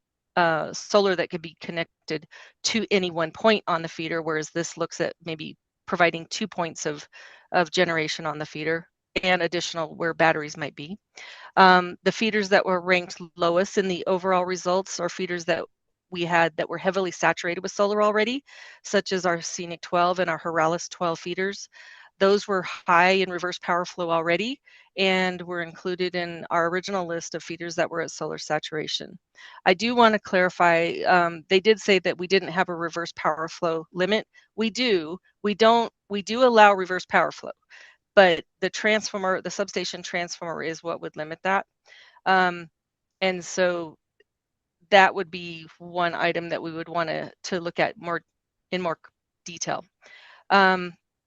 solar that could be connected to any one point on the feeder, whereas this looks at maybe providing 2 points of generation on the feeder and additional where batteries might be. The feeders that were ranked lowest in the overall results are feeders that we had that were heavily saturated with solar already, such as our Scenic 12 and our Horalis 12 feeders. Those were high in reverse power flow already and were included in our original list of feeders that were at solar saturation. I do want to clarify, they did say that we didn't have a reverse power flow limit. We do. We do allow reverse power flow, but the substation transformer is what would limit that. And so that would be one item that we would want to look at in more detail.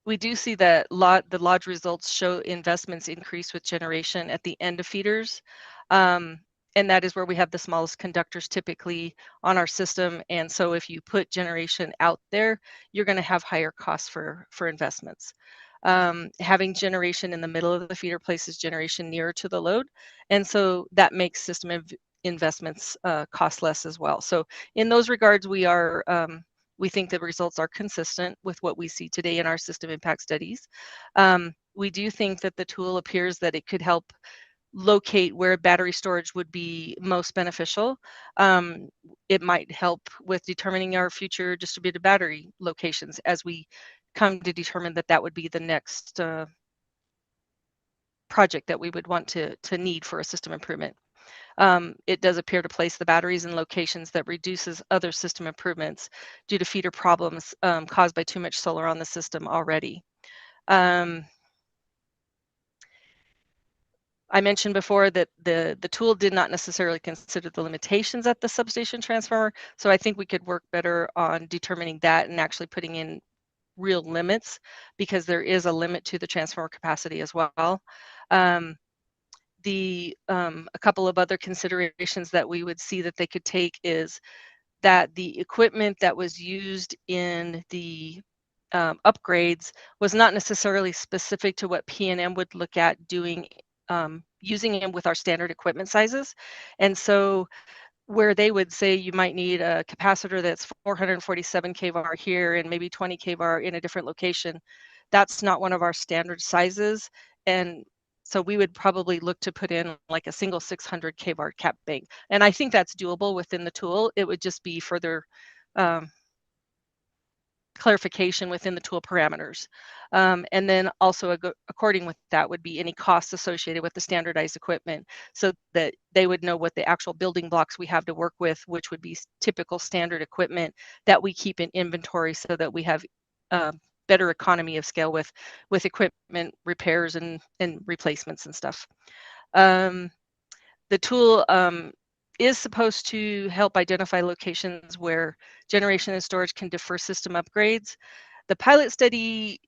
We do see that the lodge results show investments increase with generation at the end of feeders. And that is where we have the smallest conductors typically on our system. And so if you put generation out there, you're going to have higher costs for investments. Having generation in the middle of the feeder places generation nearer to the load. And so that makes system investments cost less as well. So in those regards, we We think the results are consistent with what we see today in our system impact studies. We do think that the tool appears that it could help locate where battery storage would be most beneficial. It might help with determining our future distributed battery locations as we come to determine that that would be the next project that we would want to need for a system improvement. It does appear to place the batteries in locations that reduces other system improvements due to feeder problems caused by too much solar on the system already. I mentioned before that the tool did not necessarily consider the limitations at the substation transformer, so I think we could work better on determining that and actually putting in real limits, because there is a limit to the transformer capacity as well. A couple of other considerations that we would see that they could take is that the equipment that was used in the upgrades was not necessarily specific to what P&M would look at doing, using it with our standard equipment sizes. And so where they would say you might need a capacitor that's 447 kVAR here and maybe 20 kVAR in a different location, that's not one of our standard sizes. And so we would probably look to put in like a single 600 kVAR cap bank. And I think that's doable within the tool. It would just be further clarification within the tool parameters. And then also according with that would be any costs associated with the standardized equipment, so that they would know what the actual building blocks we have to work with, which would be typical standard equipment that we keep in inventory so that we have better economy of scale with equipment repairs and replacements and stuff. The tool is supposed to help identify locations where generation and storage can defer system upgrades. The pilot study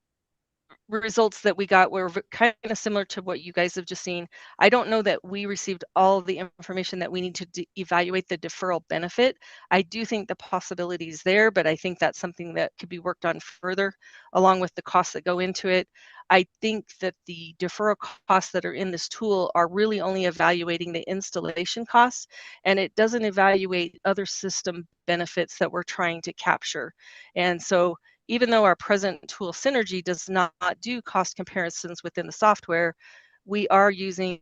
results that we got were kind of similar to what you guys have just seen. I don't know that we received all the information that we need to evaluate the deferral benefit. I do think the possibility is there, but I think that's something that could be worked on further along with the costs that go into it. I think that the deferral costs that are in this tool are really only evaluating the installation costs, and it doesn't evaluate other system benefits that we're trying to capture. And so even though our present tool Synergy does not do cost comparisons within the software, we are using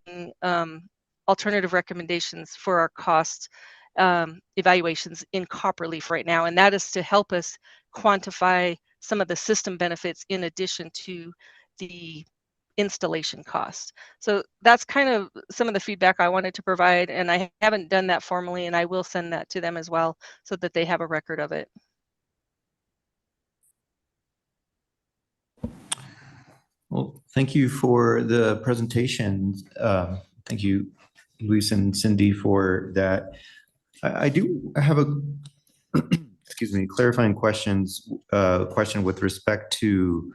alternative recommendations for our cost evaluations in Copperleaf right now. And that is to help us quantify some of the system benefits in addition to the installation cost. So that's kind of some of the feedback I wanted to provide. And I haven't done that formally, and I will send that to them as well so that they have a record of it. Well, thank you for the presentation. Thank you, Luis and Cindy, for that. I do have a, excuse me, clarifying question with respect to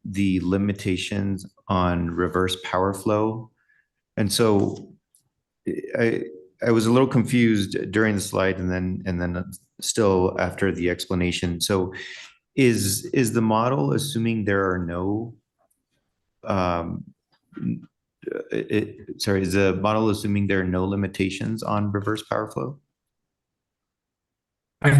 the limitations on reverse power flow. And so I was a little confused during the slide and then still after the explanation. So is the model assuming there are no is the model assuming there are no limitations on reverse power flow? I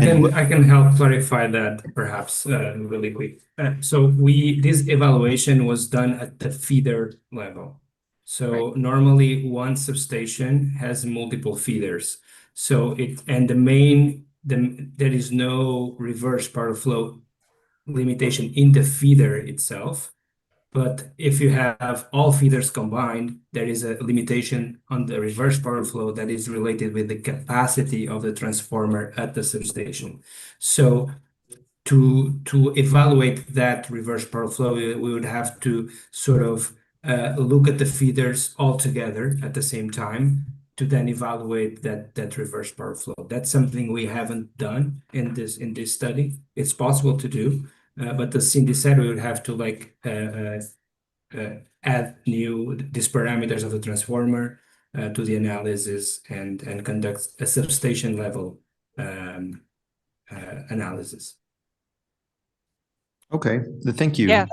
can help clarify that perhaps really quick. So this evaluation was done at the feeder level. So normally one substation has multiple feeders. So there is no reverse power flow limitation in the feeder itself. But if you have all feeders combined, there is a limitation on the reverse power flow that is related with the capacity of the transformer at the substation. So to evaluate that reverse power flow, we would have to sort of look at the feeders all together at the same time to then evaluate that reverse power flow. That's something we haven't done in this study. It's possible to do. But as Cindy said, we would have to add these parameters of the transformer to the analysis and conduct a substation level analysis. Okay, thank you. Yeah.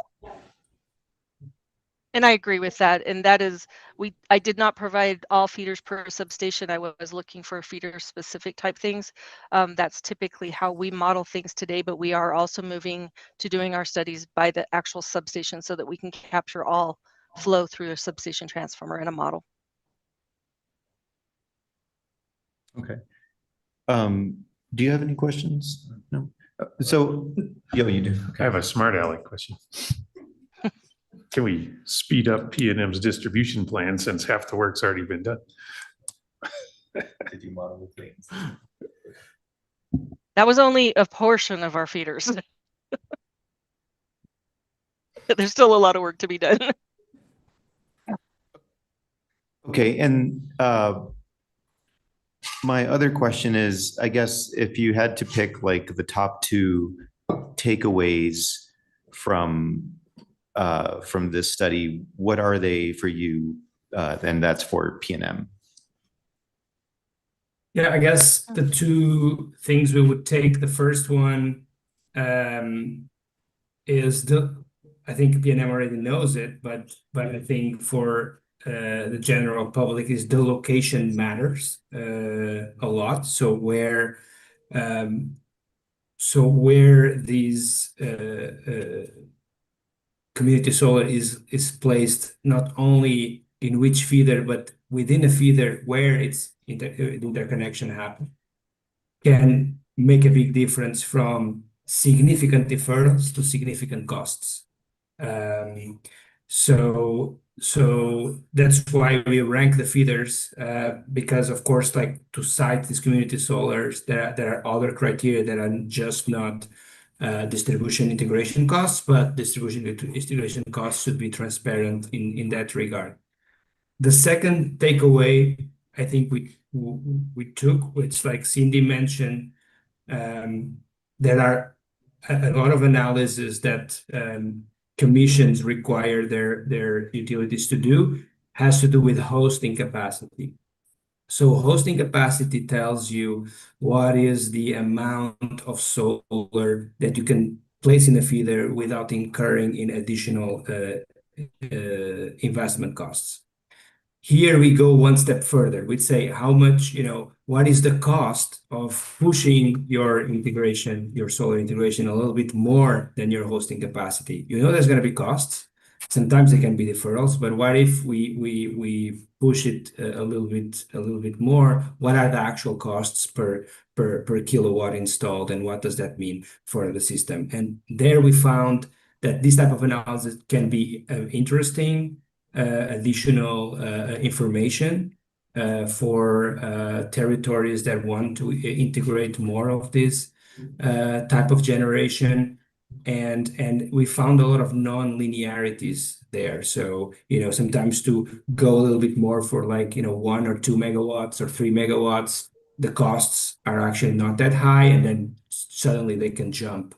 And I agree with that. And that is, I did not provide all feeders per substation. I was looking for feeder specific type things. That's typically how we model things today, but we are also moving to doing our studies by the actual substation so that we can capture all flow through a substation transformer in a model. Okay. Do you have any questions? No. So, yeah, you do. I have a smart aleck question. Can we speed up P&M's distribution plan since half the work's already been done? Did you model the things? That was only a portion of our feeders. There's still a lot of work to be done. Okay, and my other question is, I guess if you had to pick like the top two takeaways from this study, what are they for you? And that's for P&M. Yeah, I guess the two things we would take, the first one is I think P&M already knows it, but I think for the general public is the location matters a lot. So where these community solar is placed, not only in which feeder, but within a feeder where its interconnection happen, can make a big difference from significant deferrals to significant costs. So that's why we rank the feeders, because of course, like to cite these community solars, there are other criteria that are just not distribution integration costs, but distribution integration costs should be transparent in that regard. The second takeaway, I think we took, which like Cindy mentioned, there are a lot of analysis that commissions require their utilities to do, has to do with hosting capacity. So hosting capacity tells you what is the amount of solar that you can place in a feeder without incurring in additional investment costs. Here we go one step further. We'd say how much, what is the cost of pushing your integration, your solar integration a little bit more than your hosting capacity? There's going to be costs. Sometimes they can be deferrals, but what if we push it a little bit more? What are the actual costs per kilowatt installed, and what does that mean for the system? And there we found that this type of analysis can be interesting, additional information for territories that want to integrate more of this type of generation. And we found a lot of non-linearities there. So, sometimes to go a little bit more for 1 or 2 megawatts or 3 megawatts, the costs are actually not that high, and then suddenly they can jump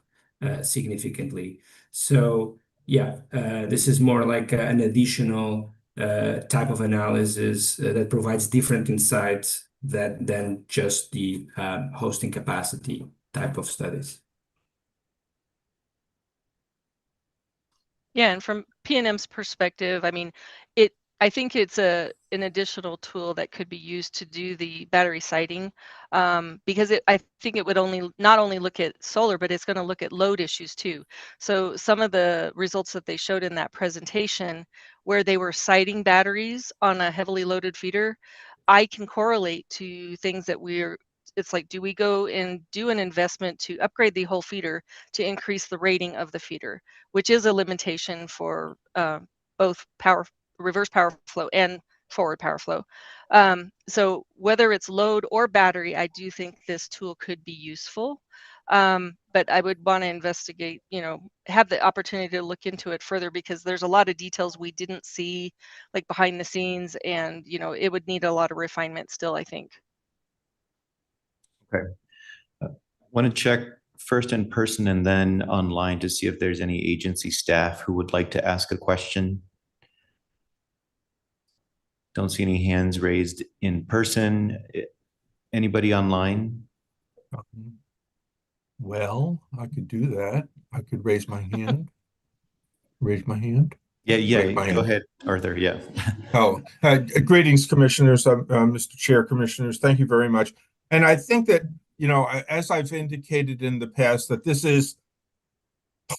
significantly. So yeah, this is more like an additional type of analysis that provides different insights than just the hosting capacity type of studies. Yeah, and from P&M's perspective, I mean, I think it's an additional tool that could be used to do the battery siting, because I think it would not only look at solar, but it's going to look at load issues too. So some of the results that they showed in that presentation, where they were siting batteries on a heavily loaded feeder, I can correlate to things that it's like, do we go and do an investment to upgrade the whole feeder to increase the rating of the feeder, which is a limitation for both reverse power flow and forward power flow. So whether it's load or battery, I do think this tool could be useful. But I would want to investigate, have the opportunity to look into it further, because there's a lot of details we didn't see, like behind the scenes, and it would need a lot of refinement still, I think. Okay. Want to check first in person and then online to see if there's any agency staff who would like to ask a question. Don't see any hands raised in person. Anybody online? Well, I could do that. I could raise my hand. Raise my hand. Yeah, Wait, go ahead, Arthur, yeah. Greetings, commissioners, Mr. Chair, commissioners, thank you very much. And I think that, as I've indicated in the past, that this is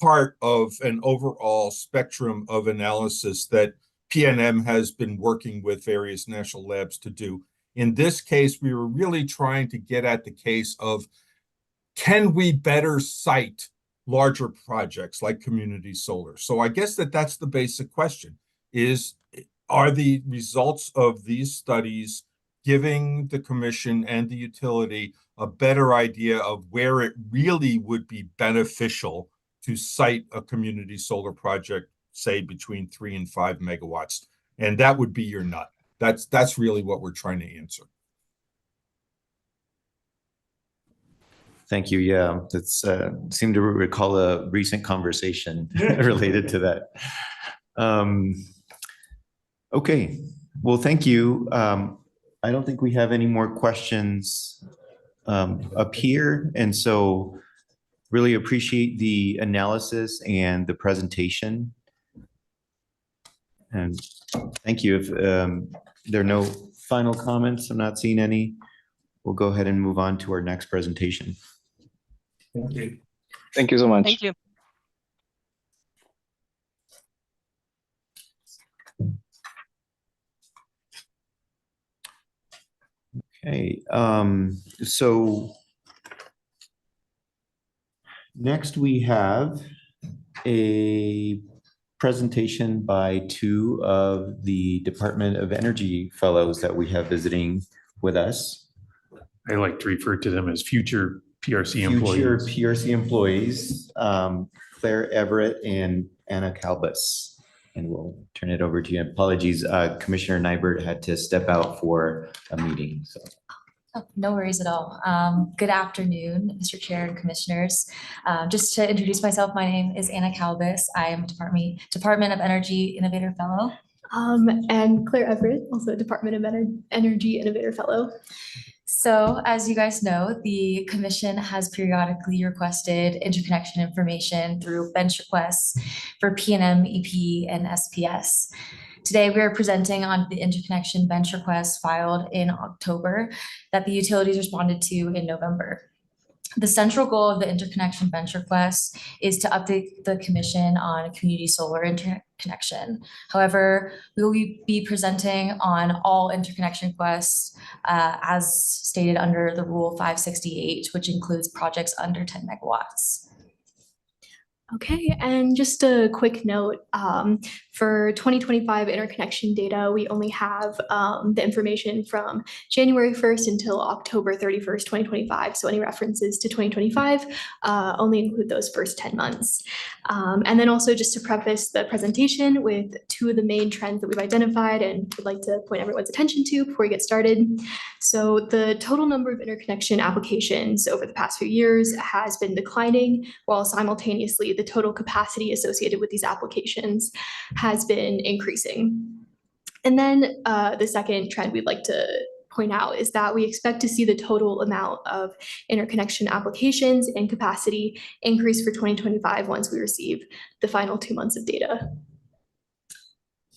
part of an overall spectrum of analysis that PNM has been working with various national labs to do. In this case, we were really trying to get at the case of, can we better cite larger projects like community solar? So I guess that's the basic question is, are the results of these studies giving the commission and the utility a better idea of where it really would be beneficial to cite a community solar project, say between 3 and 5 megawatts? And that would be your nut. That's really what we're trying to answer. Thank you. Yeah, that's seem to recall a recent conversation related to that. Okay, well, thank you. I don't think we have any more questions up here, and so really appreciate the analysis and the presentation. And thank you. If there are no final comments, I'm not seeing any, we'll go ahead and move on to our next presentation. Thank you. Thank you so much. Thank you. Okay, so next we have a presentation by 2 of the Department of Energy fellows that we have visiting with us. I like to refer to them as future PRC employees. Future PRC employees, Claire Everett and Anna Calbus. And we'll turn it over to you. Apologies, Commissioner Nybert had to step out for a meeting, so. Oh, no worries at all. Good afternoon, Mr. Chair and Commissioners. Just to introduce myself, my name is Anna Calbus. I am a Department of Energy Innovator Fellow. And Claire Everett, also Department of Energy Innovator Fellow. So as you guys know, the Commission has periodically requested interconnection information through bench requests for PNM, EP, and SPS. Today, we are presenting on the interconnection bench request filed in October that the utilities responded to in November. The central goal of the interconnection bench request is to update the Commission on community solar interconnection. However, we will be presenting on all interconnection requests as stated under the Rule 568, which includes projects under 10 megawatts. Okay, and just a quick note, for 2025 interconnection data, we only have the information from January 1st until October 31st, 2025. So any references to 2025 only include those first 10 months. And then also just to preface the presentation with 2 of the main trends that we've identified and would like to point everyone's attention to before we get started. So the total number of interconnection applications over the past few years has been declining, while simultaneously the total capacity associated with these applications has been increasing. And then the second trend we'd like to point out is that we expect to see the total amount of interconnection applications and capacity increase for 2025 once we receive the final 2 months of data.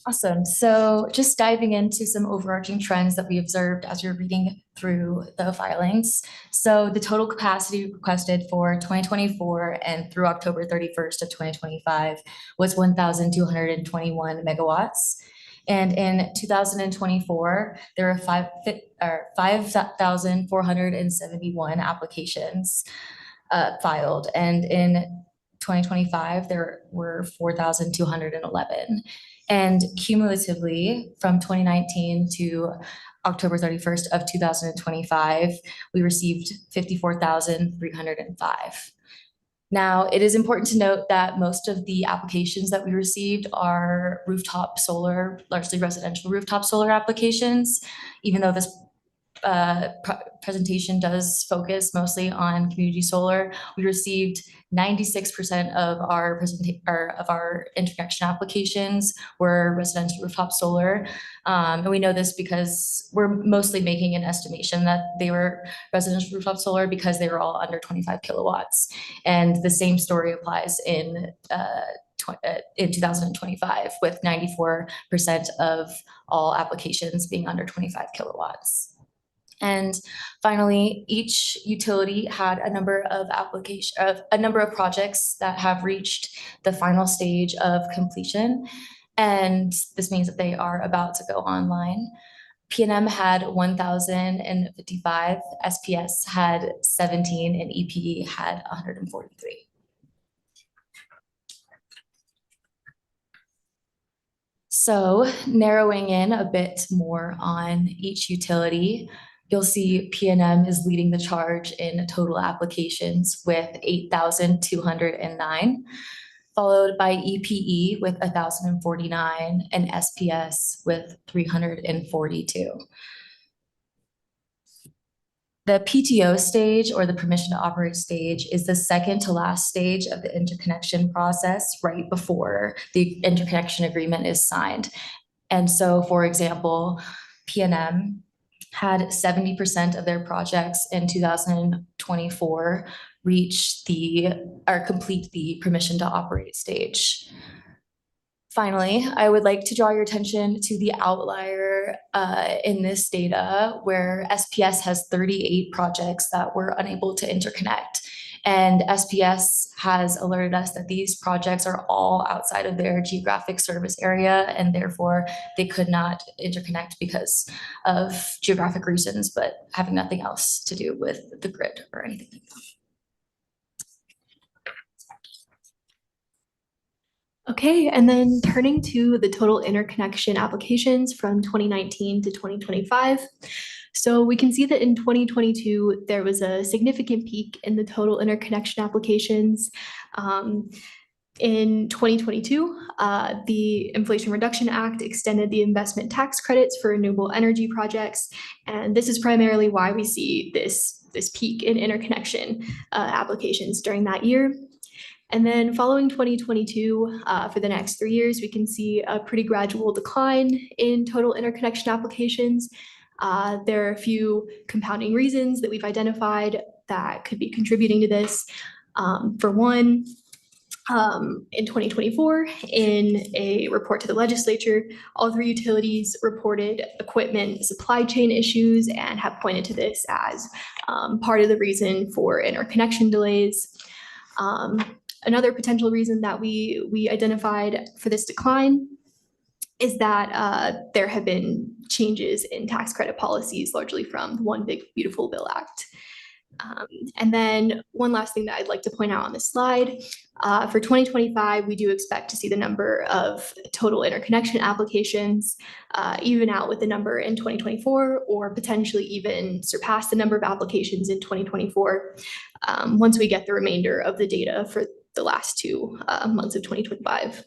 Awesome. So just diving into some overarching trends that we observed as you're reading through the filings. So the total capacity requested for 2024 and through October 31st of 2025 was 1,221 megawatts. And in 2024, there were 5,471 applications filed. And in 2025, there were 4,211. And cumulatively, from 2019 to October 31st of 2025, we received 54,305. Now, it is important to note that most of the applications that we received are rooftop solar, largely residential rooftop solar applications, even though this presentation does focus mostly on community solar. We received 96% of our interconnection applications were residential rooftop solar. And we know this because we're mostly making an estimation that they were residential rooftop solar because they were all under 25 kilowatts. And the same story applies in in 2025, with 94% of all applications being under 25 kilowatts. And finally, each utility had a number of projects that have reached the final stage of completion. And this means that they are about to go online. PNM had 1,055, SPS had 17, and EPE had 143. So narrowing in a bit more on each utility, you'll see PNM is leading the charge in total applications with 8,209, followed by EPE with 1,049 and SPS with 342. The PTO stage, or the permission to operate stage, is the second to last stage of the interconnection process right before the interconnection agreement is signed. And so, for example, PNM had 70% of their projects in 2024 complete the permission to operate stage. Finally, I would like to draw your attention to the outlier in this data, where SPS has 38 projects that were unable to interconnect. And SPS has alerted us that these projects are all outside of their geographic service area, and therefore they could not interconnect because of geographic reasons, but having nothing else to do with the grid or anything like that. Okay, and then turning to the total interconnection applications from 2019 to 2025. So we can see that in 2022, there was a significant peak in the total interconnection applications. In 2022, the Inflation Reduction Act extended the investment tax credits for renewable energy projects. And this is primarily why we see this peak in interconnection applications during that year. And then following 2022, for the next 3 years, we can see a pretty gradual decline in total interconnection applications. There are a few compounding reasons that we've identified that could be contributing to this. For one, in 2024, in a report to the legislature, all 3 utilities reported equipment supply chain issues and have pointed to this as part of the reason for interconnection delays. Another potential reason that we identified for this decline is that there have been changes in tax credit policies, largely from the One Big Beautiful Bill Act. And then one last thing that I'd like to point out on this slide, for 2025, we do expect to see the number of total interconnection applications even out with the number in 2024, or potentially even surpass the number of applications in 2024 once we get the remainder of the data for the last 2 months of 2025.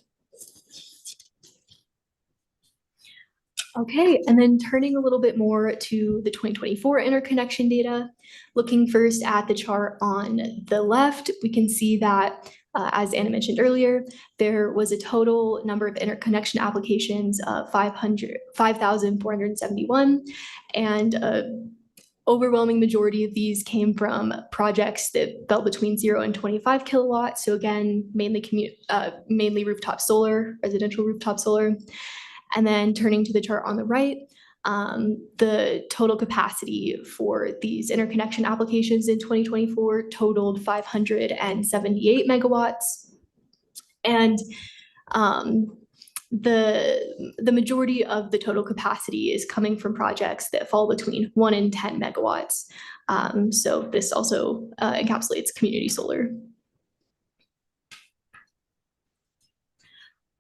Okay, and then turning a little bit more to the 2024 interconnection data, looking first at the chart on the left, we can see that, as Anna mentioned earlier, there was a total number of interconnection applications of 5,471, and overwhelming majority of these came from projects that fell between 0 and 25 kilowatts. So again, mainly rooftop solar, residential rooftop solar. And then turning to the chart on the right, the total capacity for these interconnection applications in 2024 totaled 578 megawatts. And the majority of the total capacity is coming from projects that fall between 1 and 10 megawatts. So this also encapsulates community solar.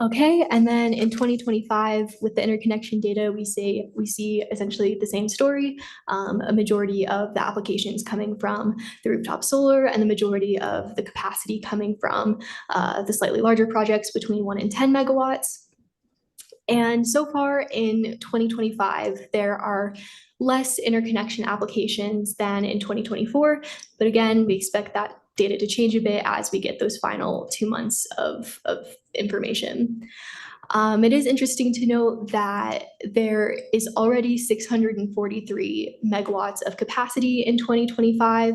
Okay, and then in 2025, with the interconnection data, we see essentially the same story. A majority of the applications coming from the rooftop solar, and the majority of the capacity coming from the slightly larger projects between 1 and 10 megawatts. And so far in 2025, there are less interconnection applications than in 2024. But again, we expect that data to change a bit as we get those final 2 months of information. It is interesting to note that there is already 643 megawatts of capacity in 2025.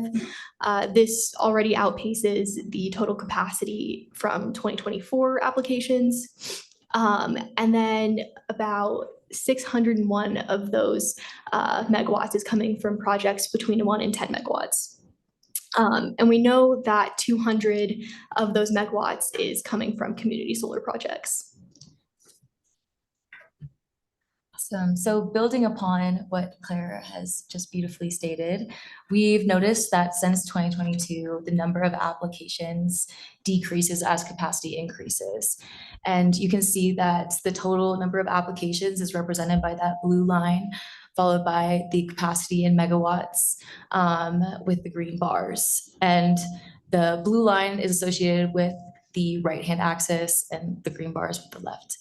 This already outpaces the total capacity from 2024 applications. And then about 601 of those megawatts is coming from projects between 1 and 10 megawatts. And we know that 200 of those megawatts is coming from community solar projects. Awesome. So building upon what Claire has just beautifully stated, we've noticed that since 2022, the number of applications decreases as capacity increases. And you can see that the total number of applications is represented by that blue line, followed by the capacity in megawatts with the green bars. And the blue line is associated with the right-hand axis and the green bars with the left.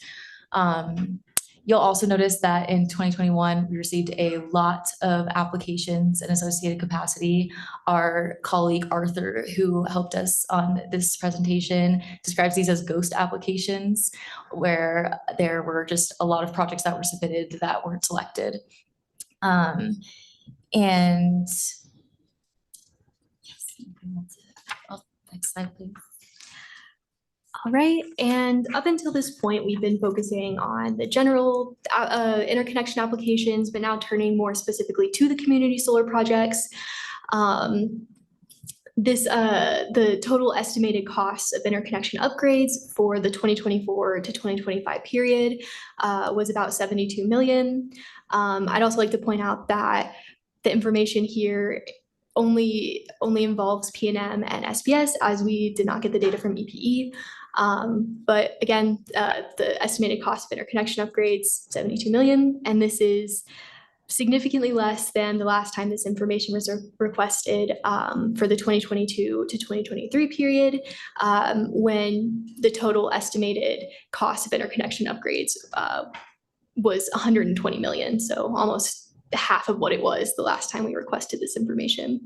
You'll also notice that in 2021, we received a lot of applications and associated capacity. Our colleague Arthur, who helped us on this presentation, describes these as ghost applications, where there were just a lot of projects that were submitted that weren't selected. And yes, next slide, please. All right, and up until this point, we've been focusing on the general interconnection applications, but now turning more specifically to the community solar projects. The total estimated cost of interconnection upgrades for the 2024 to 2025 period was about 72 million. I'd also like to point out that the information here only involves PNM and SPS, as we did not get the data from EPE. But again, the estimated cost of interconnection upgrades, 72 million, and this is significantly less than the last time this information was requested for the 2022 to 2023 period, when the total estimated cost of interconnection upgrades was 120 million, so almost half of what it was the last time we requested this information.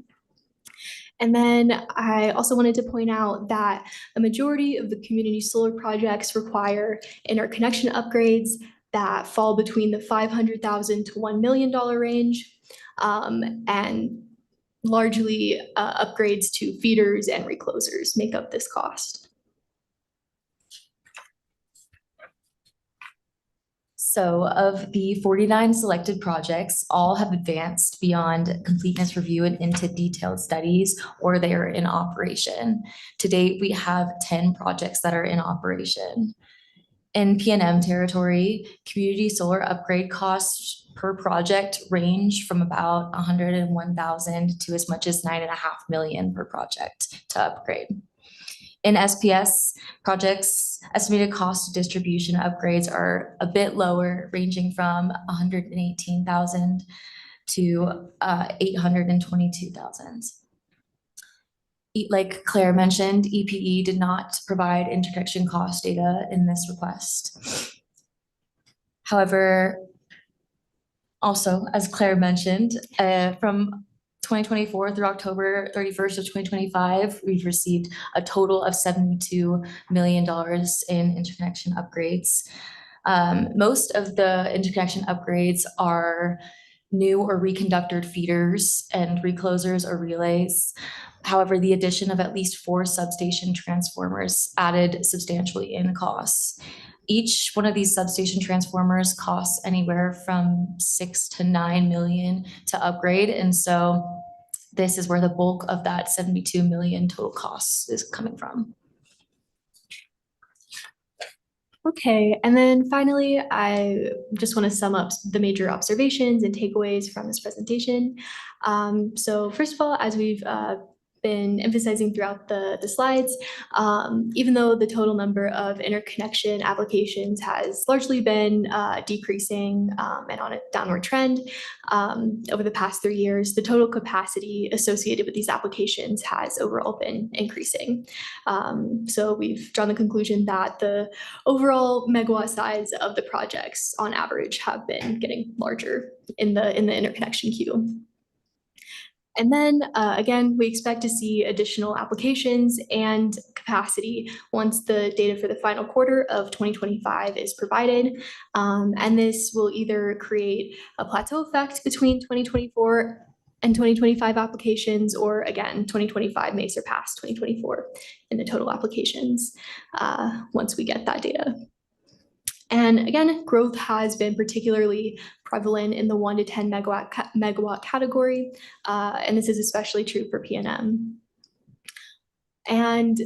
And then I also wanted to point out that a majority of the community solar projects require interconnection upgrades that fall between the $500,000 to $1 million range, and largely upgrades to feeders and reclosers make up this cost. So of the 49 selected projects, all have advanced beyond completeness review and into detailed studies, or they are in operation. To date, we have 10 projects that are in operation. In PNM territory, community solar upgrade costs per project range from about 101,000 to as much as 9.5 million per project to upgrade. In SPS, projects estimated cost of distribution upgrades are a bit lower, ranging from 118,000 to 822,000. Like Claire mentioned, EPE did not provide interconnection cost data in this request. However, also, as Claire mentioned, from 2024 through October 31st of 2025, we've received a total of $72 million in interconnection upgrades. Most of the interconnection upgrades are new or reconductored feeders and reclosers or relays. However, the addition of at least 4 substation transformers added substantially in costs. Each one of these substation transformers costs anywhere from 6 to 9 million to upgrade. And so this is where the bulk of that 72 million total costs is coming from. Okay, and then finally, I just want to sum up the major observations and takeaways from this presentation. So first of all, as we've been emphasizing throughout the slides, even though the total number of interconnection applications has largely been decreasing and on a downward trend over the past 3 years, the total capacity associated with these applications has overall been increasing. So we've drawn the conclusion that the overall megawatt size of the projects on average have been getting larger in the interconnection queue. And then again, we expect to see additional applications and capacity once the data for the final quarter of 2025 is provided. And this will either create a plateau effect between 2024 and 2025 applications, or again, 2025 may surpass 2024 in the total applications once we get that data. And again, growth has been particularly prevalent in the 1 to 10 megawatt category, and this is especially true for PNM. And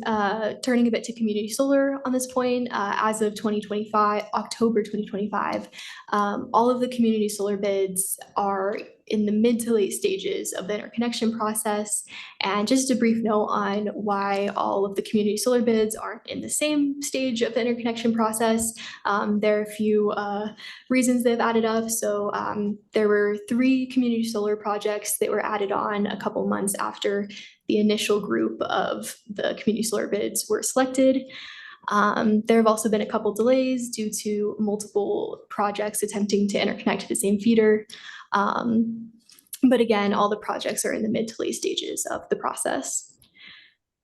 turning a bit to community solar on this point, as of October 2025, all of the community solar bids are in the mid to late stages of the interconnection process. And just a brief note on why all of the community solar bids aren't in the same stage of the interconnection process. There are a few reasons they've added up. So there were 3 community solar projects that were added on a couple months after the initial group of the community solar bids were selected. There have also been a couple delays due to multiple projects attempting to interconnect to the same feeder. But again, all the projects are in the mid to late stages of the process.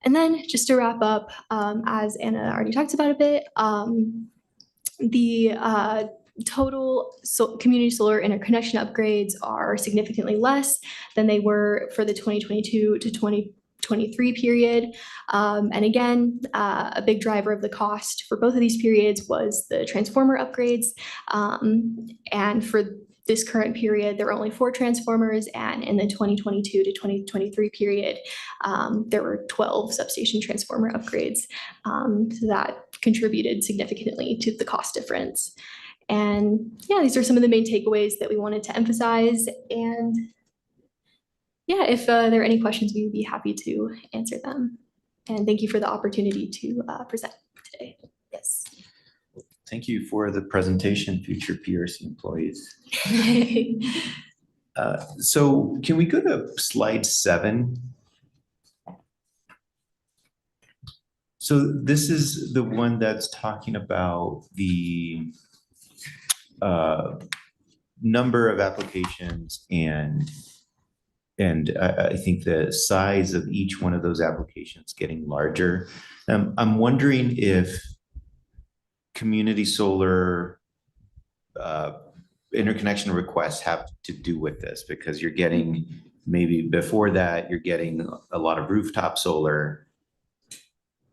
And then just to wrap up, as Anna already talked about a bit, the total community solar interconnection upgrades are significantly less than they were for the 2022 to 2023 period. And again, a big driver of the cost for both of these periods was the transformer upgrades. And for this current period, there were only 4 transformers, and in the 2022 to 2023 period, there were 12 substation transformer upgrades. So that contributed significantly to the cost difference. And yeah, these are some of the main takeaways that we wanted to emphasize. And yeah, if there are any questions, we would be happy to answer them. And thank you for the opportunity to present today. Yes. Thank you for the presentation, future PRC employees. So can we go to slide 7? So this is the one that's talking about the number of applications and I think the size of each one of those applications getting larger. I'm wondering if community solar interconnection requests have to do with this, because you're getting, maybe before that, you're getting a lot of rooftop solar,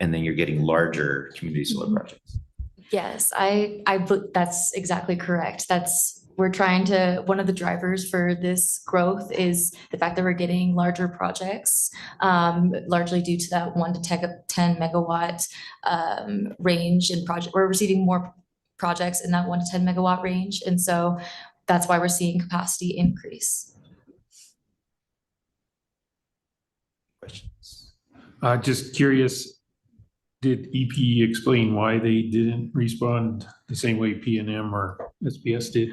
and then you're getting larger community solar projects. Yes, that's exactly correct. One of the drivers for this growth is the fact that we're getting larger projects, largely due to that 1 to 10 megawatt range in project. We're receiving more projects in that 1 to 10 megawatt range. And so that's why we're seeing capacity increase. Questions? Just curious, did EPE explain why they didn't respond the same way PNM or SPS did?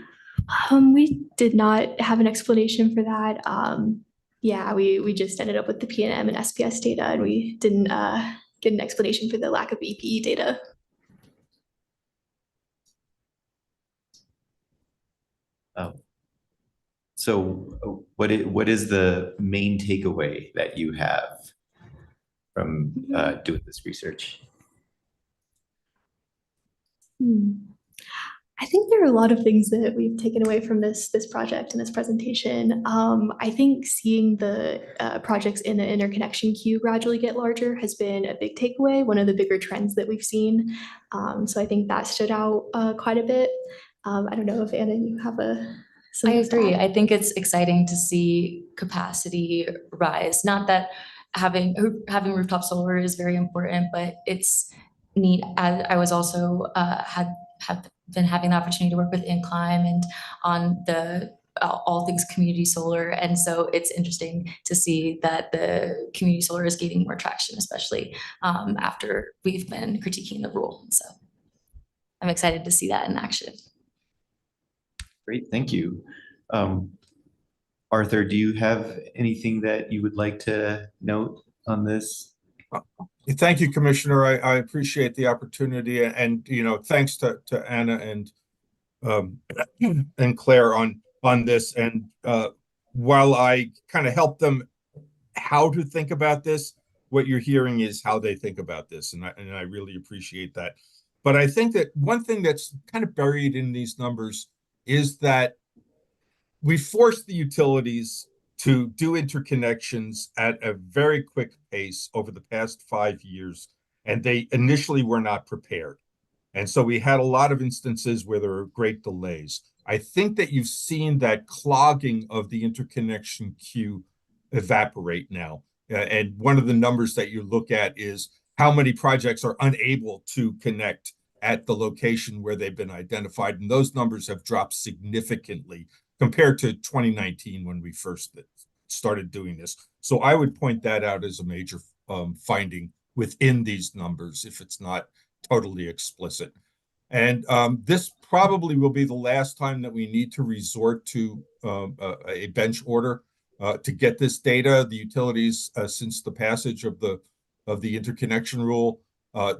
We did not have an explanation for that. Yeah, we just ended up with the PNM and SPS data, and we didn't get an explanation for the lack of EPE data. So what is the main takeaway that you have from doing this research? I think there are a lot of things that we've taken away from this project and this presentation. I think seeing the projects in the interconnection queue gradually get larger has been a big takeaway, one of the bigger trends that we've seen. So I think that stood out quite a bit. I don't know if Anna, you have I agree. I think it's exciting to see capacity rise. Not that having rooftop solar is very important, but it's neat. I was also have been having the opportunity to work with Incline and on the all things community solar. And so it's interesting to see that the community solar is gaining more traction, especially after we've been critiquing the rule. So I'm excited to see that in action. Great, thank you. Arthur, do you have anything that you would like to note on this? Thank you, Commissioner. I appreciate the opportunity, and thanks to Anna and Claire on this. And while I kind of helped them how to think about this. What you're hearing is how they think about this, and I really appreciate that. But I think that one thing that's kind of buried in these numbers is that we forced the utilities to do interconnections at a very quick pace over the past 5 years, and they initially were not prepared. And so we had a lot of instances where there were great delays. I think that you've seen that clogging of the interconnection queue evaporate now. And one of the numbers that you look at is how many projects are unable to connect at the location where they've been identified. And those numbers have dropped significantly compared to 2019 when we first started doing this. So I would point that out as a major finding within these numbers, if it's not totally explicit. And this probably will be the last time that we need to resort to a bench order to get this data. The utilities, since the passage of the interconnection rule,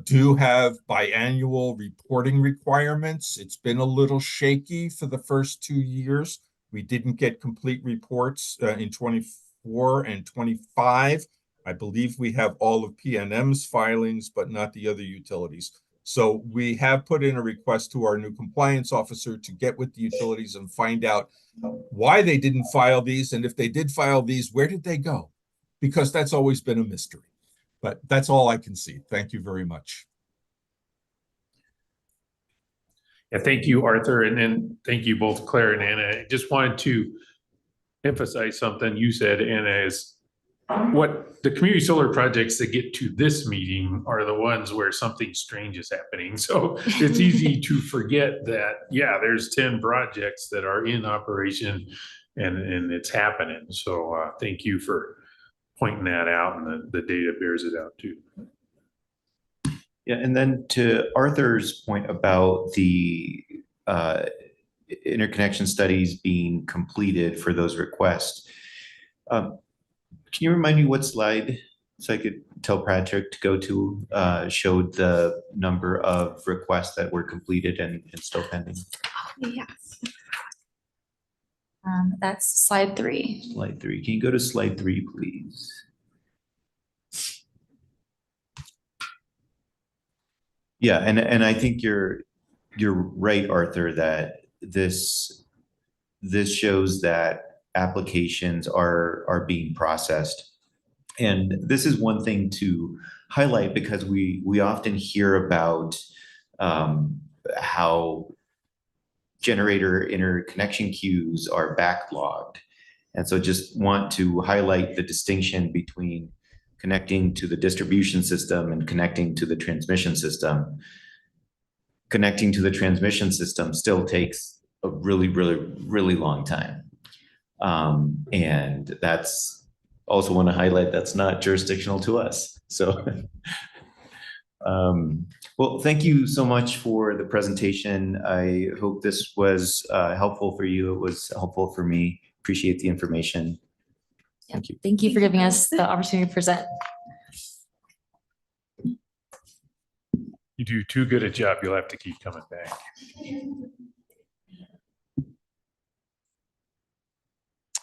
do have biannual reporting requirements. It's been a little shaky for the first 2 years. We didn't get complete reports in 24 and 25. I believe we have all of PNM's filings, but not the other utilities. So we have put in a request to our new compliance officer to get with the utilities and find out why they didn't file these. And if they did file these, where did they go? Because that's always been a mystery. But that's all I can see. Thank you very much. Yeah, thank you, Arthur. And then thank you both, Claire and Anna. I just wanted to emphasize something you said, Anna, is what the community solar projects that get to this meeting are the ones where something strange is happening. So it's easy to forget that, yeah, there's 10 projects that are in operation and it's happening. So thank you for pointing that out, and the data bears it out too. Yeah, and then to Arthur's point about the interconnection studies being completed for those requests, can you remind me what slide, so I could tell Patrick to go to, showed the number of requests that were completed and still pending? Yes. That's slide 3. Slide 3. Can you go to slide 3, please? Yeah, and I think you're right, Arthur, that this shows that applications are being processed. And this is one thing to highlight, because we often hear about how generator interconnection queues are backlogged. And so just want to highlight the distinction between connecting to the distribution system and connecting to the transmission system. Connecting to the transmission system still takes a really, really, really long time. And that's also want to highlight that's not jurisdictional to us. So, well, thank you so much for the presentation. I hope this was helpful for you. It was helpful for me. Appreciate the information. Thank you. Thank you for giving us the opportunity to present. You do too good a job. You'll have to keep coming back.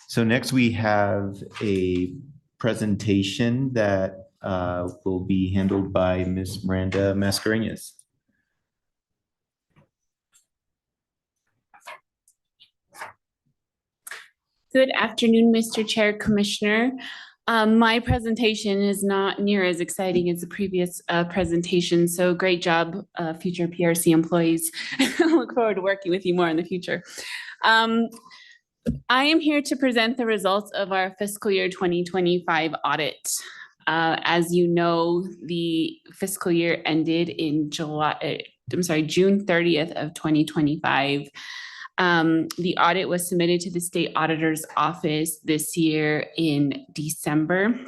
So next we have a presentation that will be handled by Ms. Miranda Mascareñas. Good afternoon, Mr. Chair, Commissioner. My presentation is not near as exciting as the previous presentation, so great job, future PRC employees. I look forward to working with you more in the future. I am here to present the results of our fiscal year 2025 audit. As you know, the fiscal year ended in June 30th of 2025. The audit was submitted to the state auditor's office this year in December.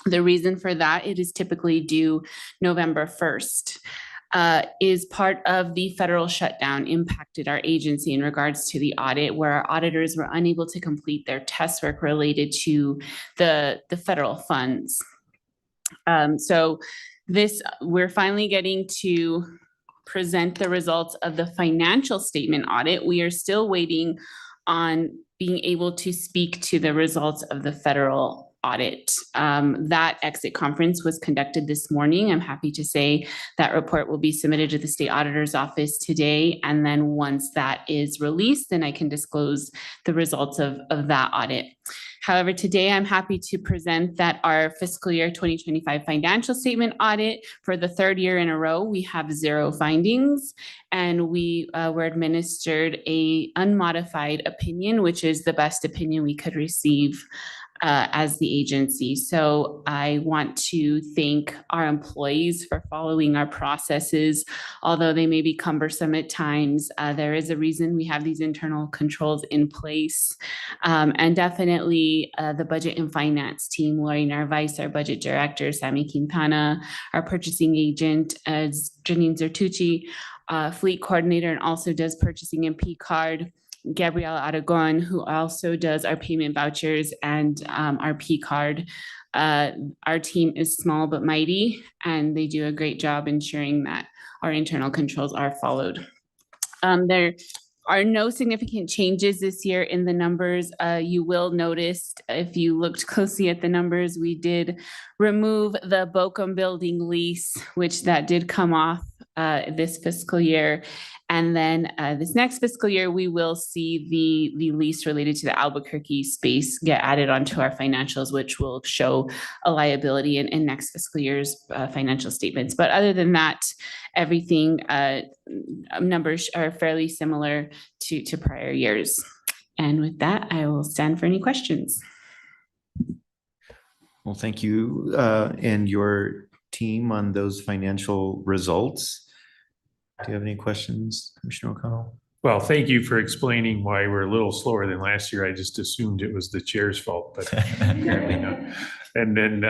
The reason for that, it is typically due November 1st. Is part of the federal shutdown impacted our agency in regards to the audit, where our auditors were unable to complete their test work related to the federal funds. So we're finally getting to present the results of the financial statement audit. We are still waiting on being able to speak to the results of the federal audit. That exit conference was conducted this morning. I'm happy to say that report will be submitted to the state auditor's office today. And then once that is released, then I can disclose the results of that audit. However, today I'm happy to present that our fiscal year 2025 financial statement audit for the third year in a row, we have 0 findings, and we were administered a unmodified opinion, which is the best opinion we could receive as the agency. So I want to thank our employees for following our processes. Although they may be cumbersome at times, there is a reason we have these internal controls in place. And definitely the budget and finance team, Lori Narvaez, our budget director, Sammy Quintana, our purchasing agent, Janine Zertucci, fleet coordinator, and also does purchasing and P-card, Gabriela Aragon, who also does our payment vouchers and our P-card. Our team is small but mighty, and they do a great job ensuring that our internal controls are followed. There are no significant changes this year in the numbers. You will notice if you looked closely at the numbers, we did remove the Bochum building lease, which that did come off this fiscal year. And then this next fiscal year, we will see the lease related to the Albuquerque space get added onto our financials, which will show a liability in next fiscal year's financial statements. But other than that, everything numbers are fairly similar to prior years. And with that, I will stand for any questions. Well, thank you and your team on those financial results. Do you have any questions, Commissioner O'Connell? Well, thank you for explaining why we're a little slower than last year. I just assumed it was the chair's fault, but apparently not. And then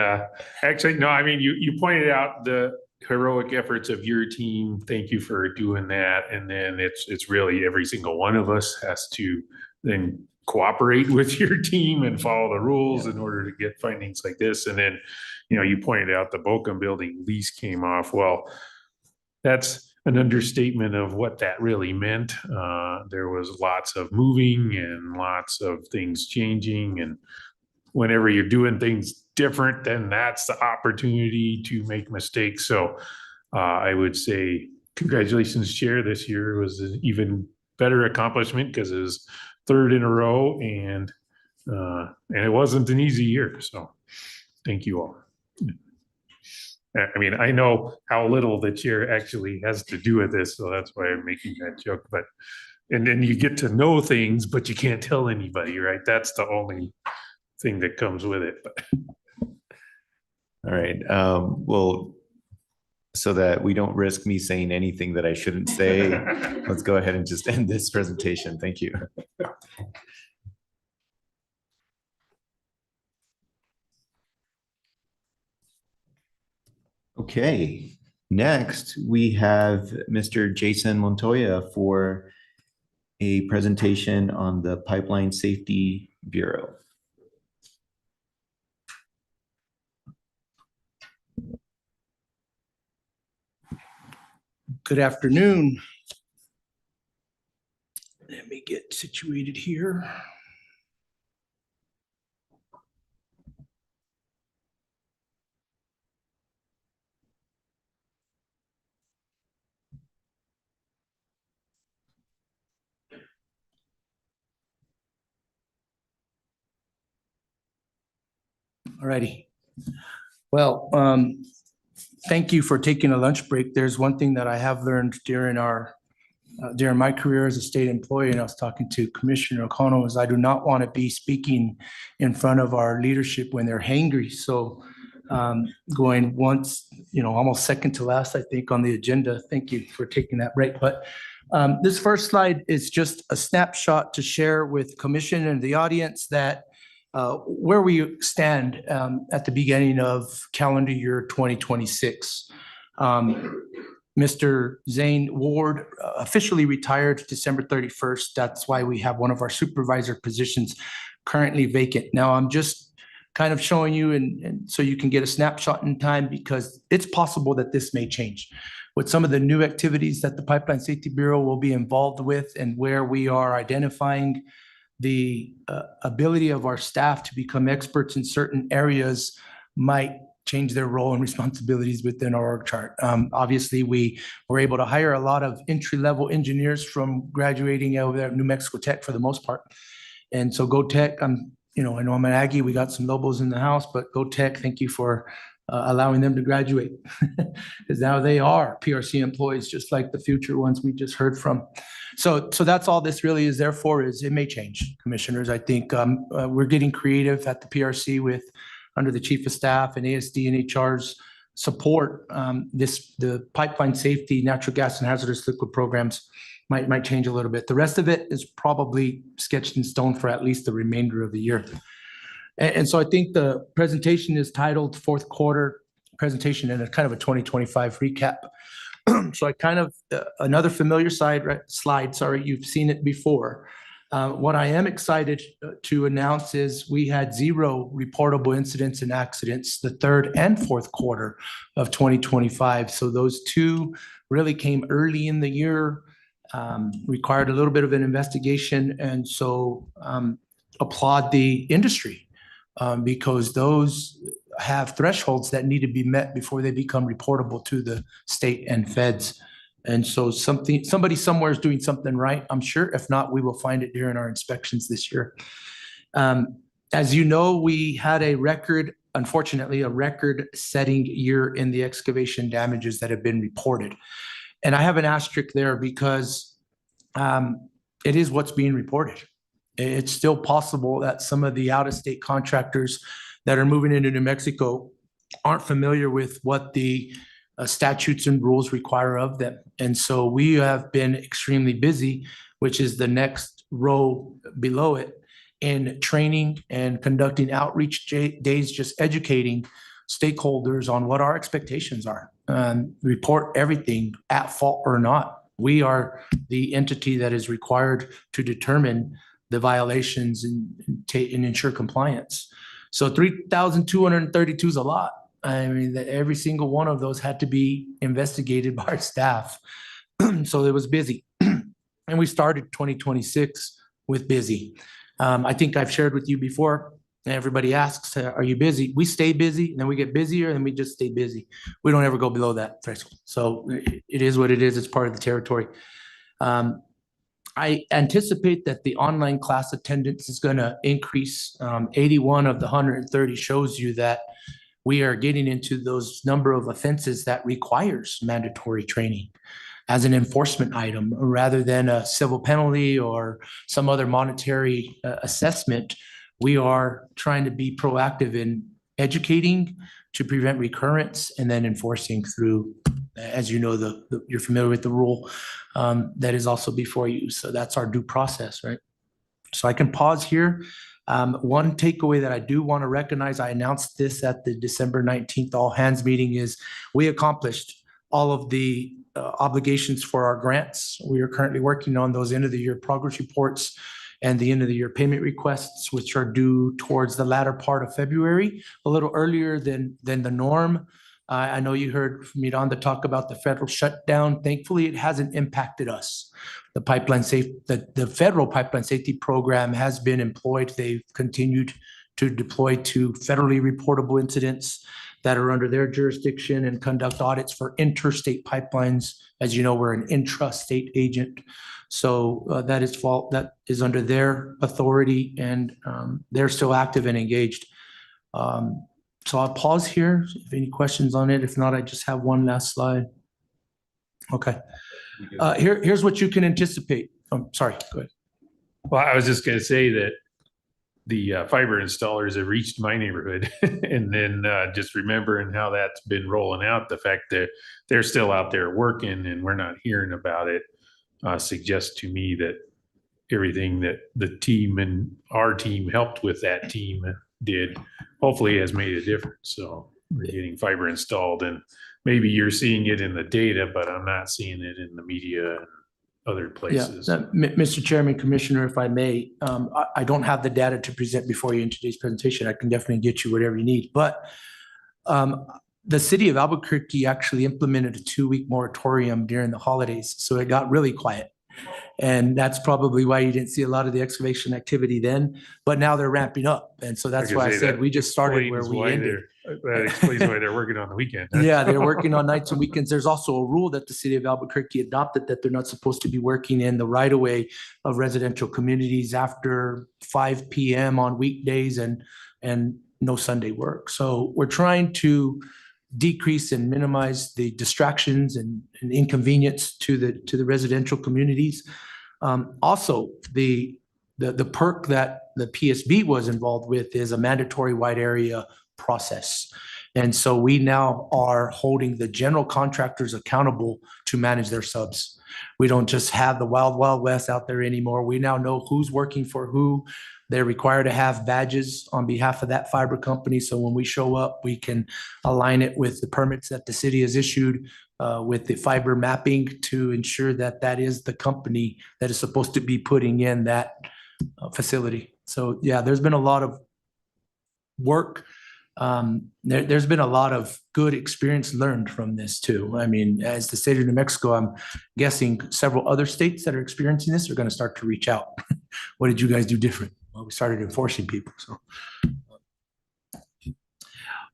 actually, no, I mean, you pointed out the heroic efforts of your team. Thank you for doing that. And then it's really every single one of us has to then cooperate with your team and follow the rules in order to get findings like this. And then, you pointed out the Bochum building lease came off. Well, that's an understatement of what that really meant. There was lots of moving and lots of things changing. And whenever you're doing things different, then that's the opportunity to make mistakes. So I would say congratulations, Chair. This year was an even better accomplishment because it was third in a row, and it wasn't an easy year. So thank you all. I mean, I know how little the chair actually has to do with this, so that's why I'm making that joke. But and then you get to know things, but you can't tell anybody, right? That's the only thing that comes with it. But. All right. Well, so that we don't risk me saying anything that I shouldn't say, let's go ahead and just end this presentation. Thank you. Okay, next we have Mr. Jason Montoya for a presentation on the Pipeline Safety Bureau. Good afternoon. Let me get situated here. All righty. Well, thank you for taking a lunch break. There's one thing that I have learned during my career as a state employee, and I was talking to Commissioner O'Connell, is I do not want to be speaking in front of our leadership when they're hangry. So going once, almost second to last, I think, on the agenda. Thank you for taking that break. But this first slide is just a snapshot to share with Commission and the audience that where we stand at the beginning of calendar year 2026. Mr. Zane Ward officially retired December 31st. That's why we have one of our supervisor positions currently vacant. Now, I'm just kind of showing you and so you can get a snapshot in time, because it's possible that this may change with some of the new activities that the Pipeline Safety Bureau will be involved with, and where we are identifying the ability of our staff to become experts in certain areas might change their role and responsibilities within our org chart. Obviously, we were able to hire a lot of entry-level engineers from graduating out of New Mexico Tech for the most part. And so Go Tech, I know I'm an Aggie, we got some Lobos in the house, but Go Tech, thank you for allowing them to graduate. Because now they are PRC employees, just like the future ones we just heard from. So that's all this really is there for, is it may change, commissioners. I think we're getting creative at the PRC with under the chief of staff and ASD and HR's support. The pipeline safety, natural gas and hazardous liquid programs might change a little bit. The rest of it is probably sketched in stone for at least the remainder of the year. And so I think the presentation is titled Fourth Quarter Presentation and a kind of a 2025 recap. So I kind of, another familiar slide, sorry, you've seen it before. What I am excited to announce is we had 0 reportable incidents and accidents the third and fourth quarter of 2025. So those two really came early in the year, required a little bit of an investigation. And so applaud the industry because those have thresholds that need to be met before they become reportable to the state and feds. And so somebody somewhere is doing something right, I'm sure. If not, we will find it during our inspections this year. As you know, we had unfortunately, a record-setting year in the excavation damages that have been reported. And I have an asterisk there because it is what's being reported. It's still possible that some of the out-of-state contractors that are moving into New Mexico aren't familiar with what the statutes and rules require of them. And so we have been extremely busy, which is the next row below it, in training and conducting outreach days, just educating stakeholders on what our expectations are. Report everything at fault or not. We are the entity that is required to determine the violations and ensure compliance. So 3,232 is a lot. I mean, every single one of those had to be investigated by our staff. So it was busy. And we started 2026 with busy. I think I've shared with you before, everybody asks, are you busy? We stay busy, and then we get busier, and we just stay busy. We don't ever go below that threshold. So it is what it is. It's part of the territory. I anticipate that the online class attendance is going to increase. 81 of the 130 shows you that we are getting into those number of offenses that requires mandatory training as an enforcement item rather than a civil penalty or some other monetary assessment. We are trying to be proactive in educating to prevent recurrence and then enforcing through, as you know, you're familiar with the rule that is also before you. So that's our due process, right? So I can pause here. One takeaway that I do want to recognize, I announced this at the December 19th all hands meeting, is we accomplished all of the obligations for our grants. We are currently working on those end of the year progress reports and the end of the year payment requests, which are due towards the latter part of February, a little earlier than the norm. I know you heard Miranda talk about the federal shutdown. Thankfully, it hasn't impacted us. The federal pipeline safety program has been employed. They've continued to deploy to federally reportable incidents that are under their jurisdiction and conduct audits for interstate pipelines. As you know, we're an intrastate agent. So that is under their authority, and they're still active and engaged. So I'll pause here. If any questions on it, if not, I just have one last slide. Okay. Here's what you can anticipate. Sorry, go ahead. Well, I was just going to say that the fiber installers have reached my neighborhood and then just remembering how that's been rolling out, the fact that they're still out there working and we're not hearing about it suggests to me that everything that the team and our team helped with that team did hopefully has made a difference. So we're getting fiber installed, and maybe you're seeing it in the data, but I'm not seeing it in the media and other places. Yeah, Mr. Chairman, Commissioner, if I may, I don't have the data to present before you in today's presentation. I can definitely get you whatever you need, but the city of Albuquerque actually implemented a 2-week moratorium during the holidays. So it got really quiet. And that's probably why you didn't see a lot of the excavation activity then, but now they're ramping up. And so that's why I said we just started where we ended. That explains why they're working on the weekend. huh? Yeah, they're working on nights and weekends. There's also a rule that the city of Albuquerque adopted that they're not supposed to be working in the right of way of residential communities after 5 p.m. on weekdays and no Sunday work. So we're trying to decrease and minimize the distractions and inconvenience to the residential communities. Also, the perk that the PSB was involved with is a mandatory wide area process. And so we now are holding the general contractors accountable to manage their subs. We don't just have the wild, wild west out there anymore. We now know who's working for who. They're required to have badges on behalf of that fiber company. So when we show up, we can align it with the permits that the city has issued, with the fiber mapping to ensure that that is the company that is supposed to be putting in that facility. So yeah, there's been a lot of work. There's been a lot of good experience learned from this too. I mean, as the state of New Mexico, I'm guessing several other states that are experiencing this are going to start to reach out. What did you guys do different? Well, we started enforcing people. So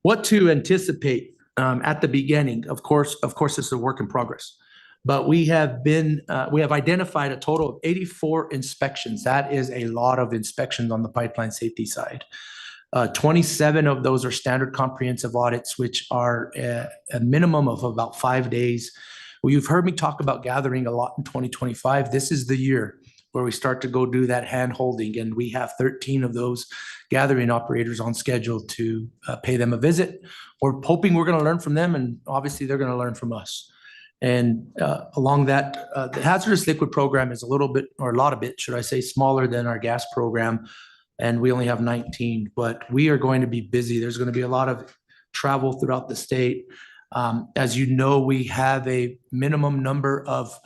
what to anticipate at the beginning, of course, it's a work in progress, but we have identified a total of 84 inspections. That is a lot of inspections on the pipeline safety side. 27 of those are standard comprehensive audits, which are a minimum of about 5 days. Well, you've heard me talk about gathering a lot in 2025. This is the year where we start to go do that hand holding. And we have 13 of those gathering operators on schedule to pay them a visit. We're hoping we're going to learn from them, and obviously they're going to learn from us. And along that, the hazardous liquid program is a little bit, or a lot of bit, should I say, smaller than our gas program. And we only have 19, but we are going to be busy. There's going to be a lot of travel throughout the state. As you know, we have a minimum number of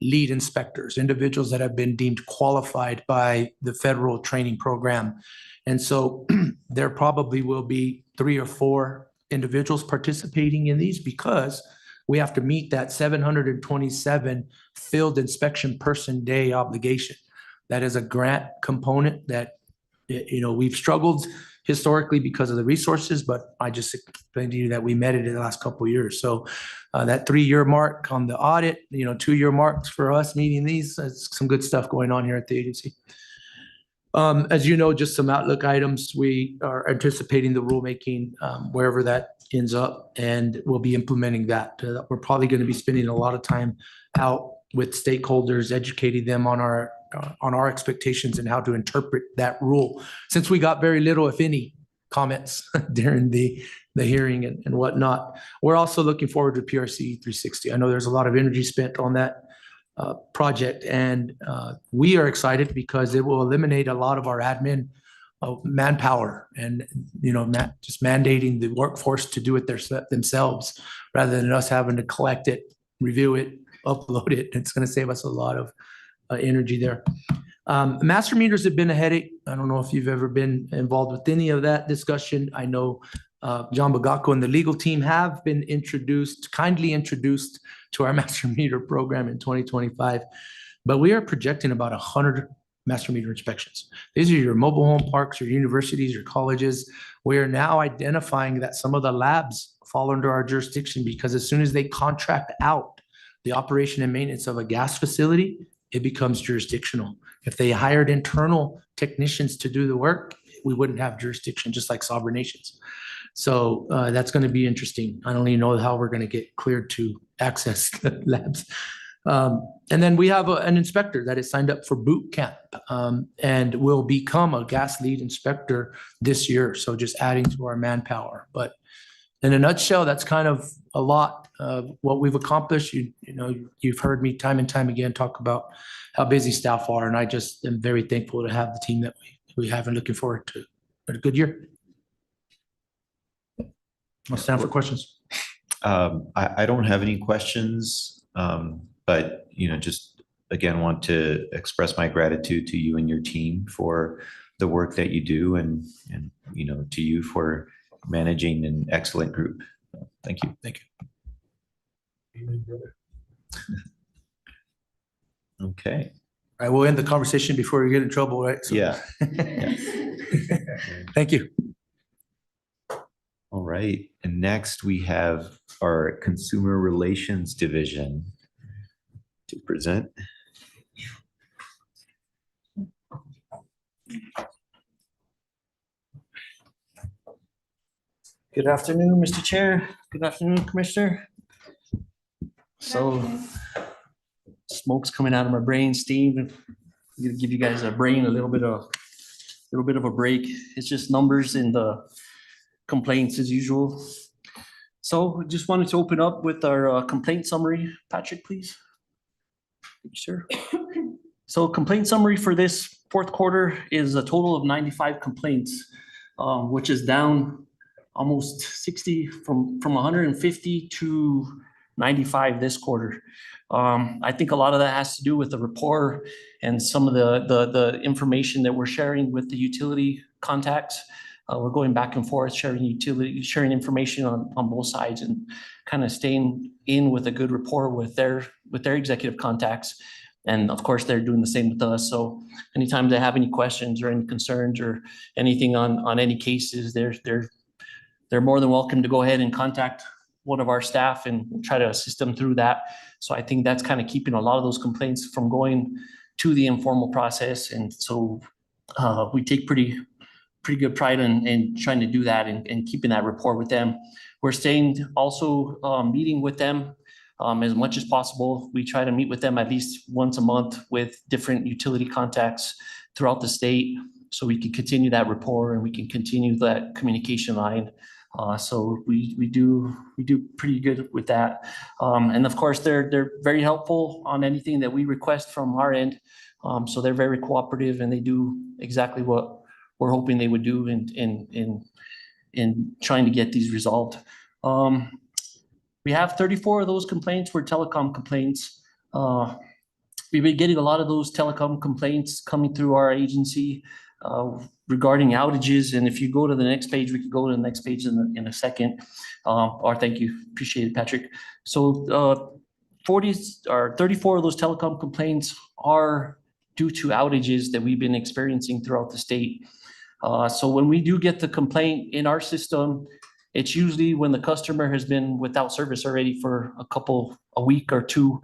lead inspectors, individuals that have been deemed qualified by the federal training program. And so there probably will be 3 or 4 individuals participating in these, because we have to meet that 727 field inspection person day obligation. That is a grant component that, you know, we've struggled historically because of the resources, but I just explained to you that we met it in the last couple of years. So that 3-year mark on the audit, 2-year marks for us meeting these, some good stuff going on here at the agency. As you know, just some outlook items. We are anticipating the rulemaking wherever that ends up, and we'll be implementing that. We're probably going to be spending a lot of time out with stakeholders, educating them on our expectations and how to interpret that rule, since we got very little, if any, comments during the hearing and whatnot. We're also looking forward to PRC 360. I know there's a lot of energy spent on that project, and we are excited because it will eliminate a lot of our admin manpower and, just mandating the workforce to do it themselves rather than us having to collect it, review it, upload it. It's going to save us a lot of energy there. Master meters have been a headache. I don't know if you've ever been involved with any of that discussion. I know John Bagako and the legal team have been kindly introduced to our master meter program in 2025, but we are projecting about 100 master meter inspections. These are your mobile home parks, your universities, your colleges. We are now identifying that some of the labs fall under our jurisdiction, because as soon as they contract out the operation and maintenance of a gas facility, it becomes jurisdictional. If they hired internal technicians to do the work, we wouldn't have jurisdiction, just like sovereign nations. So that's going to be interesting. I don't even know how we're going to get cleared to access the labs. And then we have an inspector that is signed up for boot camp and will become a gas lead inspector this year. So just adding to our manpower. But in a nutshell, that's kind of a lot of what we've accomplished. You've heard me time and time again talk about how busy staff are, and I just am very thankful to have the team that we have, and looking forward to a good year. I'll stand for questions. I don't have any questions, but just again want to express my gratitude to you and your team for the work that you do, and to you for managing an excellent group. Thank you. Thank you. Okay. I will end the conversation before we get in trouble, right? So- Yeah. Thank you. All right. And next we have our Consumer Relations Division to present. Good afternoon, Mr. Chair. Good afternoon, Commissioner. So smoke's coming out of my brain, steam. I'm gonna give you guys a little bit of a break. It's just numbers and the complaints as usual. So just wanted to open up with our complaint summary. Patrick, please. Thank you, sir. So complaint summary for this fourth quarter is a total of 95 complaints, which is down almost 60 from 150 to 95 this quarter. I think a lot of that has to do with the rapport and some of the information that we're sharing with the utility contacts. We're going back and forth, sharing information on both sides and kind of staying in with a good rapport with their executive contacts. And of course, they're doing the same with us. So anytime they have any questions or any concerns or anything on any cases, they're more than welcome to go ahead and contact one of our staff and we'll try to assist them through that. So I think that's kind of keeping a lot of those complaints from going to the informal process. And so we take pretty good pride in trying to do that and keeping that rapport with them. We're staying also meeting with them as much as possible. We try to meet with them at least once a month with different utility contacts throughout the state so we can continue that rapport and we can continue that communication line. So we do pretty good with that. And of course, they're very helpful on anything that we request from our end. So they're very cooperative and they do exactly what we're hoping they would do in trying to get these resolved. We have 34 of those complaints were telecom complaints. We've been getting a lot of those telecom complaints coming through our agency regarding outages. And if you go to the next page, we could go to the next page in a second. Or thank you, appreciate it, Patrick. So 34 of those telecom complaints are due to outages that we've been experiencing throughout the state. So when we do get the complaint in our system, it's usually when the customer has been without service already for a week or two.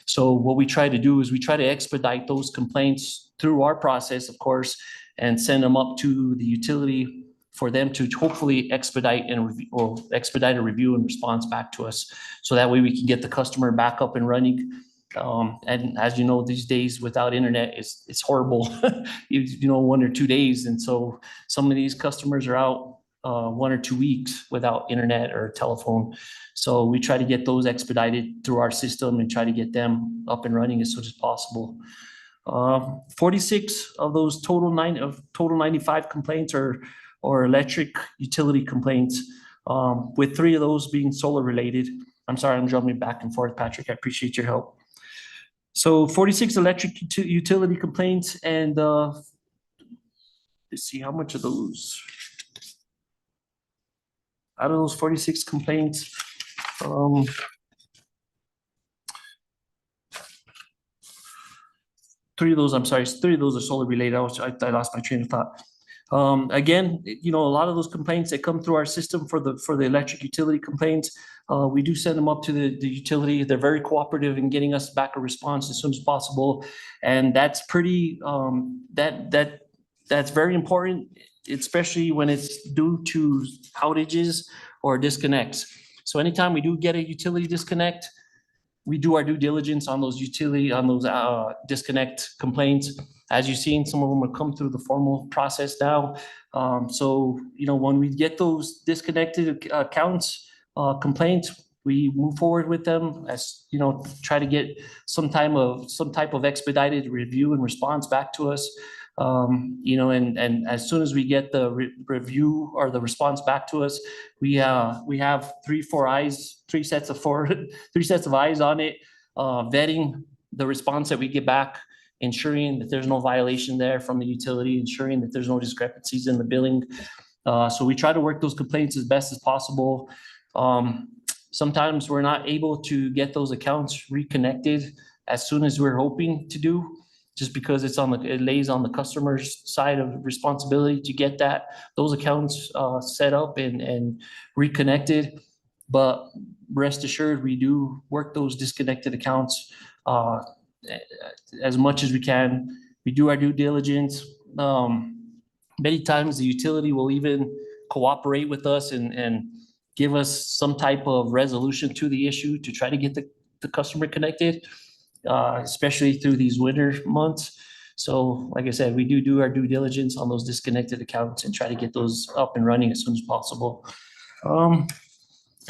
So what we try to do is we try to expedite those complaints through our process, of course, and send them up to the utility for them to hopefully expedite a review and response back to us. So that way we can get the customer back up and running. And as you know, these days without internet, it's horrible, 1 or 2 days. And so some of these customers are out 1 or 2 weeks without internet or telephone. So we try to get those expedited through our system and try to get them up and running as soon as possible. 46 of those total 95 complaints are electric utility complaints, with 3 of those being solar related. I'm sorry, I'm jumping back and forth, Patrick. I appreciate your help. So 46 electric utility complaints, and let's see how much of those. Out of those 46 complaints, 3 of those are solar related. I lost my train of thought. Again, a lot of those complaints that come through our system for the electric utility complaints, we do send them up to the utility. They're very cooperative in getting us back a response as soon as possible. And that's pretty, that's very important, especially when it's due to outages or disconnects. So anytime we do get a utility disconnect, we do our due diligence on those disconnect complaints. As you've seen, some of them have come through the formal process now. So, when we get those disconnected accounts, complaints, we move forward with them as, try to get some type of expedited review and response back to us. And as soon as we get the review or the response back to us, we have 3 sets of eyes on it, vetting the response that we get back, ensuring that there's no violation there from the utility, ensuring that there's no discrepancies in the billing. So we try to work those complaints as best as possible. Sometimes we're not able to get those accounts reconnected as soon as we're hoping to do. just because it lays on the customer's side of responsibility to get those accounts set up and reconnected. But rest assured, we do work those disconnected accounts as much as we can. We do our due diligence. Many times the utility will even cooperate with us and give us some type of resolution to the issue to try to get the customer connected, especially through these winter months. So like I said, we do our due diligence on those disconnected accounts and try to get those up and running as soon as possible.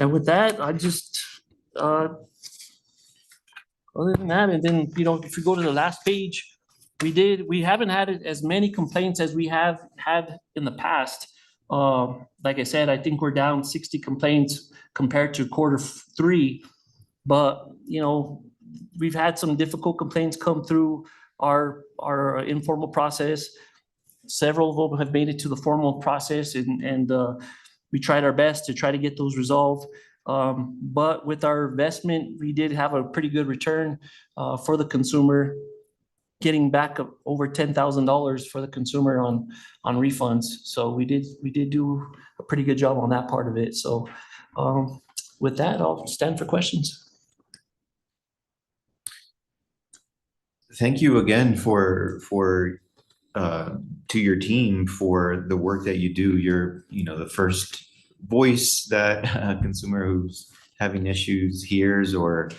And with that, I just, other than that, and then, if we go to the last page, we haven't had as many complaints as we have had in the past. Like I said, I think we're down 60 complaints compared to Q3, but, we've had some difficult complaints come through our informal process. Several of them have made it to the formal process, and we tried our best to try to get those resolved. But with our investment, we did have a pretty good return for the consumer, getting back over $10,000 for the consumer on refunds. So we did do a pretty good job on that part of it. So with that, I'll stand for questions. Thank you again to your team for the work that you do. You're, the first voice that a consumer who's having issues hears, or,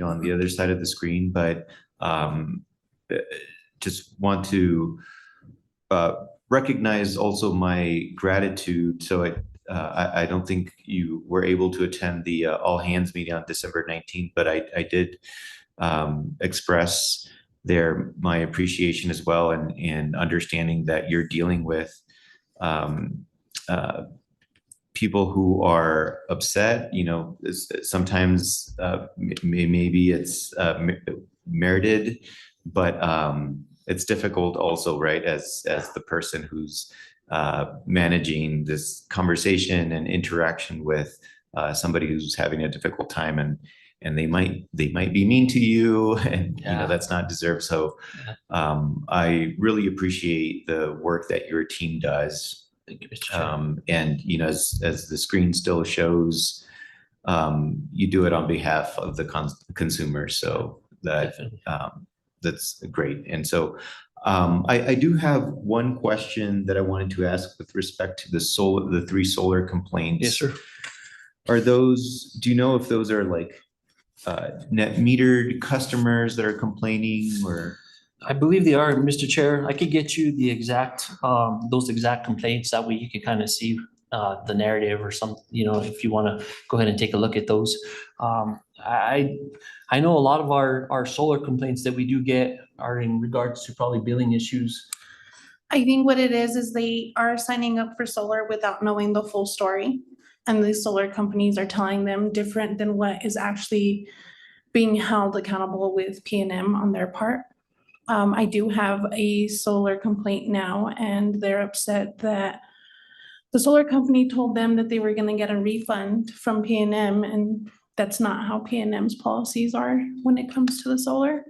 on the other side of the screen. But just want to recognize also my gratitude. So I don't think you were able to attend the all hands meeting on December 19th, but I did express my appreciation as well, and understanding that you're dealing with people who are upset. Sometimes maybe it's merited, but it's difficult also, right? As the person who's managing this conversation and interaction with somebody who's having a difficult time, and they might be mean to you, and that's not deserved. So I really appreciate the work that your team does. Thank you, Mr. Chair. And as the screen still shows, you do it on behalf of the consumer. So that's great. And so I do have one question that I wanted to ask with respect to the 3 solar complaints. Yes, sir. Do you know if those are like net metered customers that are complaining, or? I believe they are, Mr. Chair. I could get you the those exact complaints. That way you can kind of see the narrative or something, if you want to go ahead and take a look at those. I know a lot of our solar complaints that we do get are in regards to probably billing issues. I think what it is they are signing up for solar without knowing the full story. And the solar companies are telling them different than what is actually being held accountable with P&M on their part. I do have a solar complaint now, and they're upset that the solar company told them that they were going to get a refund from P&M, and that's not how P&M's policies are when it comes to the solar.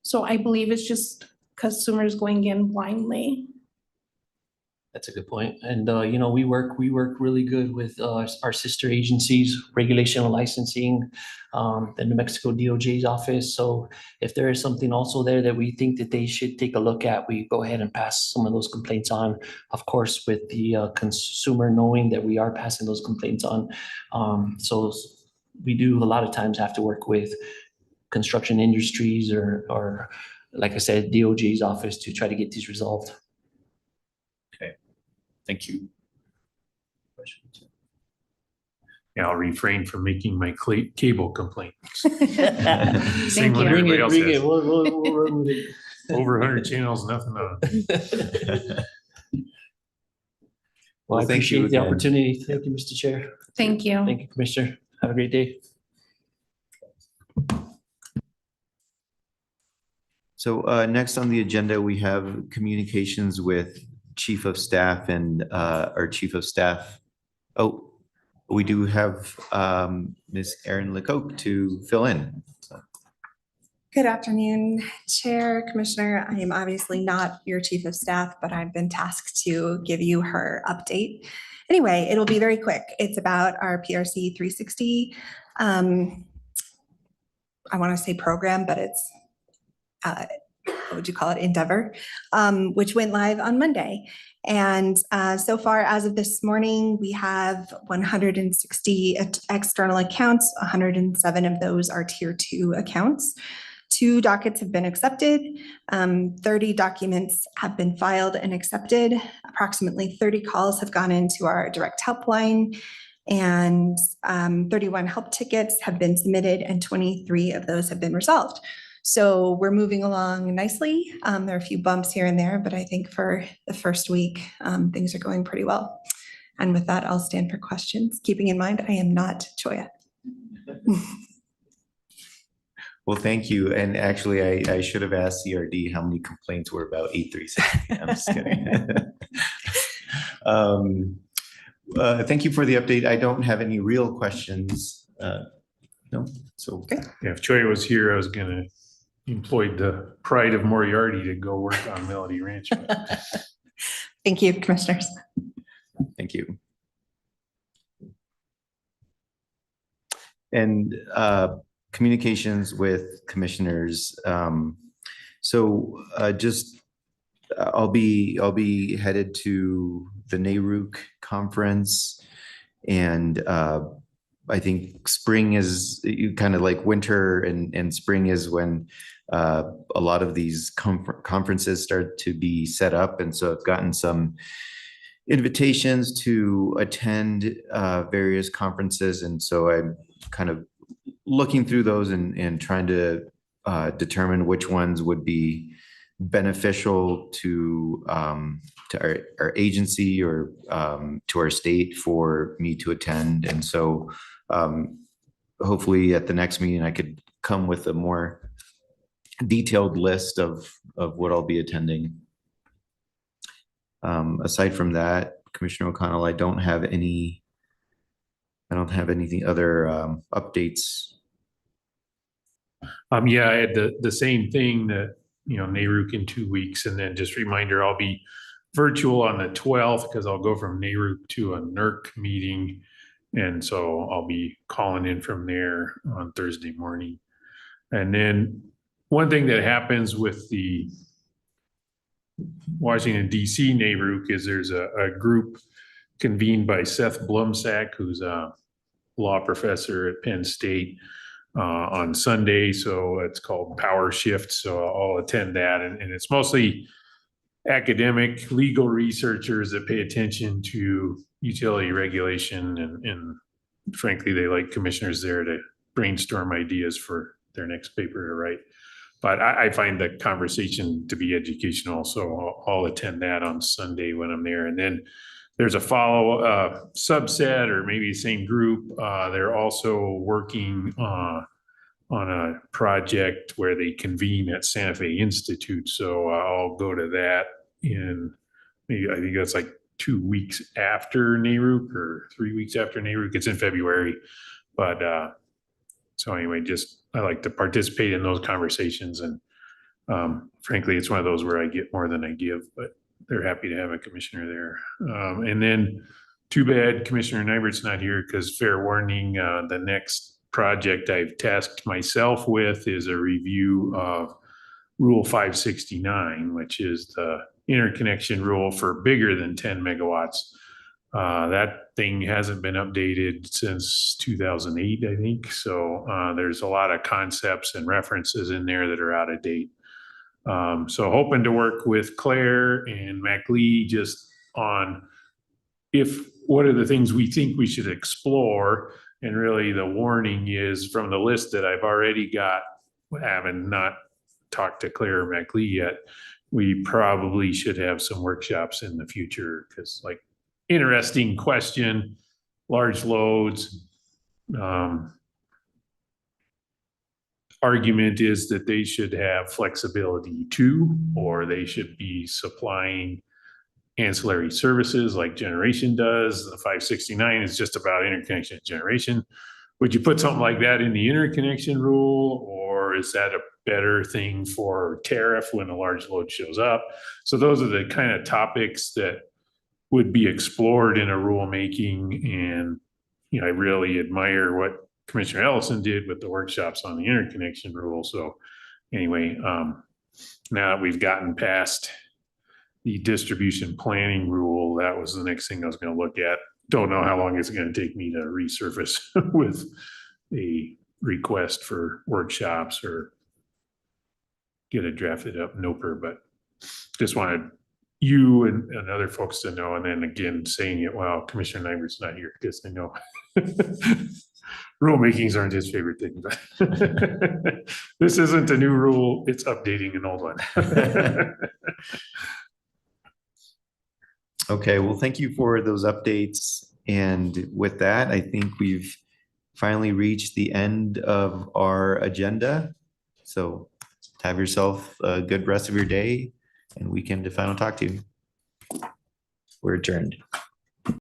So I believe it's just consumers going in blindly. That's a good point. And, we work really good with our sister agencies, regulation and licensing, the New Mexico DOJ's office. So if there is something also there that we think that they should take a look at, we go ahead and pass some of those complaints on, of course, with the consumer knowing that we are passing those complaints on. So we do a lot of times have to work with construction industries or like I said, DOJ's office to try to get these resolved. Thank you. Yeah, I'll refrain from making my cable complaint. Thank you. Everybody else Bring it. has. We'll run with it. Over 100 channels, nothing on. Well, I thank you appreciate the again. opportunity. Thank you, Mr. Chair. Thank you. Thank you, Commissioner. Have a great day. So next on the agenda, we have communications with Chief of Staff and our Chief of Staff. Oh, we do have Ms. Erin Lecoq to fill in. So. Good afternoon, Chair, Commissioner. I am obviously not your Chief of Staff, but I've been tasked to give you her update. Anyway, it'll be very quick. It's about our PRC 360. I want to say program, but it's, what would you call it, endeavor, which went live on Monday. And so far, as of this morning, we have 160 external accounts. 107 of those are Tier 2 accounts. 2 dockets have been accepted. 30 documents have been filed and accepted. Approximately 30 calls have gone into our direct helpline, and 31 help tickets have been submitted, and 23 of those have been resolved. So we're moving along nicely. There are a few bumps here and there, but I think for the first week, things are going pretty well. And with that, I'll stand for questions, keeping in mind I am not Choya. Well, thank you. And actually, I should have asked CRD how many complaints were about 837. I'm just kidding. Thank you for the update. I don't have any real questions. No, so okay. Yeah, if Choya was here, I was gonna employ the pride of Moriarty to go work on Melody Ranch. Thank you, Commissioners. Thank you. And communications with commissioners. I'll be headed to the NARUC conference, and I think spring is kind of like winter, and spring is when a lot of these conferences start to be set up. And so I've gotten some invitations to attend various conferences, and so I'm kind of looking through those and trying to determine which ones would be beneficial to our agency or to our state for me to attend. And so hopefully at the next meeting, I could come with a more detailed list of what I'll be attending. Aside from that, Commissioner O'Connell, I don't have anything other updates. Yeah, I had the same thing that, NARUC in 2 weeks, and then just reminder, I'll be virtual on the 12th because I'll go from NARUC to a NERC meeting. And so I'll be calling in from there on Thursday morning. And then one thing that happens with the Washington, D.C. NARUC is there's a group convened by Seth Blumsack, who's a law professor at Penn State, on Sunday. So it's called Power Shift. So I'll attend that. And it's mostly academic legal researchers that pay attention to utility regulation. And frankly, they like commissioners there to brainstorm ideas for their next paper to write. But I find the conversation to be educational. So I'll attend that on Sunday when I'm there. And then there's a follow subset, or maybe the same group. They're also working on a project where they convene at Santa Fe Institute. So I'll go to that in maybe, I think that's like 2 weeks after NARUC or 3 weeks after NARUC. It's in February. But so anyway, I like to participate in those conversations. And frankly, it's one of those where I get more than I give, but they're happy to have a commissioner there. And then too bad Commissioner Nybert's not here, because fair warning, the next project I've tasked myself with is a review of Rule 569, which is the interconnection rule for bigger than 10 megawatts. That thing hasn't been updated since 2008, I think. So there's a lot of concepts and references in there that are out of date. So hoping to work with Claire and MacLeod just on what are the things we think we should explore. And really the warning is from the list that I've already got, having not talked to Claire or MacLeod yet, we probably should have some workshops in the future, because like, interesting question, large loads. Argument is that they should have flexibility too, or they should be supplying ancillary services like generation does. The 569 is just about interconnection and generation. Would you put something like that in the interconnection rule, or is that a better thing for tariff when a large load shows up. So those are the kind of topics that would be explored in a rulemaking. And, I really admire what Commissioner Ellison did with the workshops on the interconnection rule. So anyway, now that we've gotten past the distribution planning rule, that was the next thing I was going to look at. Don't know how long it's going to take me to resurface with a request for workshops or get it drafted up NOPR, but just wanted you and other folks to know. And then again, saying it while Commissioner Nybert's not here, because I know rulemakings aren't his favorite thing, but this isn't a new rule. It's updating an old one. Okay, well, thank you for those updates. And with that, I think we've finally reached the end of our agenda. So have yourself a good rest of your day and weekend if I don't talk to you. We're adjourned.